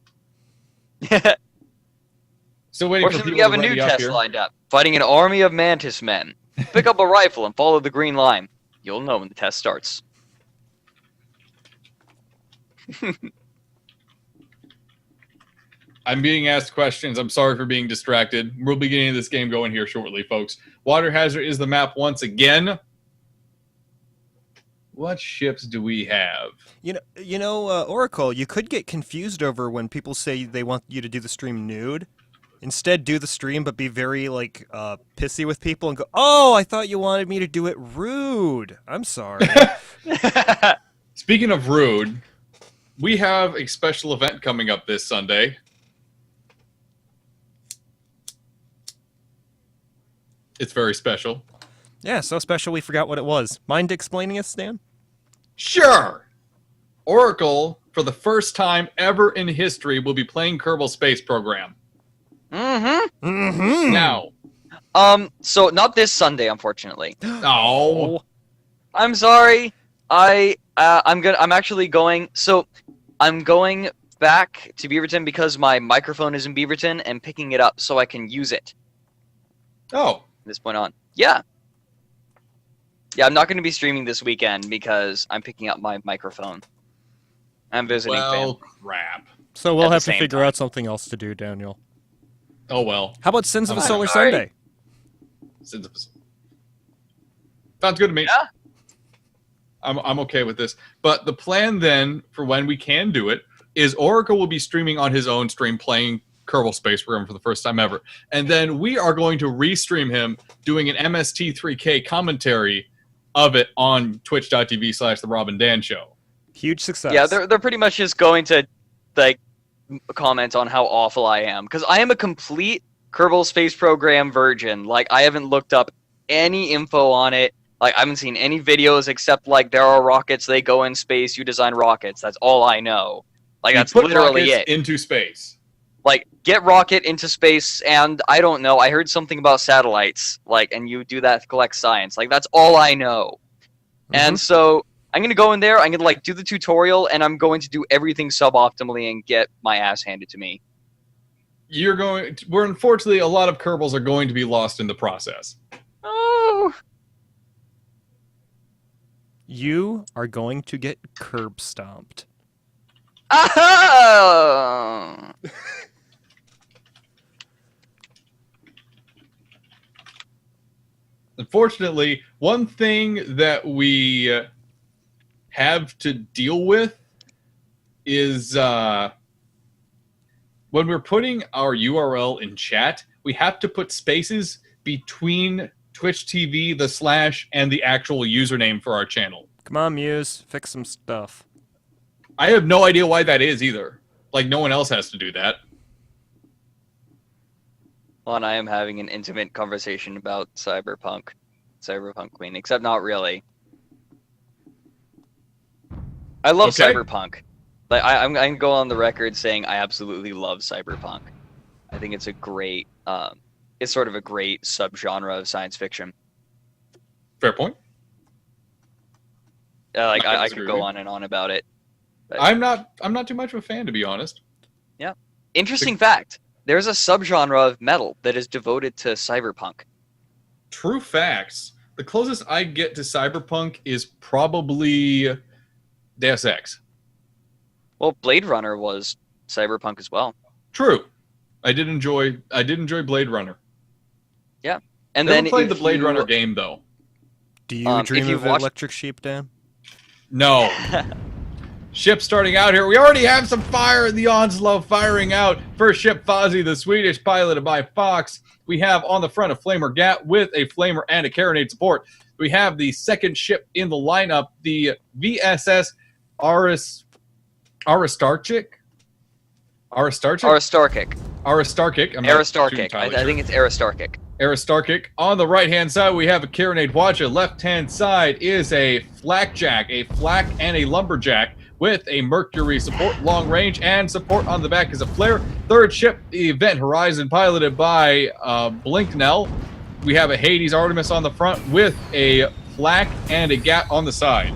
Still waiting for Fortunately, people we have to a new ready up test here. lined up. Fighting an army of mantis men. Pick up a rifle and follow the green line. You'll know when the test starts. I'm being asked questions. I'm sorry for being distracted. We'll be getting this game going here shortly, folks. Water Hazard is the map once again. What ships do we have? Oracle, you could get confused over when people say they want you to do the stream nude. Instead, do the stream, but be very, pissy with people and go, oh, I thought you wanted me to do it rude. I'm sorry. Speaking of rude, we have a special event coming up this Sunday. It's very special. Yeah, so special we forgot what it was. Mind explaining it, Stan? Sure! Oracle, for the first time ever in history, will be playing Kerbal Space Program. Mm-hmm. Mm-hmm. Now. So not this Sunday, unfortunately. Oh. I'm sorry. I'm actually going. So I'm going back to Beaverton because my microphone is in Beaverton and picking it up so I can use it Oh. from this point on. Yeah. Yeah, I'm not going to be streaming this weekend because I'm picking up my microphone. I'm visiting Well, family. crap. So we'll At the have to same figure time. out something else to do, Daniel. Oh, well. How about Sins of a I'm Solar sorry. Sunday? Sounds good to me. Yeah. I'm okay with this. But the plan then, for when we can do it, is Oracle will be streaming on his own stream playing Kerbal Space Program for the first time ever. And then we are going to restream him doing an MST3K commentary of it on twitch.tv/The Rob and Dan Show. Huge success. Yeah, they're pretty much just going to comment on how awful I am because I am a complete Kerbal Space Program virgin. Like I haven't looked up any info on it. Like I haven't seen any videos except there are rockets, they go in space, you design rockets. That's all I know. Like You that's put literally rockets it. into space. Like get rocket into space, and I don't know. I heard something about satellites. And you do that to collect science. Like that's all I know. And so I'm gonna go in there. I'm gonna do the tutorial, and I'm going to do everything suboptimally and get my ass handed to me. We're unfortunately, a lot of Kerbals are going to be lost in the process. Oh. You are going to get curb stomped. Ah! Unfortunately, one thing that we have to deal with is when we're putting our URL in chat, we have to put spaces between Twitch TV, the / and the actual username for our channel. Come on, Muse. Fix some stuff. I have no idea why that is either. No one else has to do that. Well, and I am having an intimate conversation about Cyberpunk Queen, except not really. I love Okay. Cyberpunk. I'm going to go on the record saying I absolutely love Cyberpunk. I think it's a great, it's sort of a great subgenre of science fiction. Fair point. I could disagree go with you. on and on about it. I'm not too much of a fan, to be honest. Interesting fact: there's a subgenre of metal that is devoted to cyberpunk. True facts. The closest I get to Cyberpunk is probably Deus Ex. Well, Blade Runner was cyberpunk as well. True. I did enjoy Blade Runner. And Never then played the if Blade you- Runner game though. Do you if dream you of watch- Electric Sheep, Dan? No. Ship starting out here. We already have some fire in the Onslow firing out. First ship, Fozzie, the Swedish, piloted by Fox. We have on the front a Flamer Gat with a Flamer and a Carronade support. We have the second ship in the lineup, the VSS Aristarchik. Aristarchic. I think it's Aristarchic. Aristarchic. On the right-hand side, we have a Carronade Watcher. Left-hand side is a Flakjack, a Flak and a Lumberjack with a Mercury support, long range, and support on the back is a Flare. Third ship, the Event Horizon, piloted by Blinknell. We have a Hades Artemis on the front with a Flak and a Gat on the side.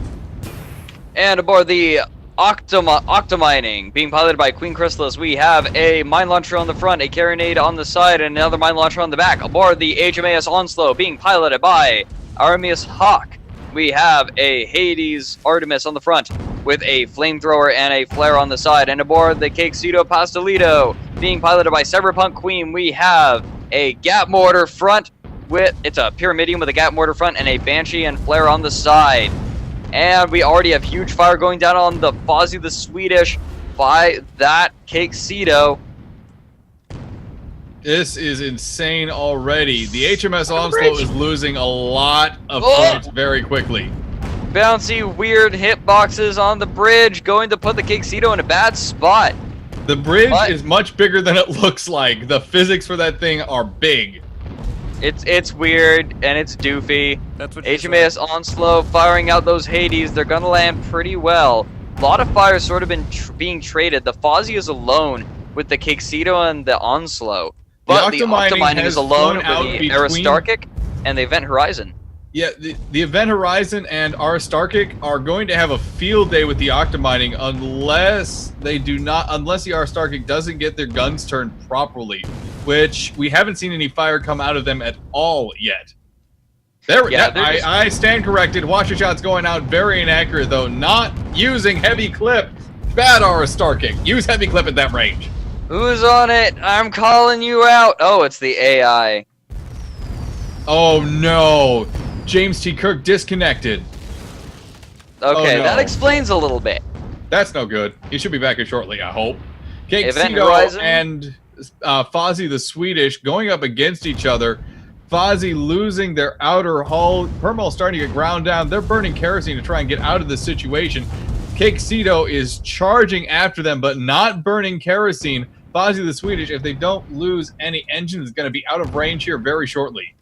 And aboard the Octomining, being piloted by Queen Chrysalis, we have a mine launcher on the front, a Carronade on the side, and another mine launcher on the back. Aboard the HMAS Onslow, being piloted by Artemis Hawk, we have a Hades Artemis on the front with a flamethrower and a flare on the side. And aboard the Cakesito Pastelito, being piloted by Cyberpunk Queen, we have a Gat Mortar front with, it's a Pyramidium with a Gat Mortar front and a Banshee and flare on the side. And we already have huge fire going down on the Fozzie the Swedish by that Cakesito. This is insane already. The HMS Onslow is losing a lot of points very quickly. Bouncy, weird hitboxes on the bridge, going to put the Cakesito in a bad spot. The bridge is much bigger than it looks like. The physics for that thing are big. It's weird and it's doofy. That's what HMAS Onslow firing out those Hades. They're gonna land pretty well. A lot of fire sort of been being traded. The Fozzie is alone with the Cakesito and the Onslow. But the Octomining is alone with the Aristarchic and the Event Horizon. Yeah, the Event Horizon and Aristarchic are going to have a field day with the Octomining unless the Aristarchic doesn't get their guns turned properly, which we haven't seen any fire come out of them at all yet. I stand corrected. Watch your shots going out. Very inaccurate, though. Not using heavy clip. Bad Aristarchic. Use heavy clip at that range. Who's on it? I'm calling you out. Oh, it's the AI. Oh, no. James T. Kirk disconnected. Okay, no. That explains a little bit. That's no good. He should be back here shortly, I hope. Event Cakesito Horizon and Fozzie the Swedish going up against each other. Fozzie losing their outer hull. Permal starting to get ground down. They're burning kerosene to try and get out of this situation. Cakesito is charging after them, but not burning kerosene. Fozzie the Swedish, if they don't lose any engines, is going to be out of range here very shortly.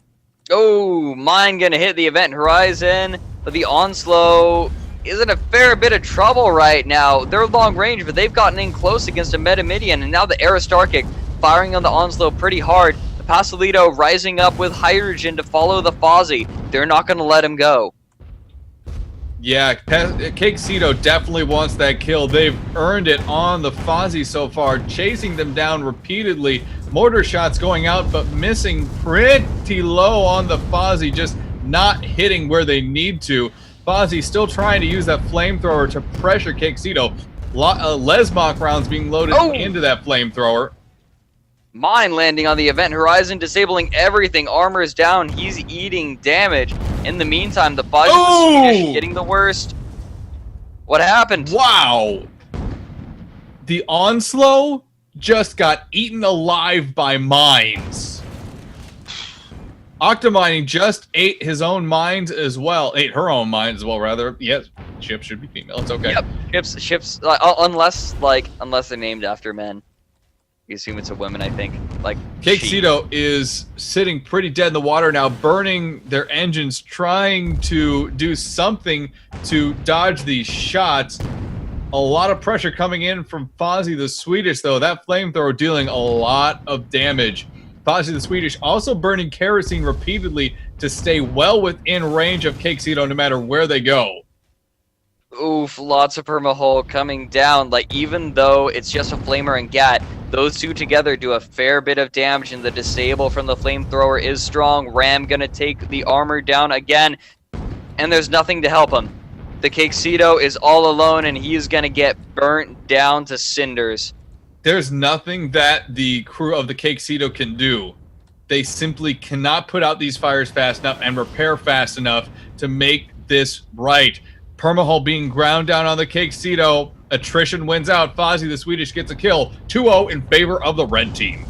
Oh, mine gonna hit the Event Horizon, but the Onslow is in a fair bit of trouble right now. They're long range, but they've gotten in close against a Metamidian, and now the Aristarchic firing on the Onslow pretty hard. The Pastelito rising up with hydrogen to follow the Fozzie. They're not gonna let him go. Yeah, Cakesito definitely wants that kill. They've earned it on the Fozzie so far, chasing them down repeatedly. Mortar shots going out, but missing pretty low on the Fozzie, just not hitting where they need to. Fozzie still trying to use that flamethrower to pressure Cakesito. Lesmok rounds being loaded into that flamethrower. Mine landing on the Event Horizon, disabling everything. Armor is down. He's eating damage. In the meantime, the Fozzie the Swedish getting the worst. What happened? Wow. The Onslow just got eaten alive by mines. Octomining just ate his own mines as well. Ate her own mines as well, rather. Yes, ship should be female. It's okay. Yep, ships. Unless they're named after men. You assume it's a woman, I think. Like Cakesito is sitting pretty dead in the water now, burning their engines, trying to do something to dodge these shots. A lot of pressure coming in from Fozzie the Swedish, though. That flamethrower dealing a lot of damage. Fozzie the Swedish also burning kerosene repeatedly to stay well within range of Cakesito no matter where they go. Oof, lots of permahull coming down. Like, even though it's just a flamer and Gat, those two together do a fair bit of damage, and the disable from the flamethrower is strong. Ram gonna take the armor down again, and there's nothing to help him. The Cakesito is all alone, and he's gonna get burnt down to cinders. There's nothing that the crew of the Cakesito can do. They simply cannot put out these fires fast enough and repair fast enough to make this right. Permahull being ground down on the Cakesito. Attrition wins out. Fozzie the Swedish gets a kill. 2-0 in favor of the red team.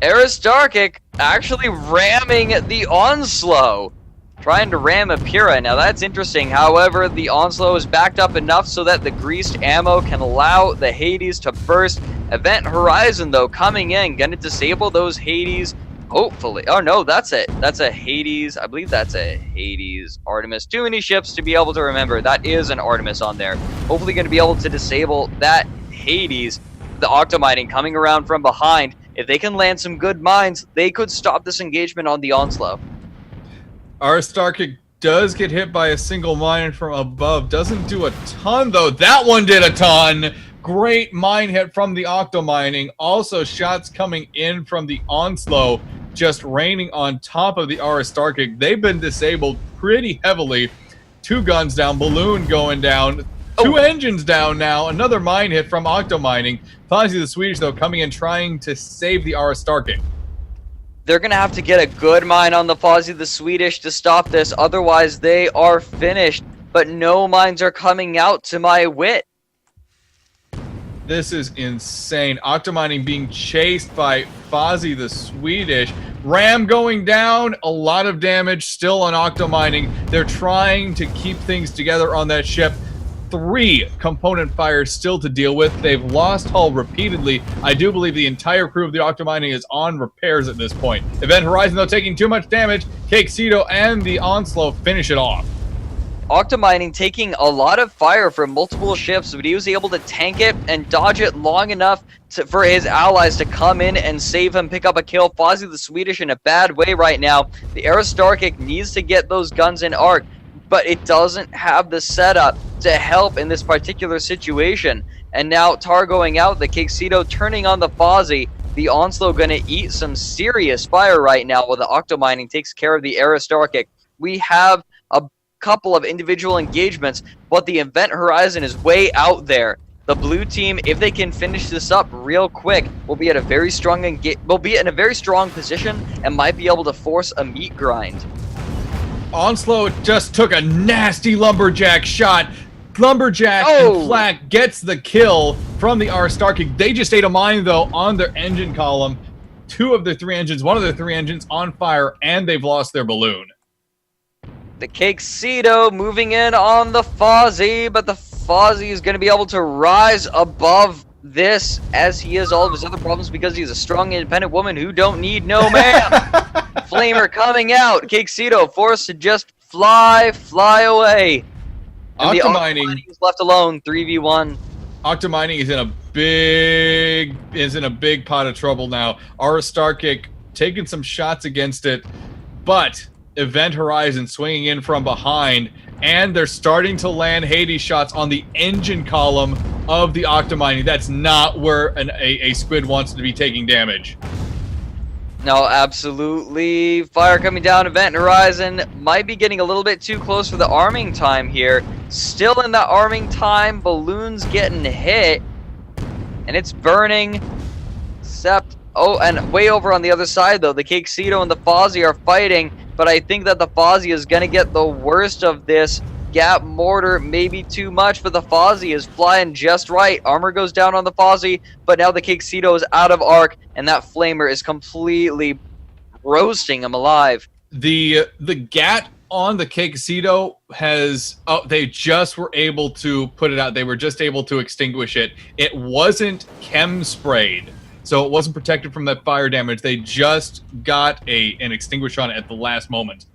Aristarchic actually ramming the Onslow. Trying to ram a Pyrrha. Now that's interesting. However, the Onslow is backed up enough so that the greased ammo can allow the Hades to burst. Event Horizon, though, coming in. Gonna disable those Hades. Hopefully. Oh, no, that's it. That's a Hades. I believe that's a Hades Artemis. Too many ships to be able to remember. That is an Artemis on there. Hopefully going to be able to disable that Hades. The Octomining coming around from behind. If they can land some good mines, they could stop this engagement on the Onslow. Aristarchic does get hit by a single mine from above. Doesn't do a ton, though. That one did a ton. Great mine hit from the Octomining. Also, shots coming in from the Onslow, just raining on top of the Aristarchic. They've been disabled pretty heavily. 2 guns down, balloon going down. 2 engines down now. Another mine hit from Octomining. Fozzie the Swedish, though, coming in trying to save the Aristarchic. They're going to have to get a good mine on the Fozzie the Swedish to stop this. Otherwise, they are finished. But no mines are coming out to my wit. This is insane. Octomining being chased by Fozzie the Swedish. Ram going down. A lot of damage still on Octomining. They're trying to keep things together on that ship. 3 component fires still to deal with. They've lost hull repeatedly. I do believe the entire crew of the Octomining is on repairs at this point. Event Horizon, though, taking too much damage. Cakecido and the Onslow finish it off. Octomining taking a lot of fire from multiple ships, but he was able to tank it and dodge it long enough for his allies to come in and save him, pick up a kill. Fozzie the Swedish in a bad way right now. The Aristarchic needs to get those guns in arc, but it doesn't have the setup to help in this particular situation. And now Tar going out, the Cakecido turning on the Fozzie. The Onslow gonna eat some serious fire right now while the Octomining takes care of the Aristarchic. We have a couple of individual engagements, but the Event Horizon is way out there. The blue team, if they can finish this up real quick, will be at a very strong in a very strong position and might be able to force a meat grind. Onslow just took a nasty lumberjack shot. Lumberjack and Flak gets the kill from the Aristarchic. They just ate a mine, though, on their engine column. 2 of their 3 engines, 1 of their 3 engines on fire, and they've lost their balloon. The Cakecido moving in on the Fozzie, but the Fozzie is going to be able to rise above this as he has all of his other problems because he's a strong, independent woman who don't need no man. Flamer coming out. Cakecido forced to just fly away. And the Octomining is left alone, 3v1. Octomining is in a big pot of trouble now. Aristarchic taking some shots against it, but Event Horizon swinging in from behind, and they're starting to land Hades shots on the engine column of the Octomining. That's not where a squid wants to be taking damage. No, absolutely. Fire coming down. Event Horizon might be getting a little bit too close for the arming time here. Still in the arming time. Balloons getting hit. And it's burning. Except, and way over on the other side, though, the Cakecido and the Fozzie are fighting. But I think that the Fozzie is going to get the worst of this. Gap mortar, maybe too much, but the Fozzie is flying just right. Armor goes down on the Fozzie, but now the Cakecido is out of arc, and that Flamer is completely roasting him alive. The GAT on the Cakecido has... they just were able to put it out. They were just able to extinguish it. It wasn't chem sprayed, so it wasn't protected from that fire damage. They just got an extinguisher on it at the last moment.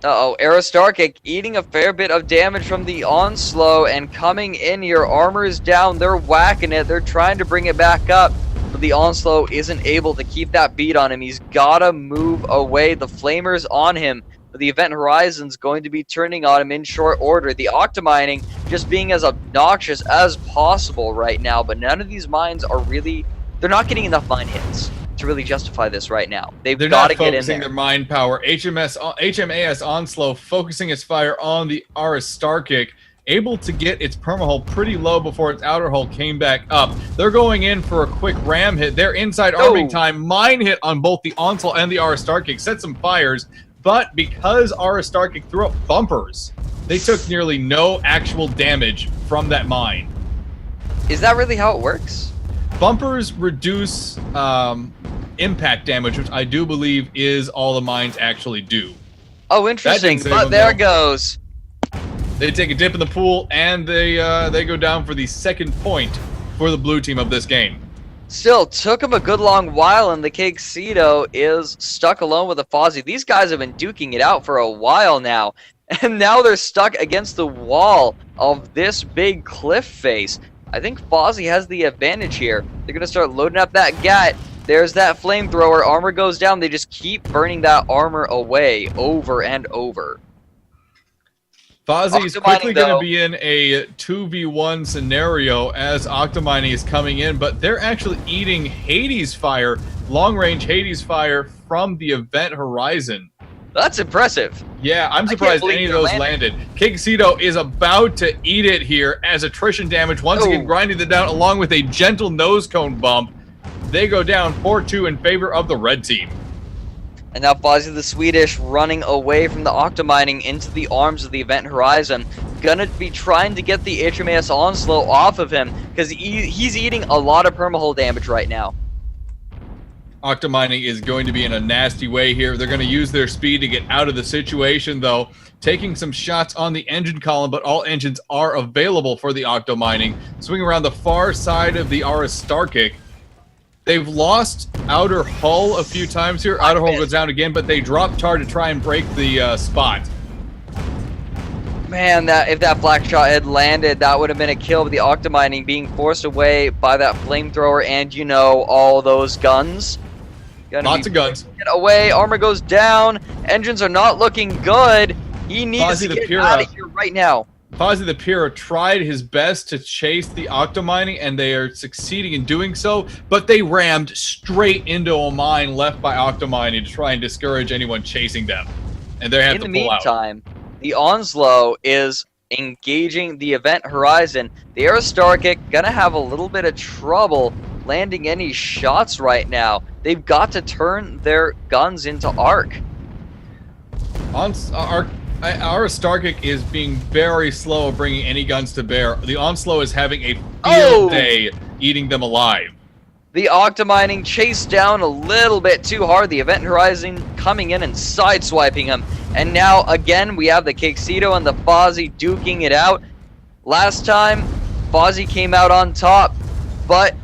Aristarchic eating a fair bit of damage from the Onslow and coming in here. Armor is down. They're whacking it. They're trying to bring it back up. But the Onslow isn't able to keep that beat on him. He's got to move away. The Flamer's on him. But the Event Horizon's going to be turning on him in short order. The Octomining just being as obnoxious as possible right now. But none of these mines are really... They're not getting enough mine hits to really justify this right now. They're got to get in there. They're not focusing their mine power. HMAS Onslow focusing its fire on the Aristarchic, able to get its permahull pretty low before its outer hull came back up. They're going in for a quick ram hit. They're inside arming time. Mine hit on both the Onslow and the Aristarchic. Set some fires, but because Aristarchic threw up bumpers, they took nearly no actual damage from that mine. Is that really how it works? Bumpers reduce impact damage, which I do believe is all the mines actually do. Oh, interesting. save But them, there though. goes. They take a dip in the pool, and they go down for the second point for the blue team of this game. Still, took him a good long while, and the Cakecedo is stuck alone with a Fozzie. These guys have been duking it out for a while now, and now they're stuck against the wall of this big cliff face. I think Fozzie has the advantage here. They're going to start loading up that gat. There's that flamethrower. Armor goes down. They just keep burning that armor away over and over. Fozzie's Octomining, quickly going to though. be in a 2v1 scenario as Octomining is coming in, but they're actually eating Hades fire, long-range Hades fire from the Event Horizon. That's impressive. Yeah, I'm I can't surprised believe any of they're those landed. Cakecedo is about to eat it here as attrition damage, once again Oh. grinding them down along with a gentle nose cone bump. They go down 4-2 in favor of the red team. And now Fozzie the Swedish running away from the Octomining into the arms of the Event Horizon. Gonna be trying to get the HMAS Onslow off of him, because he's eating a lot of permahull damage right now. Octomining is going to be in a nasty way here. They're going to use their speed to get out of the situation, though. Taking some shots on the engine column, but all engines are available for the Octomining. Swinging around the far side of the Aristarchic. They've lost Outer Hull a few times here. Outer Hull goes down again, but they drop Tar to try and break the spot. Man, if that black shot had landed, that would have been a kill with the Octomining being forced away by that flamethrower and, you know, all those guns. Lots of guns. Get away, armor goes down, engines are not looking good. He needs Fozzie to the get Pyrrha. out of here right now. Fozzie the Pyrrha tried his best to chase the Octomining, and they are succeeding in doing so, but they rammed straight into a mine left by Octomining to try and discourage anyone chasing them. And they have In to the pull out. meantime, the Onslow is engaging the Event Horizon. The Aristarchic gonna have a little bit of trouble landing any shots right now. They've got to turn their guns into arc. Aristarchic is being very slow at bringing any guns to bear. The Onslow is having a field Oh! day eating them alive. The Octomining chased down a little bit too hard. The Event Horizon coming in and sideswiping him. And now, again, we have the Cakecedo and the Fozzie duking it out. Last time, Fozzie came out on top, but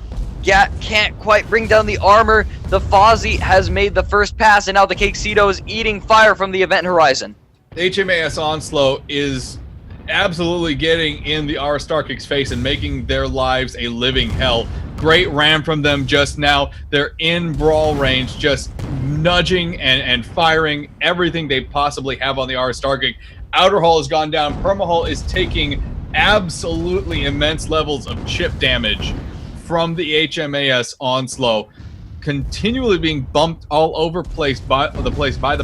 Gat can't quite bring down the armor. The Fozzie has made the first pass, and now the Cakecedo is eating fire from the Event Horizon. HMAS Onslow is absolutely getting in the Aristarchic's face and making their lives a living hell. Great ram from them just now. They're in brawl range, just nudging and firing everything they possibly have on the Aristarchic. Outer Hull has gone down. Permahull is taking absolutely immense levels of chip damage from the HMAS Onslow, continually being bumped all over the place by the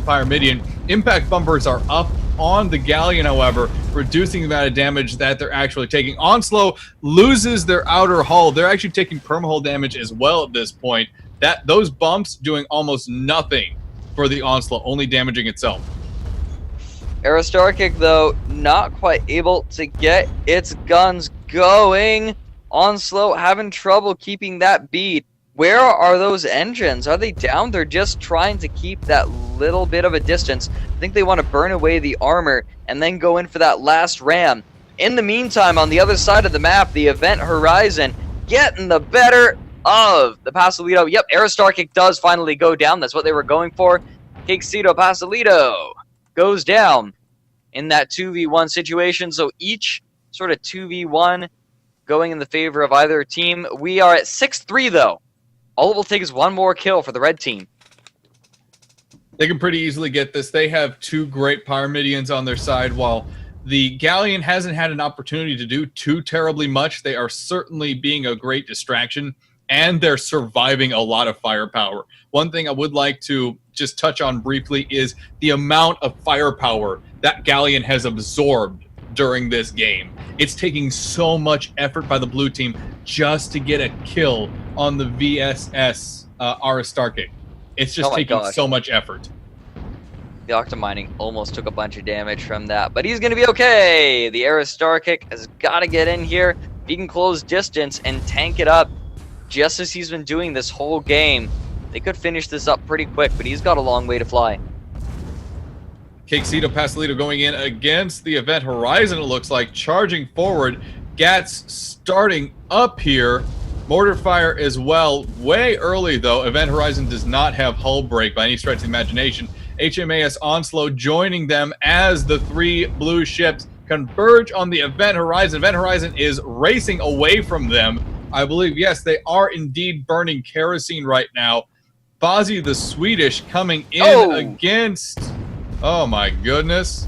Pyramidion. Impact bumpers are up on the Galleon, however, reducing the amount of damage that they're actually taking. Onslow loses their outer hull. They're actually taking permahull damage as well at this point. Those bumps doing almost nothing for the Onslow, only damaging itself. Aristarchic, though, not quite able to get its guns going. Onslow having trouble keeping that bead. Where are those engines? Are they down? They're just trying to keep that little bit of a distance. I think they want to burn away the armor and then go in for that last ram. In the meantime, on the other side of the map, the Event Horizon getting the better of the Pasolido. Yep, Aristarchic does finally go down. That's what they were going for. Cakecedo Pasolido goes down in that 2v1 situation. So each sort of 2v1 going in the favor of either team. We are at 6-3, though. All it will take is one more kill for the red team. They can pretty easily get this. They have two great Pyramidions on their side, while the Galleon hasn't had an opportunity to do too terribly much. They are certainly being a great distraction, and they're surviving a lot of firepower. One thing I would like to just touch on briefly is the amount of firepower that Galleon has absorbed during this game. It's taking so much effort by the blue team just to get a kill on the VSS Aristarchic. It's just taking so much effort. The Octomining almost took a bunch of damage from that, but he's going to be okay. The Aristarchic has got to get in here. he can close distance and tank it up just as he's been doing this whole game, they could finish this up pretty quick, but he's got a long way to fly. Cakecito Pastelito going in against the Event Horizon, it looks like, charging forward. Gats starting up here. Mortar fire as well. Way early, though. Event Horizon does not have hull break by any stretch of the imagination. HMAS Onslow joining them as the three blue ships converge on the Event Horizon. Event Horizon is racing away from them. I believe, yes, they are indeed burning kerosene right now. Fozzie the Swedish coming in against... Oh my goodness.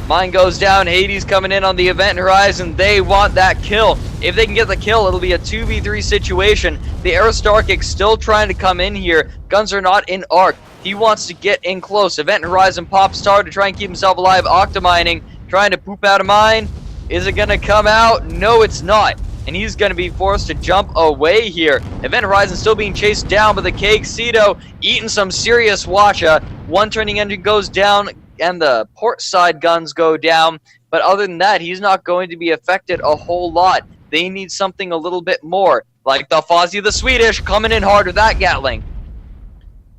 Mine goes down. Hades coming in on the Event Horizon. They want that kill. If they can get the kill, it'll be a 2v3 situation. The Aristarchic still trying to come in here. Guns are not in arc. He wants to get in close. Event Horizon pops star to try and keep himself alive. Octomining, trying to poop out a mine. Is it going to come out? No, it's not. And he's going to be forced to jump away here. Event Horizon still being chased down, but the Cakecito eating some serious watcha. One turning engine goes down, and the port side guns go down. But other than that, he's not going to be affected a whole lot. They need something a little bit more, like the Fozzie the Swedish coming in hard with that Gatling.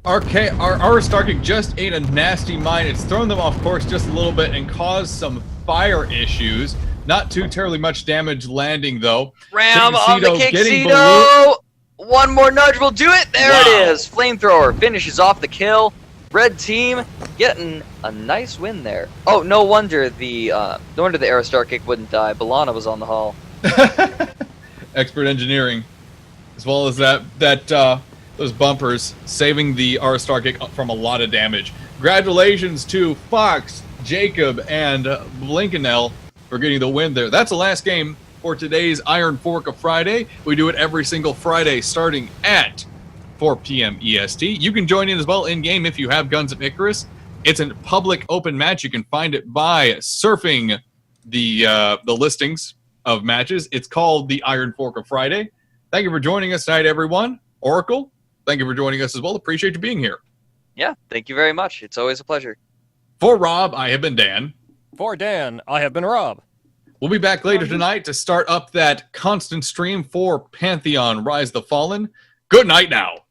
Our Aristarchic just ate a nasty mine. It's thrown them off course just a little bit and caused some fire issues. Not too terribly much damage landing, though. Ram on the Cakecito! One more nudge will do it! There it is! Flamethrower finishes off the kill. Red team getting a nice win there. Oh, no wonder the Aristarchic wouldn't die. Balana was on the hull. Expert engineering. As well as those bumpers, saving the Aristarchic from a lot of damage. Congratulations to Fox, Jacob, and Blinkenell for getting the win there. That's the last game for today's Iron Fork of Friday. We do it every single Friday starting at 4 p.m. EST. You can join in as well in-game if you have Guns of Icarus. It's a public open match. You can find it by surfing the listings of matches. It's called the Iron Fork of Friday. Thank you for joining us tonight, everyone. Oracle, thank you for joining us as well. Appreciate you being here. Yeah, thank you very much. It's always a pleasure. For Rob, I have been Dan. For Dan, I have been Rob. We'll be back later tonight to start up that constant stream for Pantheon Rise the Fallen. Good night now.